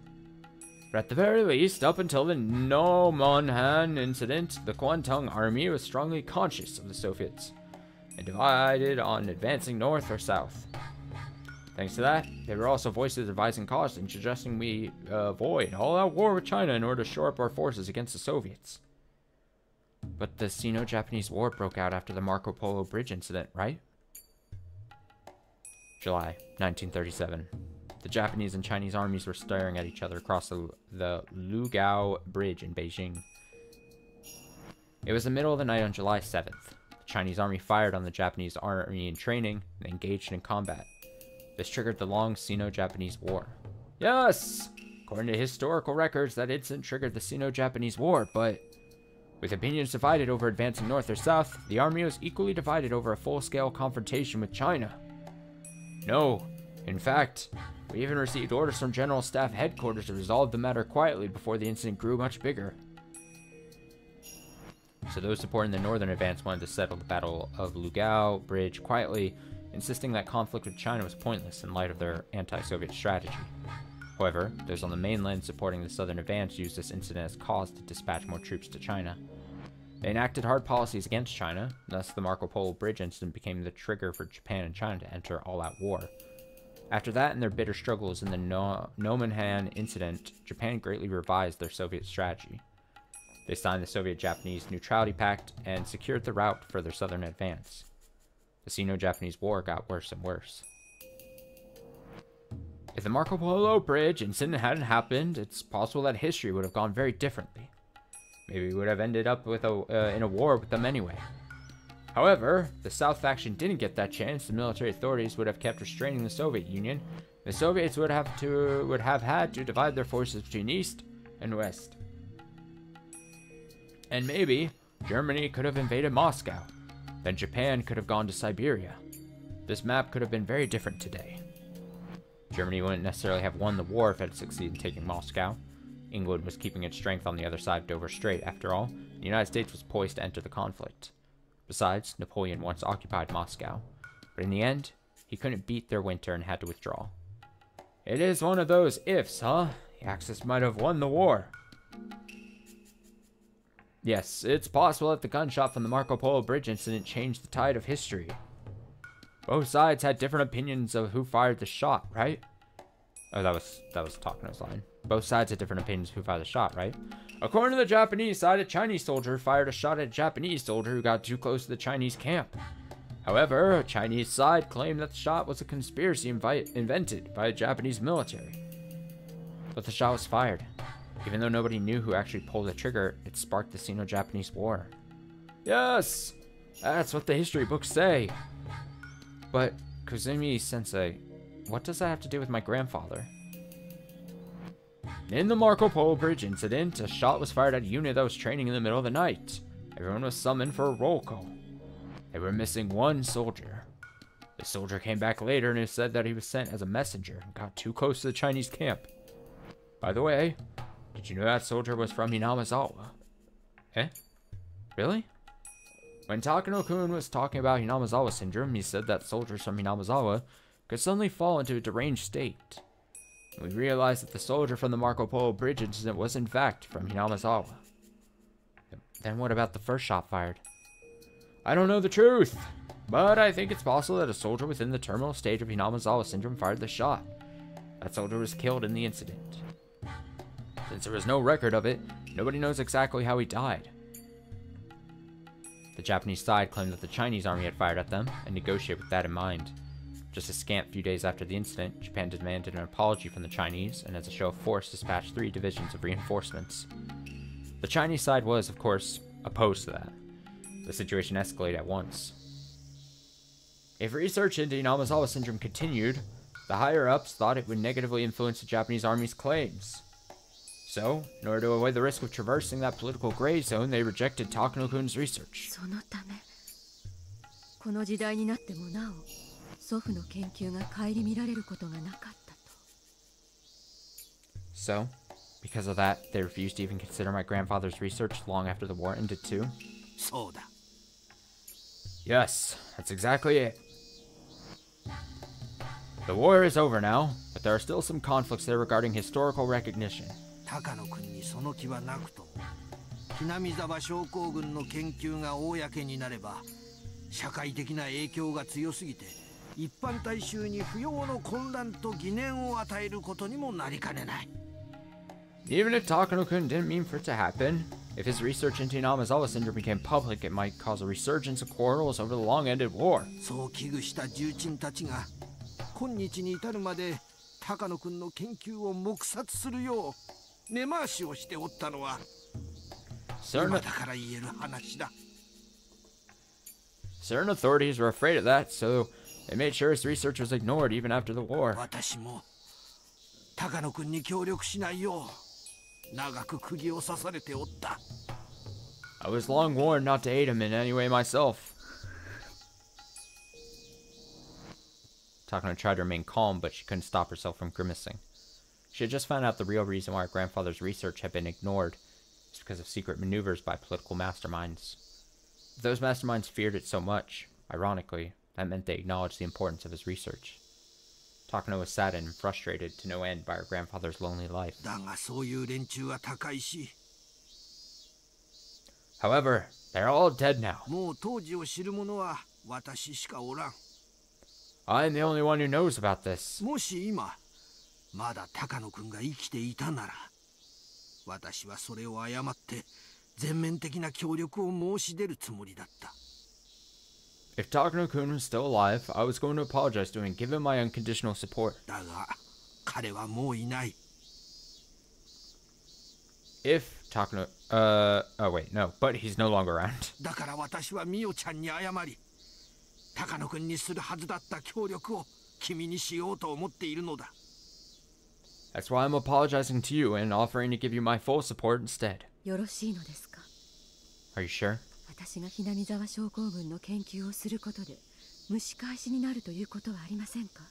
But at the very least, up until the Nomonhan incident, the Kwantung Army was strongly conscious of the Soviets, and divided on advancing north or south. Thanks to that, there were also voices advising caution, suggesting we avoid all-out war with China in order to shore up our forces against the Soviets. But the Sino-Japanese War broke out after the Marco Polo Bridge incident, right? July 1937. The Japanese and Chinese armies were staring at each other across the Lugao Bridge in Beijing. It was the middle of the night on July 7th. The Chinese army fired on the Japanese army in training and engaged in combat. This triggered the long Sino-Japanese War. Yes! According to historical records, that incident triggered the Sino-Japanese War, but with opinions divided over advancing north or south, the army was equally divided over a full-scale confrontation with China. No, in fact, we even received orders from General Staff Headquarters to resolve the matter quietly before the incident grew much bigger. so those supporting the northern advance wanted to settle the Battle of Lugao Bridge quietly, insisting that conflict with China was pointless in light of their anti-Soviet strategy. However, those on the mainland supporting the southern advance used this incident as cause to dispatch more troops to China. They enacted hard policies against China, thus the Marco Polo Bridge incident became the trigger for Japan and China to enter all-out war. After that and their bitter struggles in the Nomonhan incident, Japan greatly revised their Soviet strategy. They signed the Soviet-Japanese Neutrality Pact and secured the route for their southern advance. The Sino-Japanese War got worse and worse. If the Marco Polo Bridge incident hadn't happened, it's possible that history would have gone very differently. Maybe we would have ended up with in a war with them anyway. However, the South faction didn't get that chance. The military authorities would have kept restraining the Soviet Union. The Soviets would have had to divide their forces between East and West. And maybe Germany could have invaded Moscow. Then Japan could have gone to Siberia. This map could have been very different today. Germany wouldn't necessarily have won the war if it had succeeded in taking Moscow. England was keeping its strength on the other side of Dover Strait, after all. The United States was poised to enter the conflict. Besides, Napoleon once occupied Moscow. But in the end, he couldn't beat their winter and had to withdraw. It is one of those ifs, huh? The Axis might have won the war. Yes, it's possible that the gunshot from the Marco Polo Bridge incident changed the tide of history. Both sides had different opinions of who fired the shot, right? Oh, that was Takano's line. Both sides had different opinions of who fired the shot, right? According to the Japanese side, a Chinese soldier fired a shot at a Japanese soldier who got too close to the Chinese camp. However, a Chinese side claimed that the shot was a conspiracy invented by the Japanese military. But the shot was fired. Even though nobody knew who actually pulled the trigger, it sparked the Sino-Japanese War. Yes! That's what the history books say. But, Kuzumi-sensei, what does that have to do with my grandfather? In the Marco Polo Bridge incident, a shot was fired at a unit that was training in the middle of the night. Everyone was summoned for a roll call. They were missing one soldier. The soldier came back later and it said that he was sent as a messenger and got too close to the Chinese camp. By the way, did you know that soldier was from Hinamazawa? Eh? Really? When Takano-kun was talking about Hinamazawa syndrome, he said that soldiers from Hinamazawa could suddenly fall into a deranged state. We realized that the soldier from the Marco Polo Bridge incident was in fact from Hinamazawa. Then what about the first shot fired? I don't know the truth, but I think it's possible that a soldier within the terminal stage of Hinamazawa syndrome fired the shot. That soldier was killed in the incident. Since there was no record of it, nobody knows exactly how he died. The Japanese side claimed that the Chinese army had fired at them and negotiated with that in mind. Just a scant few days after the incident, Japan demanded an apology from the Chinese and as a show of force dispatched 3 divisions of reinforcements. The Chinese side was, of course, opposed to that. The situation escalated at once. If research into Hinamazawa syndrome continued, the higher-ups thought it would negatively influence the Japanese army's claims. So, in order to avoid the risk of traversing that political gray zone, they rejected Takano-kun's research. そのため、この時代になってもなお、祖父の研究が顧みられることがなかったと。So, because of that, they refused to even consider my grandfather's research long after the war ended too. そうだ。Yes, that's exactly it. The war is over now, but there are still some conflicts there regarding historical recognition. 高野君にその気はなくとも、南沢症候群の研究が公になれば、社会的な影響が強すぎて、一般大衆に不要の混乱と疑念を与えることにもなりかねない。Even if Takano-kun didn't mean for it to happen, if his research into Hinamazawa syndrome became public, it might cause a resurgence of quarrels over the long-ended war. そう危惧した重鎮たちが、今日に至るまで高野君の研究を黙殺するよう根回しをしておったのは、今だから言える話だ。Certain authorities were afraid of that, so they made sure his research was ignored even after the war. 私も高野君に協力しないよう長く釘を刺されておった。I was long warned not to aid him in any way myself. Takano tried to remain calm, but she couldn't stop herself from grimacing. She had just found out the real reason why her grandfather's research had been ignored. It's because of secret maneuvers by political masterminds. If those masterminds feared it so much, ironically, that meant they acknowledged the importance of his research. Takano was saddened and frustrated to no end by her grandfather's lonely life. However, they're all dead now. I'm the only one who knows about this. まだ高野君が生きていたなら、私はそれを誤って全面的な協力を申し出るつもりだった。If Takano-kun was still alive, I was going to apologize to him and give him my unconditional support. だが、彼はもういない。If Takano... oh wait, no, but he's no longer around. だから私はミオちゃんに謝り、高野君にするはずだった協力を君にしようと思っているのだ。That's why I'm apologizing to you and offering to give you my full support instead. よろしいのですか? Are you sure? 私がひなみ沢症候群の研究をすることで蒸し返しになるということはありませんか?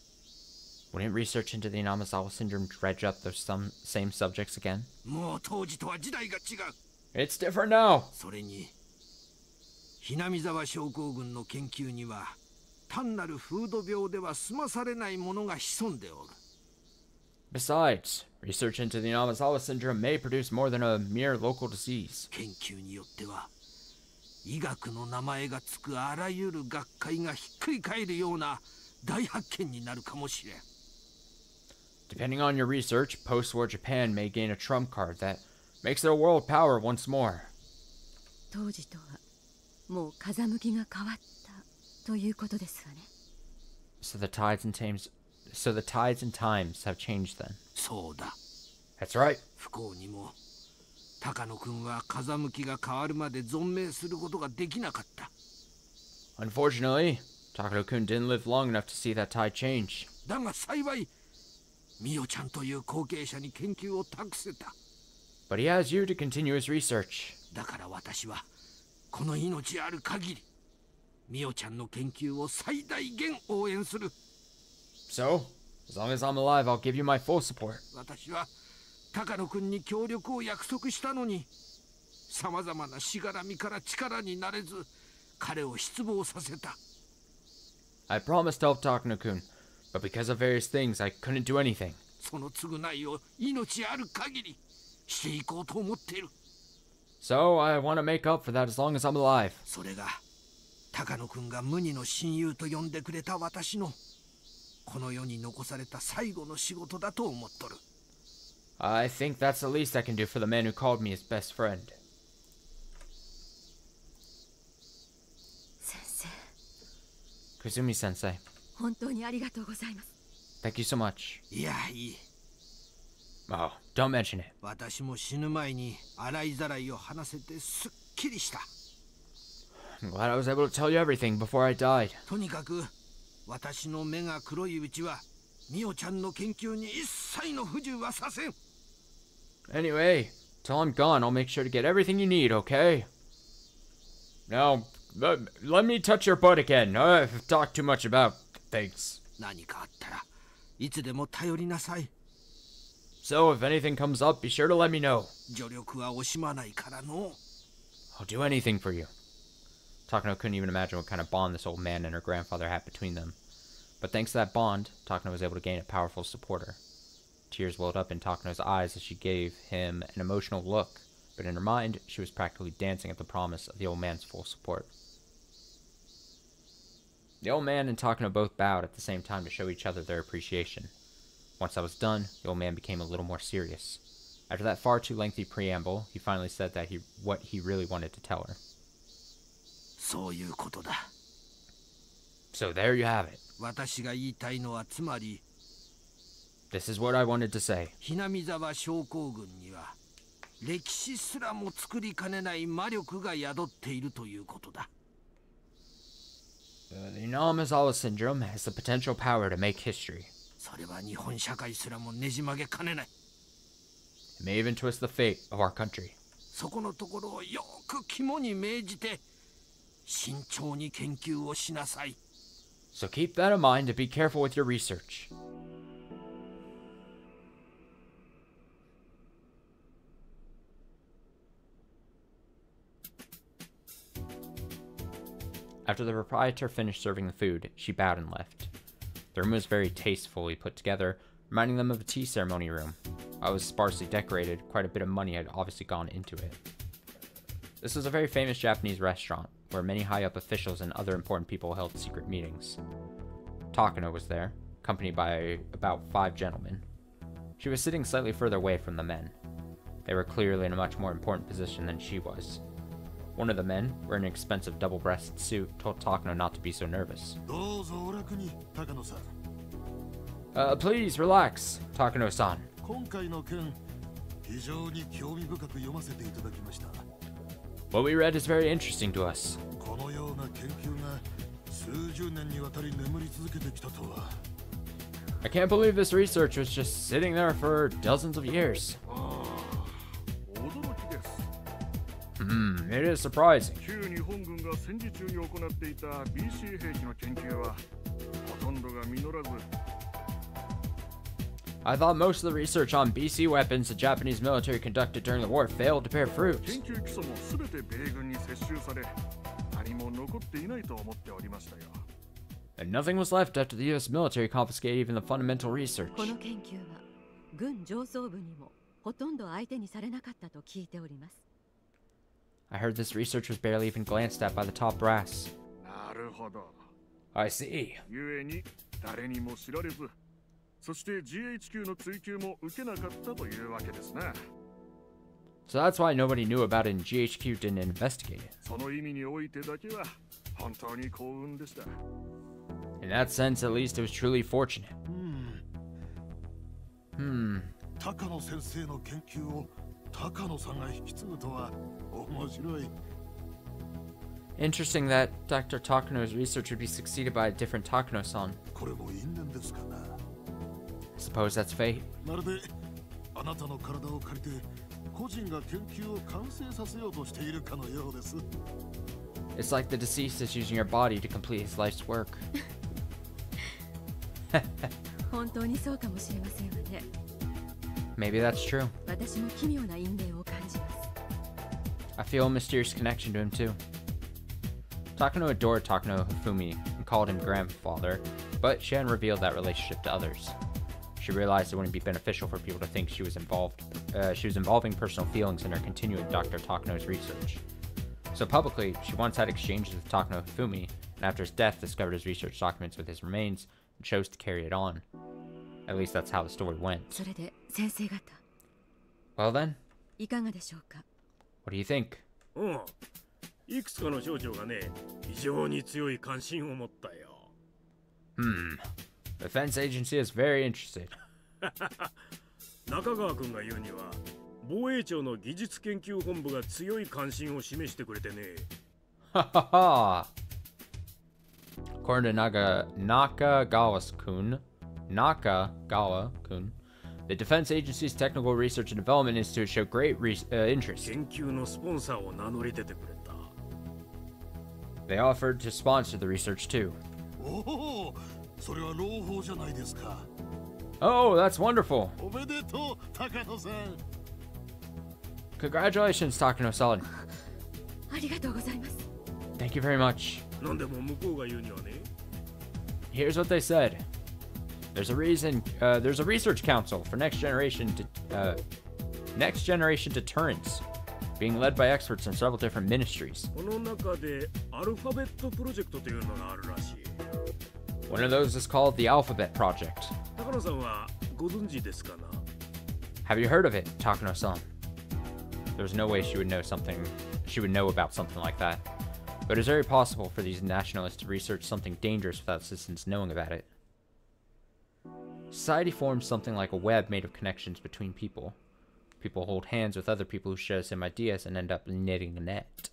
Wouldn't research into the Inamizawa syndrome dredge up those same subjects again? もう当時とは時代が違う。It's different now. それに、ひなみ沢症候群の研究には単なる風土病では済まされないものが潜んでおる。Besides, research into the Inamizawa syndrome may produce more than a mere local disease. 研究によっては、医学の名前がつくあらゆる学会がひっくり返るような大発見になるかもしれん。Depending on your research, post-war Japan may gain a trump card that makes it a world power once more. 当時とはもう風向きが変わったということですわね。So the tides and times have changed then. そうだ。That's right. 不幸にも高野君は風向きが変わるまで存命することができなかった。Unfortunately, Takano-kun didn't live long enough to see that tide change. だが幸い、ミオちゃんという後継者に研究を託せた。But he has you to continue his research. だから私はこの命ある限り、ミオちゃんの研究を最大限応援する。So, as long as I'm alive, I'll give you my full support. 私は高野君に協力を約束したのに、さまざまなしがらみから力になれず、彼を失望させた。I promised to help Takano-kun, but because of various things, I couldn't do anything. その償いを命ある限りしていこうと思っている。So, I want to make up for that as long as I'm alive. それが高野君が無二の親友と呼んでくれた私のこの世に残された最後の仕事だと思っとる。I think that's the least I can do for the man who called me his best friend. 先生。Kuzumi-sensei. 本当にありがとうございます。Thank you so much. いや、いい。Oh, don't mention it. 私も死ぬ前に洗いざらいを話せてすっきりした。I'm glad I was able to tell you everything before I died. とにかく私の目が黒いうちはミオちゃんの研究に一切の不自由はさせん。Anyway, till I'm gone, I'll make sure to get everything you need, okay? Now, let me touch your butt again. I've talked too much about things. 何かあったらいつでも頼りなさい。So, if anything comes up, be sure to let me know. 助力は惜しまないからの。I'll do anything for you. Takano couldn't even imagine what kind of bond this old man and her grandfather had between them. But thanks to that bond, Takano was able to gain a powerful supporter. Tears welled up in Takano's eyes as she gave him an emotional look, but in her mind, she was practically dancing at the promise of the old man's full support. The old man and Takano both bowed at the same time to show each other their appreciation. Once that was done, the old man became a little more serious. After that far too lengthy preamble, he finally said that what he really wanted to tell her. そういうことだ。So there you have it. 私が言いたいのはつまり、This is what I wanted to say. ひなみ沢症候群には歴史すらも作りかねない魔力が宿っているということだ。The Inamizawa syndrome has the potential power to make history. それは日本社会すらもねじ曲げかねない。It may even twist the fate of our country. そこのところをよく肝に銘じて慎重に研究をしなさい。So keep that in mind and be careful with your research. After the proprietor finished serving the food, she bowed and left. The room was very tastefully put together, reminding them of a tea ceremony room. While it was sparsely decorated, quite a bit of money had obviously gone into it. This was a very famous Japanese restaurant, where many high-up officials and other important people held secret meetings. Takano was there, accompanied by about 5 gentlemen. She was sitting slightly further away from the men. They were clearly in a much more important position than she was. One of the men, wearing an expensive double-breasted suit, told Takano not to be so nervous. Please, relax, Takano-san. What we read is very interesting to us. I can't believe this research was just sitting there for dozens of years. It is surprising. I thought most of the research on BC weapons the Japanese military conducted during the war failed to bear fruit. And nothing was left after the US military confiscated even the fundamental research. I heard this research was barely even glanced at by the top brass. I see. So that's why nobody knew about it and GHQ didn't investigate it. In that sense, at least, it was truly fortunate. Interesting that Dr. Takano's research would be succeeded by a different Takano-san. I suppose that's fate. It's like the deceased is using your body to complete his life's work. Maybe that's true. I feel a mysterious connection to him too. Takano adored Takano Hifumi and called him grandfather, but she hadn't revealed that relationship to others. She realized it wouldn't be beneficial for people to think she was involving personal feelings in her continuing Dr. Takano's research. So publicly, she once had exchanges with Takano Hifumi, and after his death discovered his research documents with his remains and chose to carry it on. At least that's how the story went. Well then, what do you think? The defense agency is very interested. According to Nakagawa-kun, the Defense Agency's Technical Research and Development Institute showed great interest. They offered to sponsor the research too. Oh, that's wonderful! Congratulations, Takano-san. Thank you very much. Here's what they said. There's a research council for next generation deterrence, being led by experts in several different ministries. One of those is called the Alphabet Project. Have you heard of it, Takano-san? There's no way she would know about something like that. But it's very possible for these nationalists to research something dangerous without citizens knowing about it. Society forms something like a web made of connections between people. People hold hands with other people who share the same ideas and end up knitting a net.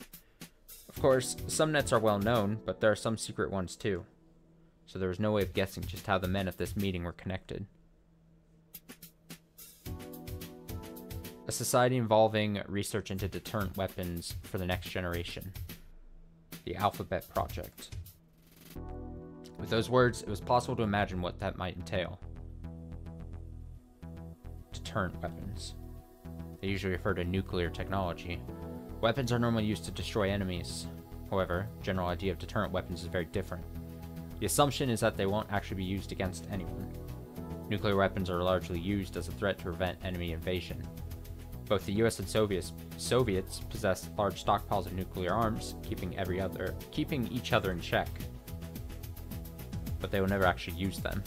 Of course, some nets are well known, but there are some secret ones too. So there was no way of guessing just how the men at this meeting were connected. A society involving research into deterrent weapons for the next generation. The Alphabet Project. With those words, it was possible to imagine what that might entail. Deterrent weapons. They usually refer to nuclear technology. Weapons are normally used to destroy enemies. However, the general idea of deterrent weapons is very different. The assumption is that they won't actually be used against anyone. Nuclear weapons are largely used as a threat to prevent enemy invasion. Both the US and Soviets possess large stockpiles of nuclear arms, keeping each other in check. But they will never actually use them,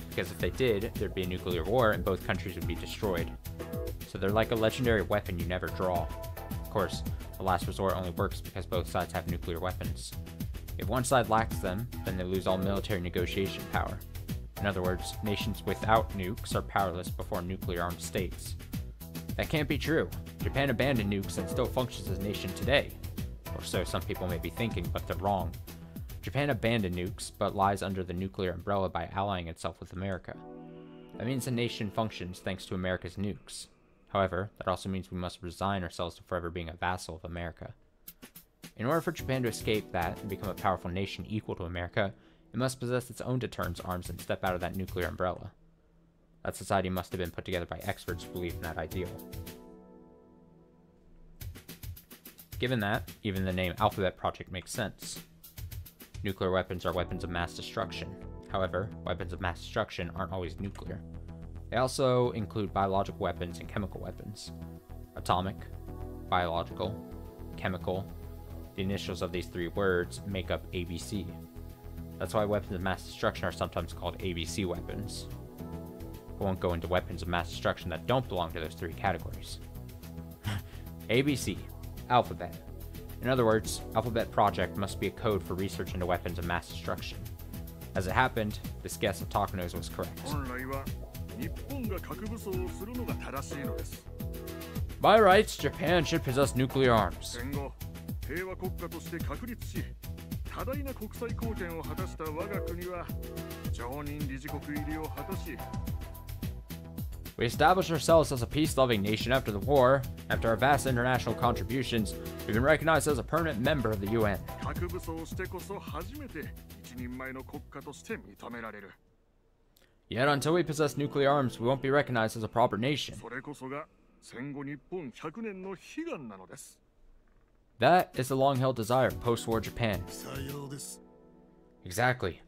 because if they did, there'd be a nuclear war and both countries would be destroyed. So they're like a legendary weapon you never draw. Of course, the last resort only works because both sides have nuclear weapons. If one side lacks them, then they lose all military negotiation power. In other words, nations without nukes are powerless before nuclear-armed states. That can't be true. Japan abandoned nukes and still functions as a nation today. Or so some people may be thinking, but they're wrong. Japan abandoned nukes, but lies under the nuclear umbrella by allying itself with America. That means the nation functions thanks to America's nukes. However, that also means we must resign ourselves to forever being a vassal of America. In order for Japan to escape that and become a powerful nation equal to America, it must possess its own deterrence arms and step out of that nuclear umbrella. That society must have been put together by experts who believe in that ideal. Given that, even the name Alphabet Project makes sense. Nuclear weapons are weapons of mass destruction. However, weapons of mass destruction aren't always nuclear. They also include biological weapons and chemical weapons. Atomic, biological, chemical. The initials of these three words make up ABC. That's why weapons of mass destruction are sometimes called ABC weapons. I won't go into weapons of mass destruction that don't belong to those three categories. ABC, Alphabet. In other words, Alphabet Project must be a code for research into weapons of mass destruction. As it happened, this guess of Takano's was correct. By rights, Japan should possess nuclear arms. We established ourselves as a peace-loving nation after the war. After our vast international contributions, we've been recognized as a permanent member of the UN. Yet until we possess nuclear arms, we won't be recognized as a proper nation. That is the long-held desire of post-war Japan. Exactly.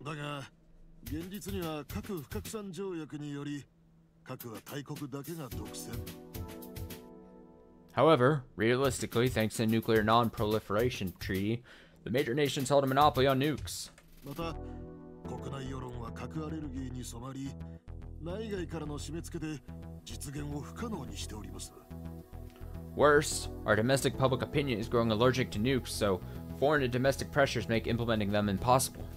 However, realistically, thanks to the Nuclear Non-Proliferation Treaty, the major nations held a monopoly on nukes. Worse, our domestic public opinion is growing allergic to nukes, so foreign and domestic pressures make implementing them impossible.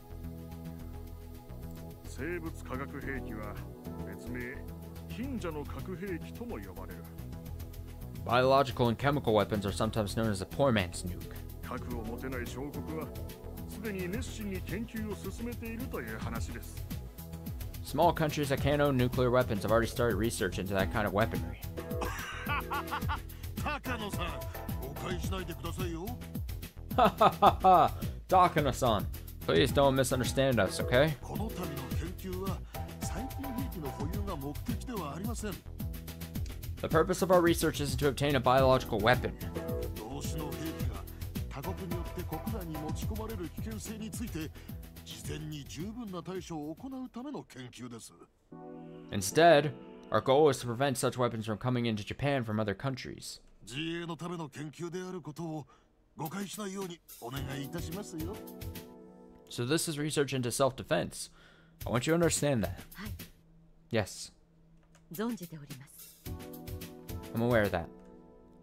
Biological and chemical weapons are sometimes known as a poor man's nuke. Small countries that can't own nuclear weapons have already started research into that kind of weaponry. Ha ha ha ha! Takano-san, please don't misunderstand us, okay? The purpose of our research isn't to obtain a biological weapon. Instead, our goal is to prevent such weapons from coming into Japan from other countries. So this is research into self-defense. I want you to understand that. Yes. I'm aware of that.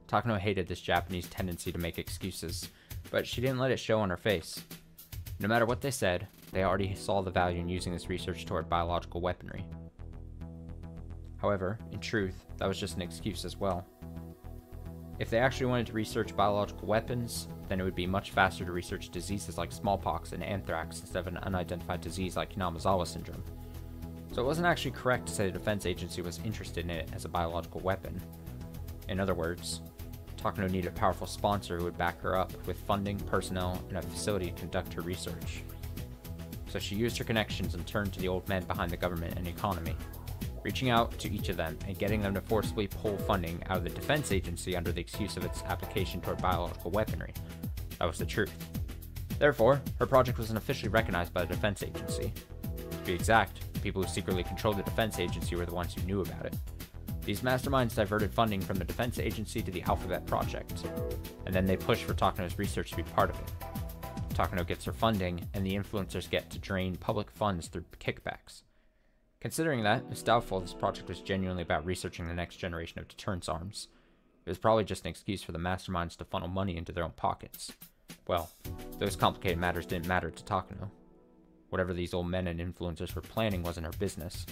Takano hated this Japanese tendency to make excuses, but she didn't let it show on her face. No matter what they said, they already saw the value in using this research toward biological weaponry. However, in truth, that was just an excuse as well. If they actually wanted to research biological weapons, then it would be much faster to research diseases like smallpox and anthrax instead of an unidentified disease like Hinamizawa syndrome. So it wasn't actually correct to say the defense agency was interested in it as a biological weapon. In other words, Takano needed a powerful sponsor who would back her up with funding, personnel, and a facility to conduct her research. So she used her connections and turned to the old men behind the government and economy, reaching out to each of them and getting them to forcibly pull funding out of the defense agency under the excuse of its application toward biological weaponry. That was the truth. Therefore, her project wasn't officially recognized by the defense agency. To be exact, the people who secretly controlled the defense agency were the ones who knew about it. These masterminds diverted funding from the defense agency to the Alphabet Project, and then they pushed for Takano's research to be part of it. Takano gets her funding, and the influencers get to drain public funds through kickbacks. Considering that, it's doubtful this project was genuinely about researching the next generation of deterrence arms. It was probably just an excuse for the masterminds to funnel money into their own pockets. Well, those complicated matters didn't matter to Takano. Whatever these old men and influencers were planning wasn't her business.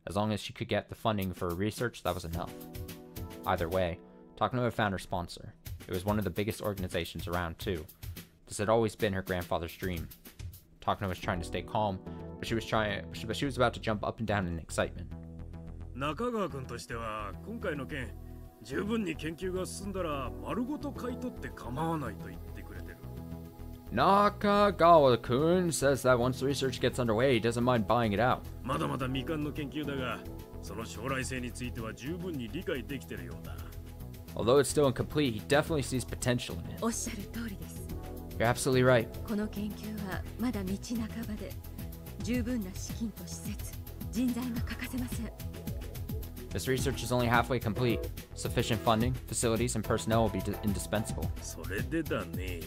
As long as she could get the funding for her research, that was enough. Either way, Takano had found her sponsor. It was one of the biggest organizations around, too. This had always been her grandfather's dream. Takano was trying to stay calm, but she was about to jump up and down in excitement. Nakagawa-kunとしては今回の件十分に研究が進んだら丸ごと買い取って構わないと言ってくれてる。Nakagawa-kun says that once the research gets underway, he doesn't mind buying it out. まだまだ未完の研究だが、その将来性については十分に理解できてるようだ。Although it's still incomplete, he definitely sees potential in it. おっしゃる通りです。You're absolutely right. この研究はまだ道半ばで、十分な資金と施設、人材が欠かせません。This research is only halfway complete. Sufficient funding, facilities, and personnel will be indispensable. それでだね。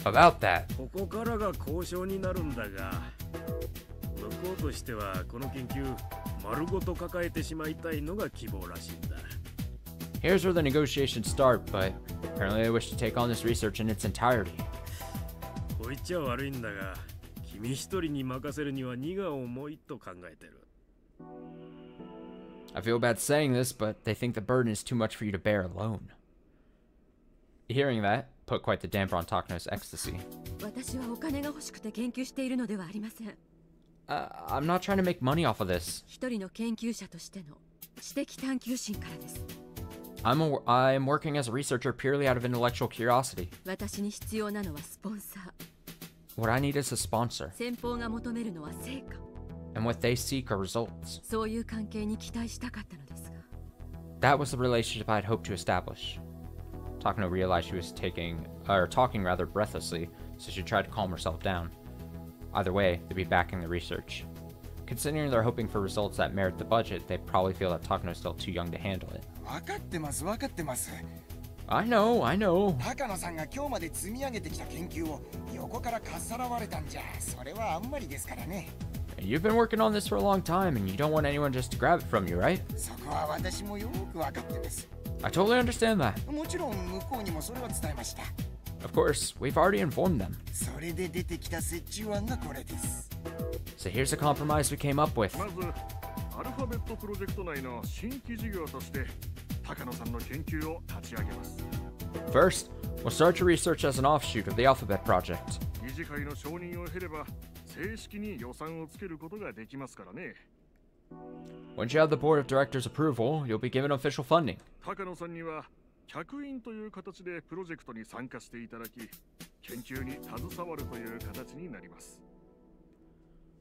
About that. ここからが交渉になるんだが、向こうとしてはこの研究丸ごと抱えてしまいたいのが希望らしいんだ。Here's where the negotiations start, but apparently they wish to take on this research in its entirety. こう言っちゃ悪いんだが、君一人に任せるには荷が重いと考えてる。I feel bad saying this, but they think the burden is too much for you to bear alone. Hearing that put quite the damper on Takano's ecstasy. 私はお金が欲しくて研究しているのではありません。I'm not trying to make money off of this. 一人の研究者としての知的探求心からです。I'm working as a researcher purely out of intellectual curiosity. 私に必要なのはスポンサー。What I need is a sponsor. 先方が求めるのは成果。And what they seek are results. そういう関係に期待したかったのですが。That was the relationship I'd hoped to establish. Takano realized she was talking rather breathlessly, so she tried to calm herself down. Either way, they'd be backing the research. Considering they're hoping for results that merit the budget, they probably feel that Takano's still too young to handle it. 分かってます分かってます。I know. 高野さんが今日まで積み上げてきた研究を横からかっさらわれたんじゃ、それはあんまりですからね。You've been working on this for a long time, and you don't want anyone just to grab it from you, right? そこは私もよく分かってます。I totally understand that. もちろん向こうにもそれは伝えました。Of course, we've already informed them. それで出てきた折衷案がこれです。So here's a compromise we came up with. まずアルファベットプロジェクト内の新規事業として高野さんの研究を立ち上げます。First, we'll start your research as an offshoot of the Alphabet Project. 理事会の承認を経れば正式に予算をつけることができますからね。Once you have the board of directors' approval, you'll be given official funding. 高野さんには客員という形でプロジェクトに参加していただき、研究に携わるという形になります。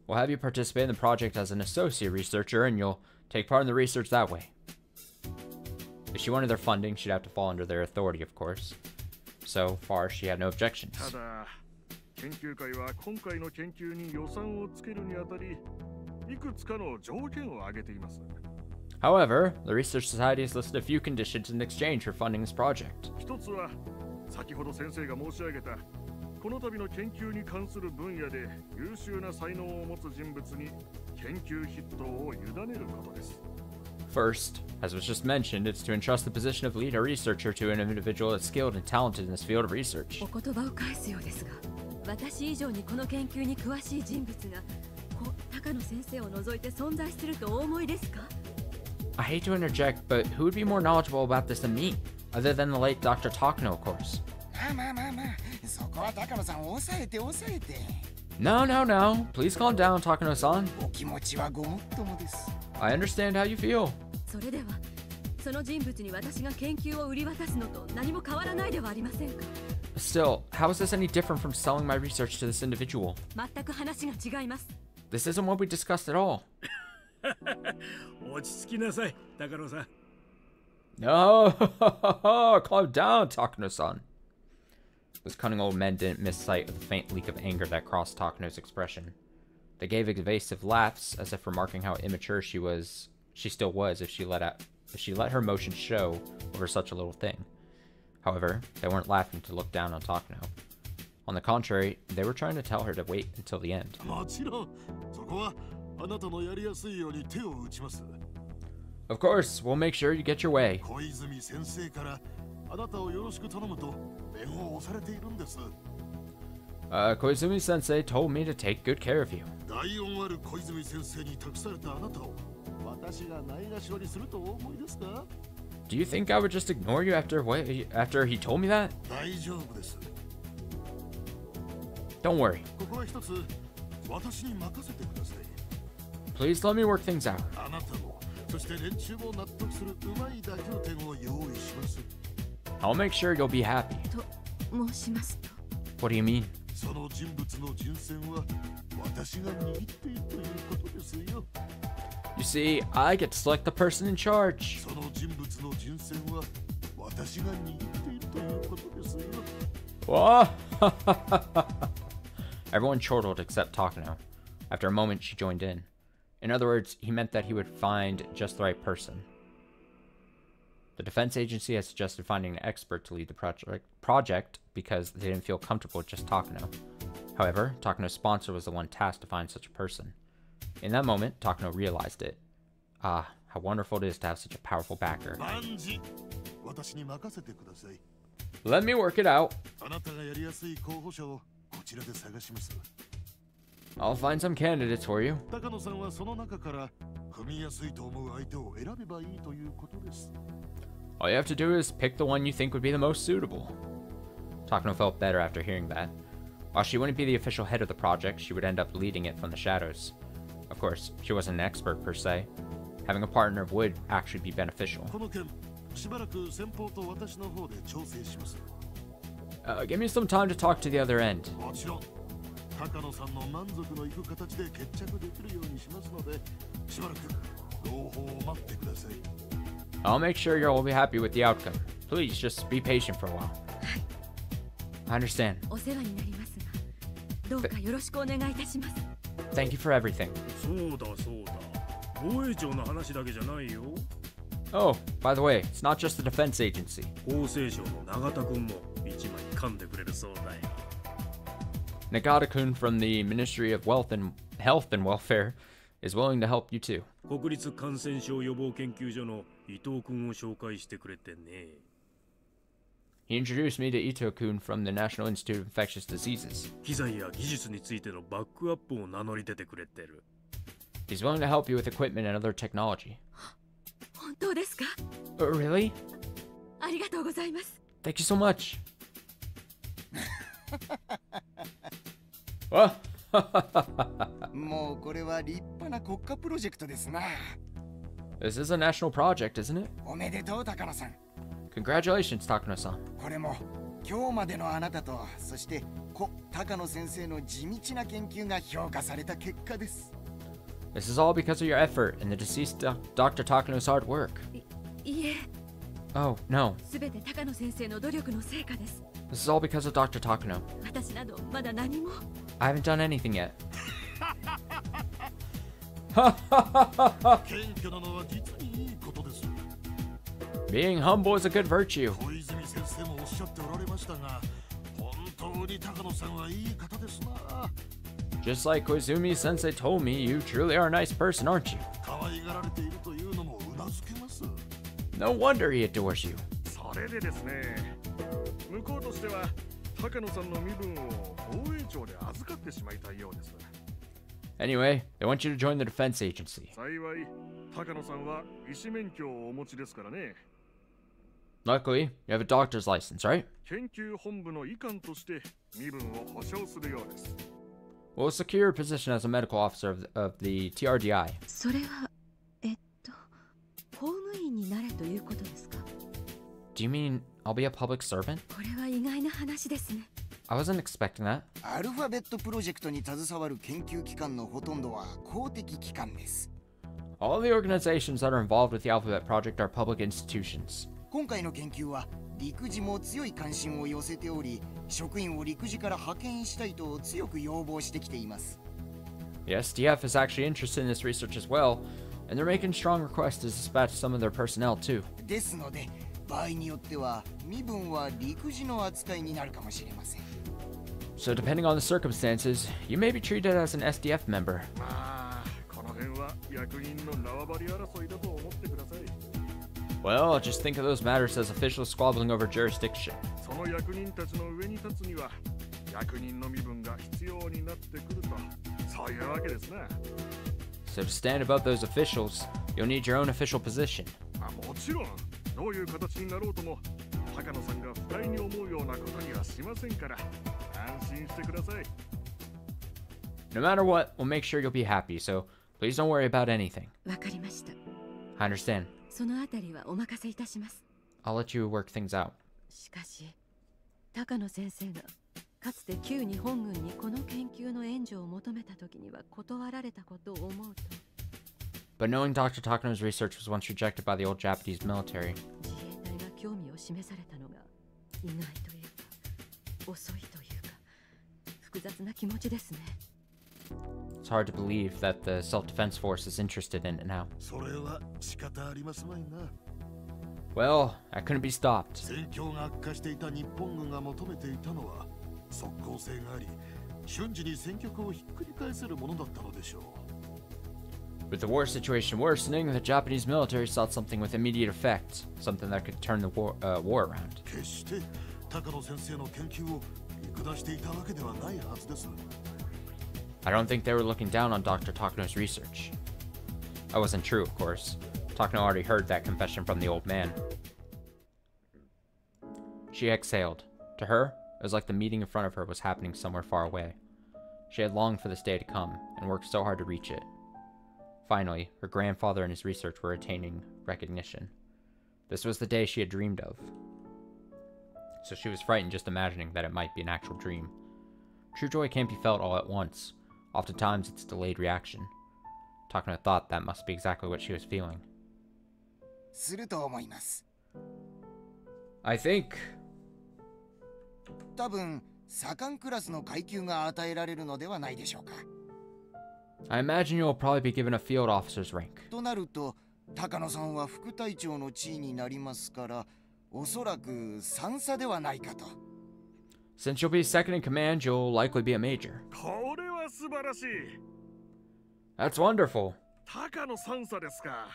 We'll have you participate in the project as an associate researcher, and you'll take part in the research that way. If she wanted their funding, she'd have to fall under their authority, of course. So far, she had no objections. ただ、研究会は今回の研究に予算をつけるにあたり、いくつかの条件を挙げています。However, the Research Society has listed a few conditions in exchange for funding this project. 一つは、先ほど先生が申し上げた、この度の研究に関する分野で優秀な才能を持つ人物に研究筆頭を委ねることです。First, as was just mentioned, it's to entrust the position of lead or researcher to an individual that's skilled and talented in this field of research. お言葉を返すようですが、私以上にこの研究に詳しい人物が高野先生を除いて存在するとお思いですか？ I hate to interject, but who would be more knowledgeable about this than me? Other than the late Dr. Takano, of course. まあ、そこは高野さん抑えて。No. Please calm down, Takano-san. お気持ちはごもっともです。I understand how you feel. それでは、その人物に私が研究を売り渡すのと何も変わらないではありませんか？ Still, how is this any different from selling my research to this individual? 全く話が違います。This isn't what we discussed at all. 落ち着きなさい、高野さん。No, calm down, Takano-san. Those cunning old men didn't miss sight of the faint leak of anger that crossed Takano's expression. They gave evasive laughs, as if remarking how immature she still was if she let her emotions show over such a little thing. However, they weren't laughing to look down on Takano. On the contrary, they were trying to tell her to wait until the end. Of course, we'll make sure you get your way. Koizumi-sensei told me to take good care of you. Do you think I would just ignore you after he told me that? Don't worry. Please let me work things out. I'll make sure you'll be happy. What do you mean? You see, I get to select the person in charge. Whoa! Everyone chortled except Takano. After a moment, she joined in. In other words, he meant that he would find just the right person. The defense agency has suggested finding an expert to lead the project because they didn't feel comfortable with just Takano. However, Takano's sponsor was the one tasked to find such a person. In that moment, Takano realized it. Ah, how wonderful it is to have such a powerful backer. Let me work it out. I'll find some candidates for you. All you have to do is pick the one you think would be the most suitable. Takano felt better after hearing that. While she wouldn't be the official head of the project, she would end up leading it from the shadows. Of course, she wasn't an expert per se. Having a partner would actually be beneficial. Give me some time to talk to the other end. I'll make sure you'll be happy with the outcome. Please, just be patient for a while. I understand. Thank you for everything. Oh, by the way, it's not just the defense agency. Nagata-kun from the Ministry of Health and Welfare is willing to help you too. He introduced me to Ito-kun from the National Institute of Infectious Diseases. He's willing to help you with equipment and other technology. Really? Thank you so much. This is a national project, isn't it? Congratulations, Takano-san. This is all because of your effort and the deceased Dr. Takano's hard work. Oh, no. This is all because of Dr. Takano. I haven't done anything yet. Being humble is a good virtue. Just like Koizumi-sensei told me, you truly are a nice person, aren't you? No wonder he adores you. Anyway, they want you to join the defense agency. Luckily, you have a doctor's license, right? We'll secure a position as a medical officer of the TRDI. Do you mean I'll be a public servant? I wasn't expecting that. All the organizations that are involved with the Alphabet Project are public institutions. 今回の研究は陸自も強い関心を寄せており、職員を陸自から派遣したいと強く要望してきています。The SDF is actually interested in this research as well, and they're making strong requests to dispatch some of their personnel too. ですので、場合によっては身分は陸自の扱いになるかもしれません。So depending on the circumstances, you may be treated as an SDF member. まあこの辺は役人の縄張り争いだと思ってください。 Well, just think of those matters as officials squabbling over jurisdiction. その役人たちの上に立つには役人の身分が必要になってくると、そういうわけですな。 So to stand above those officials, you'll need your own official position. まあもちろんどういう形になろうとも高野さんが不快に思うようなことにはしませんから安心してください。 No matter what, we'll make sure you'll be happy, so please don't worry about anything. わかりました。 I understand. そのあたりはお任せいたします。 I'll let you work things out. しかし、高野先生がかつて旧日本軍にこの研究の援助を求めた時には断られたことを思うと。 But knowing Dr. Takano's research was once rejected by the old Japanese military, 自衛隊が興味を示されたのが意外というか遅いというか複雑な気持ちですね。 it's hard to believe that the self-defense force is interested in it now. それは仕方ありますまいな。 Well, I couldn't be stopped. 戦況が悪化していた日本軍が求めていたのは即効性があり、瞬時に戦局をひっくり返せるものだったのでしょう。 With the war situation worsening, the Japanese military sought something with immediate effect, something that could turn the war around. 決して高野先生の研究を見下していたわけではないはずです。 I don't think they were looking down on Dr. Takano's research. That wasn't true, of course. Takano already heard that confession from the old man. She exhaled. To her, it was like the meeting in front of her was happening somewhere far away. She had longed for this day to come, and worked so hard to reach it. Finally, her grandfather and his research were attaining recognition. This was the day she had dreamed of. So she was frightened just imagining that it might be an actual dream. True joy can't be felt all at once. Oftentimes, it's a delayed reaction. Takano thought that must be exactly what she was feeling. すると思います。 I think... 多分、左官クラスの階級が与えられるのではないでしょうか。 I imagine you'll probably be given a field officer's rank. となると、高野さんは副隊長の地位になりますから、おそらく3差ではないかと。 Since you'll be second in command, you'll likely be a major. これは素晴らしい。 That's wonderful. 高野三佐ですか。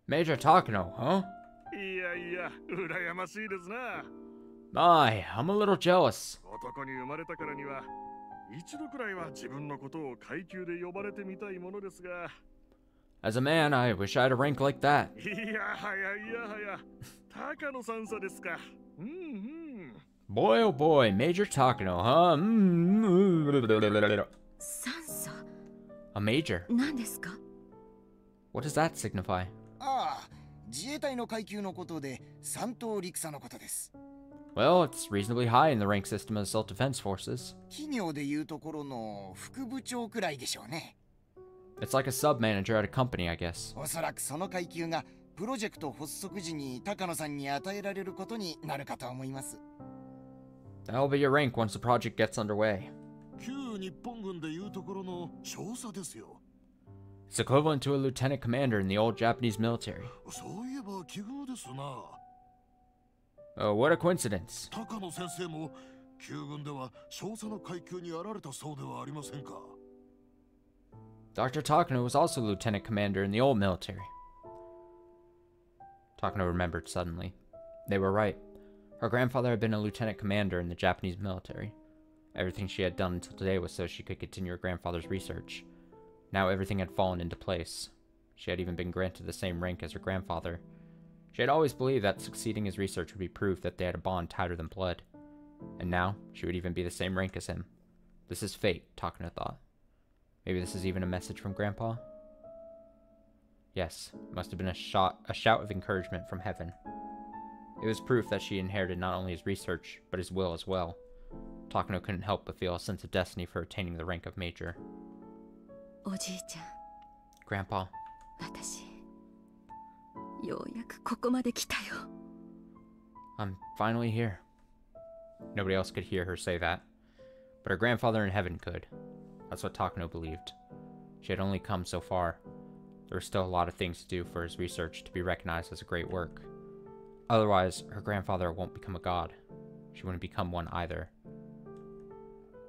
Major Takano, huh? いやいや、羨ましいですな。 My, I'm a little jealous. 男に生まれたからには一度くらいは自分のことを階級で呼ばれてみたいものですが。 As a man, I wish I had a rank like that. いやはやいやはや、高野三佐ですか。うんうん。 Boy, oh boy, Major Takano, huh? 三佐 A major? 何ですか？ What does that signify? ああ、自衛隊の階級のことで三等陸佐のことです。 Well, it's reasonably high in the rank system of the self-defense forces. 企業でいうところの副部長くらいでしょうね。 It's like a sub-manager at a company, I guess. おそらくその階級がプロジェクト発足時に高野さんに与えられることになるかと思います。 That'll be your rank once the project gets underway. 旧日本軍でいうところの少佐ですよ。 It's equivalent to a lieutenant commander in the old Japanese military. そういえば奇遇ですな。 Oh, what a coincidence. 高野先生も旧軍では少佐の階級にあられたそうではありませんか。 Dr. Takano was also lieutenant commander in the old military. Takano remembered suddenly. They were right. Her grandfather had been a lieutenant commander in the Japanese military. Everything she had done until today was so she could continue her grandfather's research. Now everything had fallen into place. She had even been granted the same rank as her grandfather. She had always believed that succeeding his research would be proof that they had a bond tighter than blood. And now, she would even be the same rank as him. This is fate, Takano thought. Maybe this is even a message from Grandpa? Yes, it must have been a shout of encouragement from heaven. It was proof that she inherited not only his research, but his will as well. Takano couldn't help but feel a sense of destiny for attaining the rank of major. おじいちゃん、 Grandpa, 私ようやくここまで来たよ。I'm finally here. Nobody else could hear her say that, but her grandfather in heaven could. That's what Takano believed. She had only come so far. There were still a lot of things to do for his research to be recognized as a great work. Otherwise, her grandfather won't become a god. She wouldn't become one either.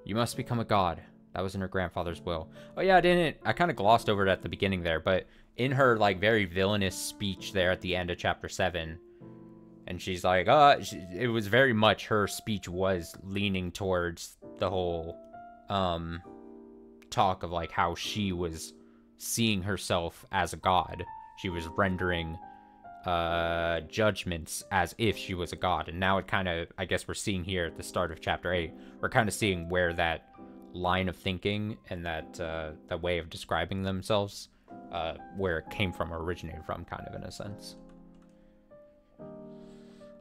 You must become a god. That was in her grandfather's will. Oh yeah, I kind of glossed over it at the beginning there, but in her, like, very villainous speech there at the end of chapter 7, and she's like, it was very much, her speech was leaning towards the whole, talk of, like, how she was seeing herself as a god. She was rendering judgments as if she was a god. And now it kind of, I guess we're seeing here at the start of chapter 8, we're kind of seeing where that line of thinking and that way of describing themselves, where it came from or originated from, kind of, in a sense.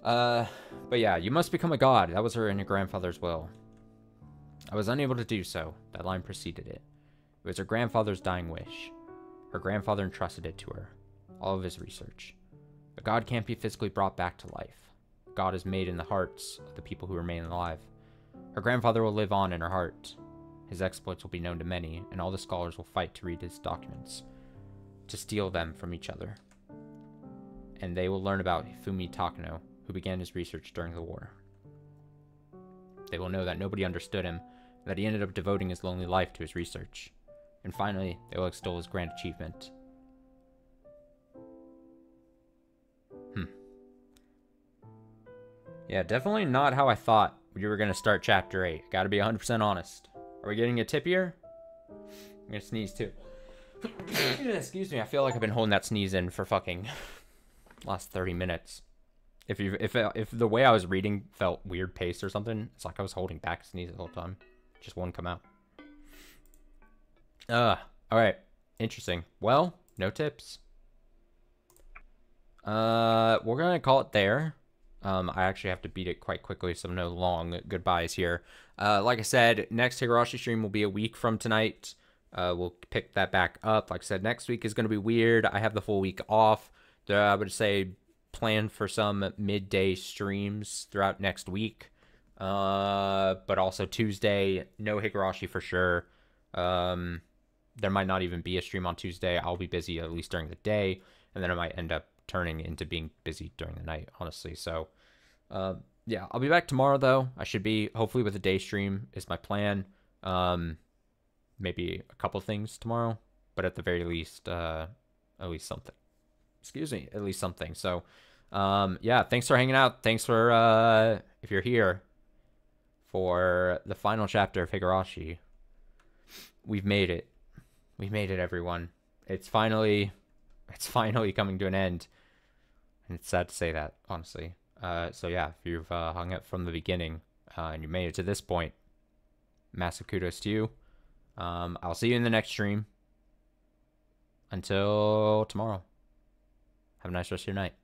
But yeah, you must become a god. That was her in her grandfather's will. I was unable to do so. That line preceded it. It was her grandfather's dying wish. Her grandfather entrusted it to her. All of his research. A god can't be physically brought back to life. God is made in the hearts of the people who remain alive. Her grandfather will live on in her heart. His exploits will be known to many, and all the scholars will fight to read his documents, to steal them from each other. And they will learn about Hifumi Takano, who began his research during the war. They will know that nobody understood him, and that he ended up devoting his lonely life to his research. And finally, they will extol his grand achievement. Yeah, definitely not how I thought we were going to start chapter 8. Gotta be 100% honest. Are we getting a tip here? I'm gonna sneeze too. Excuse me, I feel like I've been holding that sneeze in for fucking last 30 minutes. If the way I was reading felt weird paced or something, it's like I was holding back a sneeze the whole time. Just wouldn't come out. Alright. Interesting. Well, no tips. We're gonna call it there. I actually have to beat it quite quickly, so no long goodbyes here. Like I said, next Higurashi stream will be a week from tonight. We'll pick that back up. Like I said, next week is going to be weird. I have the full week off. I would say plan for some midday streams throughout next week. But also Tuesday, no Higurashi for sure. There might not even be a stream on Tuesday. I'll be busy at least during the day, and then I might end up turning into being busy during the night, honestly. So yeah, I'll be back tomorrow though. I should be, hopefully, with a day stream is my plan. Maybe a couple things tomorrow, but at the very least, at least something. Excuse me, at least something. So yeah, thanks for hanging out. Thanks for if you're here for the final chapter of Higurashi. We've made it. We made it, everyone. It's finally coming to an end. And it's sad to say that, honestly. So yeah, if you've hung out from the beginning and you made it to this point, massive kudos to you. I'll see you in the next stream. Until tomorrow. Have a nice rest of your night.